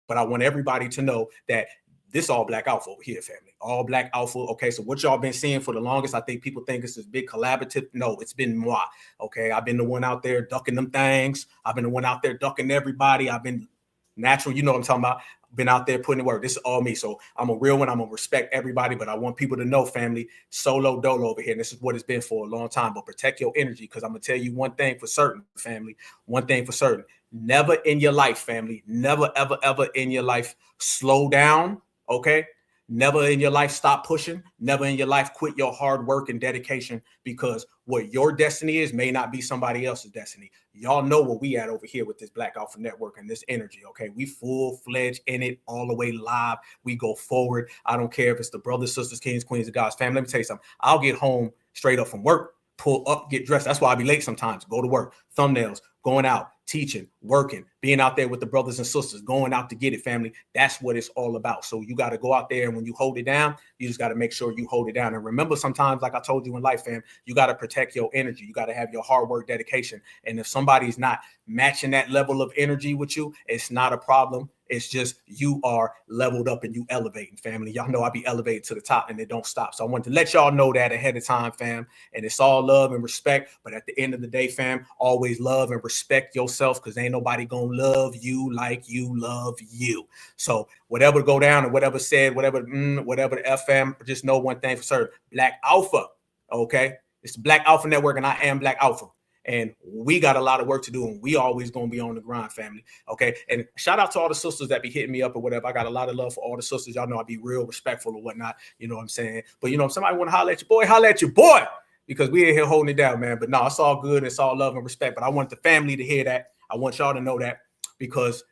But I want everybody to know that this all Black Alpha over here, family. All Black Alpha. Okay, so what y'all been seeing for the longest, I think people think it's this big collaborative. No, it's been moi. Okay, I've been the one out there ducking them things. I've been the one out there ducking everybody. I've been natural. You know what I'm talking about. Been out there putting in work. This is all me. So I'm a real one. I'm going to respect everybody, but I want people to know, family, solo dolo over here. And this is what it's been for a long time. But protect your energy, because I'm going to tell you one thing for certain, family. One thing for certain. Never in your life, family. Never, ever, ever in your life slow down. Okay. Never in your life stop pushing. Never in your life quit your hard work and dedication, because what your destiny is may not be somebody else's destiny. Y'all know where we at over here with this Black Alpha Network and this energy. Okay. We full-fledged in it, all the way live. We go forward. I don't care if it's the brothers, sisters, kings, queens, of God's family. Let me tell you something. I'll get home straight up from work. pull up, get dressed. That's why I be late sometimes. Go to work, thumbnails, going out, teaching, working, being out there with the brothers and sisters, going out to get it, family. That's what it's all about. So you got to go out there, and when you hold it down, you just got to make sure you hold it down. And remember, sometimes, like I told you in life, fam, you got to protect your energy. You got to have your hard work, dedication. And if somebody's not matching that level of energy with you, it's not a problem. It's just you are leveled up and you elevating, family. Y'all know I be elevated to the top and it don't stop. So I wanted to let y'all know that ahead of time, fam. And it's all love and respect. But at the end of the day, fam, always love and respect yourself, because ain't nobody gonna love you like you love you. So whatever go down or whatever said, whatever the FM, just know one thing for certain: Black Alpha. Okay, it's the Black Alpha Network, and I am Black Alpha. And we got a lot of work to do, and we always going to be on the grind, family. Okay. And shout out to all the sisters that be hitting me up or whatever. I got a lot of love for all the sisters. Y'all know I be real respectful or whatnot. You know what I'm saying? But if somebody want to holler at your boy, holler at your boy, because we ain't here holding it down, man. But no, it's all good. It's all love and respect. But I want the family to hear that. I want y'all to know that, because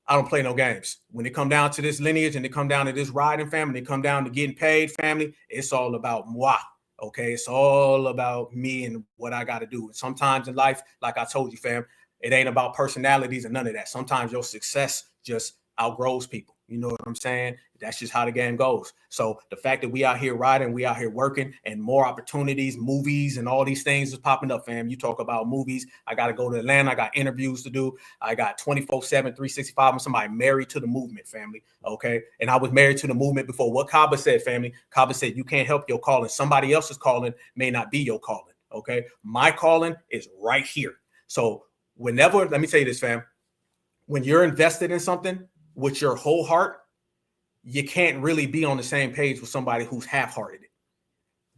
I don't play no games. When it come down to this lineage and it come down to this riding, family, it come down to getting paid, family, it's all about moi. Okay, it's all about me and what I got to do. And sometimes in life, like I told you, fam, it ain't about personalities and none of that. Sometimes your success just outgrows people. You know what I'm saying? That's just how the game goes. So the fact that we out here riding, we out here working, and more opportunities, movies, and all these things is popping up, fam. You talk about movies. I got to go to Atlanta. I got interviews to do. I got 24/7, 365. I'm somebody married to the movement, family. Okay. And I was married to the movement before. What Kaba said, family, Kaba said, you can't help your calling. Somebody else's calling may not be your calling. Okay. My calling is right here. So whenever, let me tell you this, fam, when you're invested in something with your whole heart, you can't really be on the same page with somebody who's half-hearted.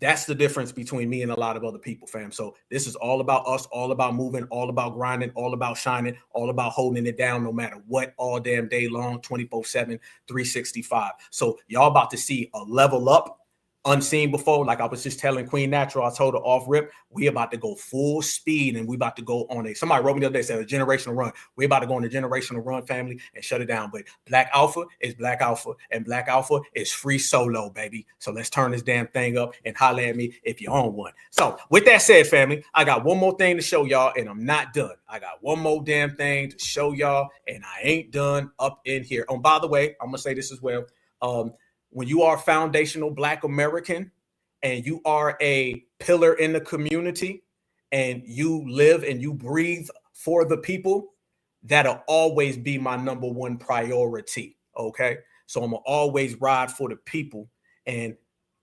That's the difference between me and a lot of other people, fam. So this is all about us, all about moving, all about grinding, all about shining, all about holding it down no matter what, all damn day long, 24/7, 365. So y'all about to see a level up unseen before. Like I was just telling Queen Natural, I told her off rip, we about to go full speed, and we about to go on somebody wrote me the other day, said a generational run. We about to go on a generational run, family, and shut it down. But Black Alpha is Black Alpha, and Black Alpha is free solo, baby. So let's turn this damn thing up and holler at me if you own one. So with that said, family, I got one more thing to show y'all, and I'm not done. I got one more damn thing to show y'all, and I ain't done up in here. Oh, by the way, I'm gonna say this as well. When you are a foundational Black American and you are a pillar in the community and you live and you breathe for the people, that'll always be my number one priority. Okay. So I'm gonna always ride for the people. And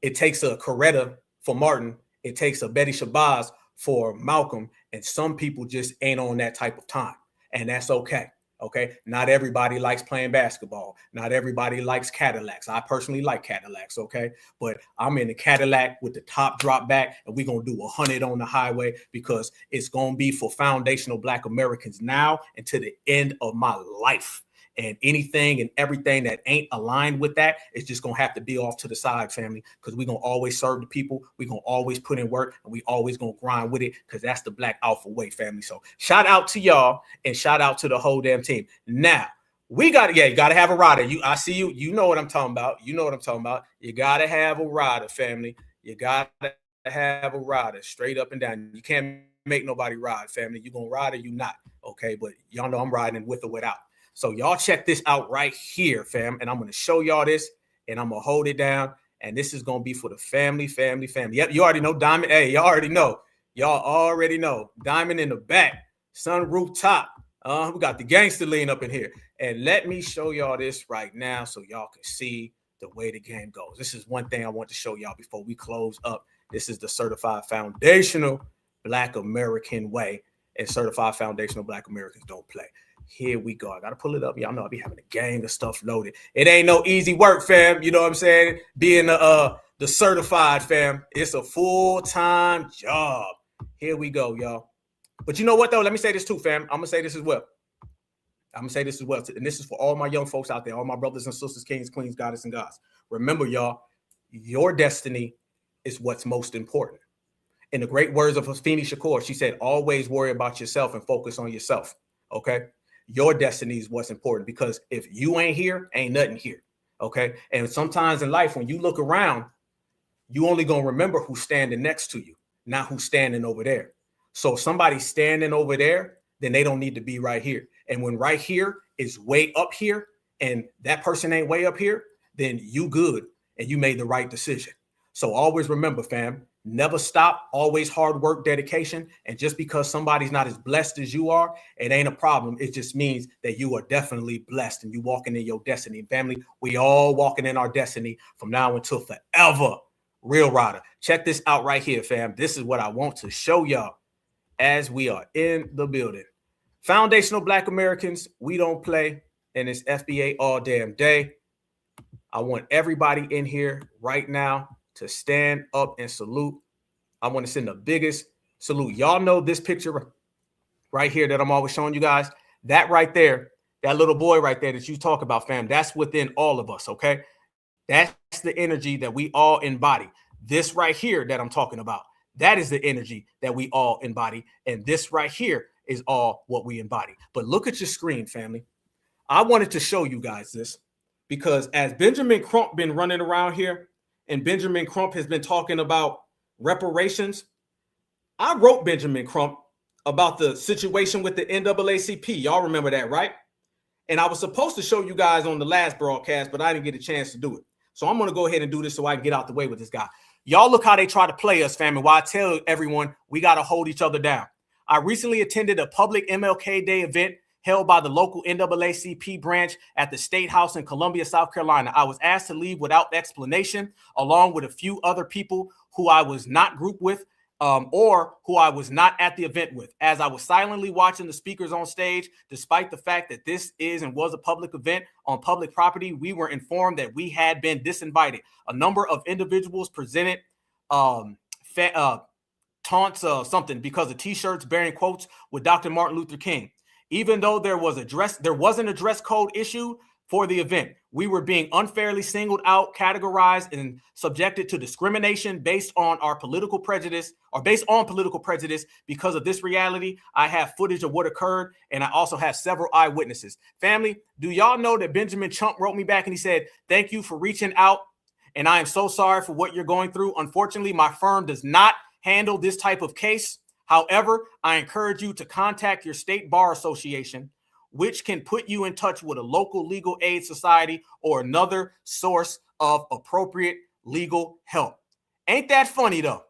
it takes a Coretta for Martin. It takes a Betty Shabazz for Malcolm. And some people just ain't on that type of time. And that's okay. Okay, not everybody likes playing basketball. Not everybody likes Cadillacs. I personally like Cadillacs. Okay, but I'm in the Cadillac with the top drop back, and we're gonna do 100 on the highway, because it's gonna be for foundational Black Americans now and to the end of my life. And anything and everything that ain't aligned with that is just gonna have to be off to the side, family, because we're gonna always serve the people. We're gonna always put in work, and we always gonna grind with it, because that's the Black Alpha way, family. So shout out to y'all, and shout out to the whole damn team. Now we got you gotta have a rider. I see you. You know what I'm talking about. You know what I'm talking about. You gotta have a rider, family. You gotta have a rider, straight up and down. You can't make nobody ride, family. You gonna ride or you not. Okay, but y'all know I'm riding with or without. So y'all check this out right here, fam. And I'm going to show y'all this, and I'm going to hold it down. And this is going to be for the family. Yep, you already know Diamond. Hey, y'all already know. Diamond in the back, sunroof top. We got the gangster lean up in here. And let me show y'all this right now so y'all can see the way the game goes. This is one thing I want to show y'all before we close up. This is the certified foundational Black American way. And certified foundational Black Americans don't play. Here we go. I got to pull it up. Y'all know I be having a gang of stuff loaded. It ain't no easy work, fam. You know what I'm saying? Being the certified, fam. It's a full-time job. Here we go, y'all. But you know what, though? Let me say this too, fam. I'm going to say this as well. And this is for all my young folks out there, all my brothers and sisters, kings, queens, goddess, and gods. Remember, y'all, your destiny is what's most important. In the great words of Afeni Shakur, she said, always worry about yourself and focus on yourself. Okay? Your destiny is what's important, because if you ain't here, ain't nothing here. Okay. And sometimes in life, when you look around, you only gonna remember who's standing next to you. not who's standing over there. So if somebody's standing over there, then they don't need to be right here. And when right here is way up here and that person ain't way up here, then you good and you made the right decision. So always remember, fam, never stop, always hard work, dedication. And just because somebody's not as blessed as you are, it ain't a problem. It just means that you are definitely blessed and you walking in your destiny. Family, we all walking in our destiny from now until forever. Real Rider. Check this out right here, fam. This is what I want to show y'all as we are in the building. Foundational Black Americans, we don't play, and it's FBA all damn day. I want everybody in here right now to stand up and salute. I want to send the biggest salute. Y'all know this picture right here that I'm always showing you guys. That right there, that little boy right there that you talk about, fam, that's within all of us, okay? That's the energy that we all embody. This right here that I'm talking about, that is the energy that we all embody. And this right here is all what we embody. But look at your screen, family. I wanted to show you guys this because as Benjamin Crump been running around here and Benjamin Crump has been talking about reparations, I wrote Benjamin Crump about the situation with the NAACP. Y'all remember that, right? And I was supposed to show you guys on the last broadcast, but I didn't get a chance to do it. So I'm going to go ahead and do this so I can get out the way with this guy. Y'all look how they try to play us, family. While I tell everyone we got to hold each other down. I recently attended a public MLK Day event held by the local NAACP branch at the State House in Columbia, South Carolina. I was asked to leave without explanation, along with a few other people who I was not grouped with or who I was not at the event with. As I was silently watching the speakers on stage, despite the fact that this is and was a public event on public property, we were informed that we had been disinvited. A number of individuals presented taunts something because of t-shirts bearing quotes with Dr. Martin Luther King. Even though there wasn't a dress code issue for the event, we were being unfairly singled out, categorized, and subjected to discrimination based on our political prejudice or based on political prejudice. Because of this reality, I have footage of what occurred, and I also have several eyewitnesses. Family, do y'all know that Benjamin Chump wrote me back and he said, "Thank you for reaching out, and I am so sorry for what you're going through. Unfortunately, my firm does not handle this type of case. However, I encourage you to contact your state bar association, which can put you in touch with a local legal aid society or another source of appropriate legal help." Ain't that funny though?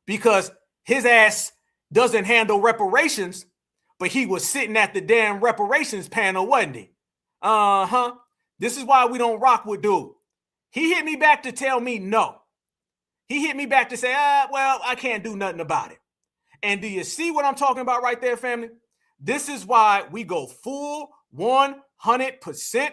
Because his ass doesn't handle reparations, but he was sitting at the damn reparations panel, wasn't he? This is why we don't rock with dude. He hit me back to tell me no. He hit me back to say, well, I can't do nothing about it. And do you see what I'm talking about right there, family? This is why we go full 100%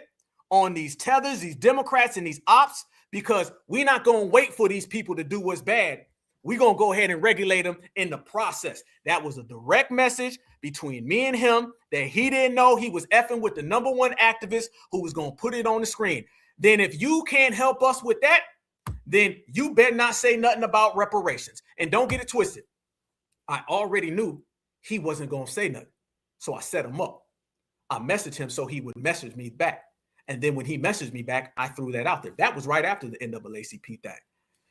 on these tethers, these Democrats and these ops, because we're not going to wait for these people to do what's bad. We're going to go ahead and regulate them in the process. That was a direct message between me and him that he didn't know he was effing with the #1 activist who was going to put it on the screen. Then if you can't help us with that, then you better not say nothing about reparations. And don't get it twisted. I already knew he wasn't going to say nothing. So I set him up. I messaged him so he would message me back. And then when he messaged me back, I threw that out there. That was right after the NAACP thing.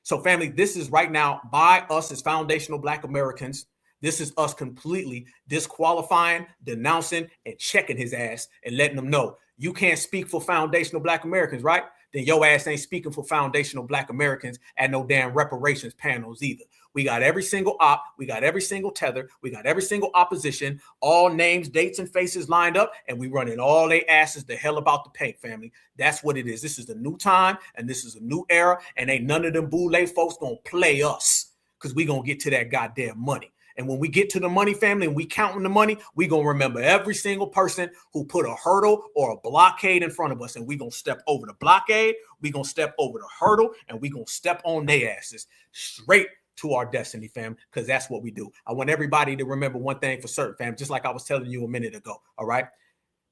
So family, this is right now by us as foundational Black Americans. This is us completely disqualifying, denouncing, and checking his ass and letting him know you can't speak for foundational Black Americans, right? Then your ass ain't speaking for foundational Black Americans at no damn reparations panels either. We got every single op, we got every single tether, we got every single opposition, all names, dates, and faces lined up, and we running all they asses the hell about the paint, family. That's what it is. This is the new time, and this is a new era, and ain't none of them boule folks gonna play us, because we gonna get to that goddamn money. And when we get to the money, family, and we counting the money, we going to remember every single person who put a hurdle or a blockade in front of us. And we going to step over the blockade, we going to step over the hurdle, and we going to step on their asses straight to our destiny, fam, because that's what we do. I want everybody to remember one thing for certain, fam, just like I was telling you a minute ago, all right?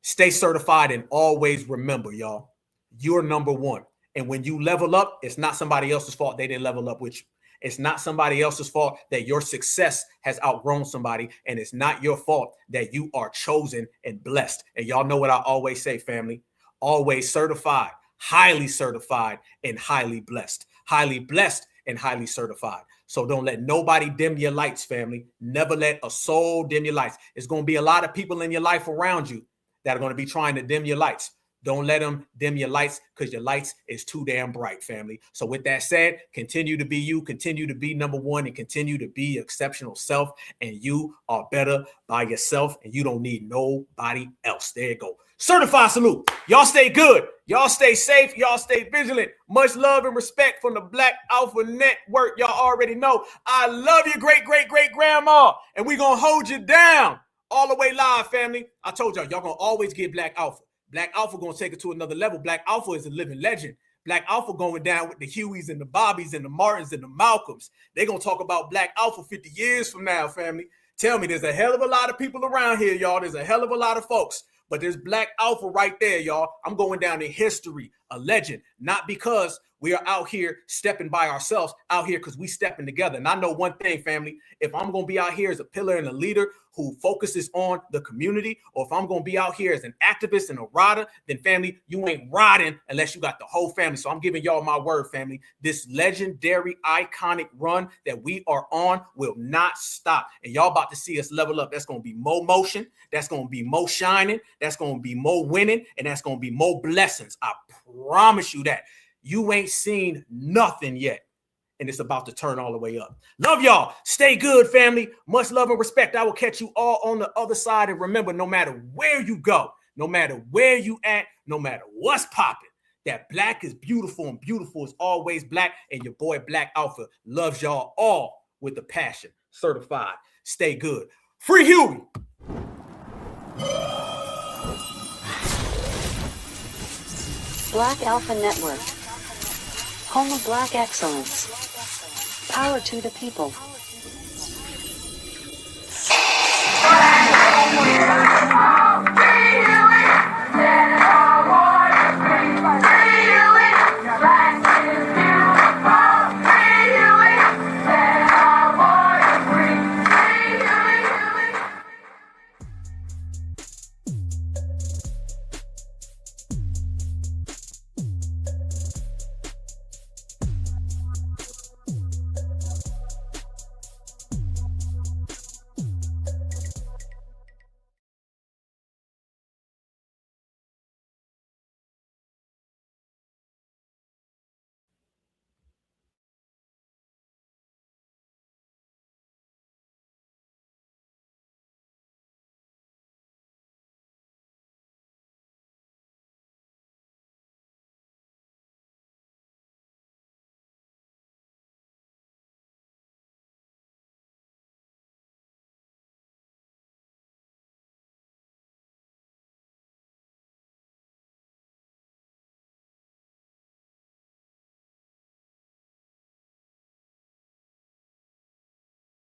Stay certified and always remember, y'all, you're #1. And when you level up, it's not somebody else's fault they didn't level up with you. It's not somebody else's fault that your success has outgrown somebody, and it's not your fault that you are chosen and blessed. And y'all know what I always say, family, always certified, and highly blessed and highly certified. So don't let nobody dim your lights, family. Never let a soul dim your lights. It's going to be a lot of people in your life around you that are going to be trying to dim your lights. Don't let them dim your lights because your lights is too damn bright, family. So with that said, continue to be you, continue to be number one, and continue to be your exceptional self. And you are better by yourself, and you don't need nobody else. There you go. Certified salute. Y'all stay good. Y'all stay safe. Y'all stay vigilant. Much love and respect from the Black Alpha Network. Y'all already know I love you, great grandma, and we gonna hold you down all the way live, family. I told y'all gonna always get Black Alpha. Black Alpha gonna take it to another level. Black Alpha is a living legend. Black Alpha going down with the Hueys and the Bobbies and the Martins and the Malcolms. They gonna talk about Black Alpha 50 years from now, family. Tell me, there's a hell of a lot of people around here, y'all. There's a hell of a lot of folks. But there's Black Alpha right there, y'all. I'm going down in history, a legend. Not because we are out here stepping by ourselves, out here because we stepping together. And I know one thing, family. If I'm going to be out here as a pillar and a leader who focuses on the community, or if I'm going to be out here as an activist and a rider, then family, you ain't riding unless you got the whole family. So I'm giving y'all my word, family. This legendary, iconic run that we are on will not stop. And y'all about to see us level up. That's going to be more motion. That's going to be more shining. That's going to be more winning. And that's going to be more blessings. I promise you that. You ain't seen nothing yet. And it's about to turn all the way up. Love y'all. Stay good, family. Much love and respect. I will catch you all on the other side. And remember, no matter where you go, no matter where you at, no matter what's popping, that black is beautiful and beautiful is always black. And your boy Black Alpha loves y'all all with a passion. Certified. Stay good. Free Huey. Black Alpha Network. Home of Black excellence. Power to the people.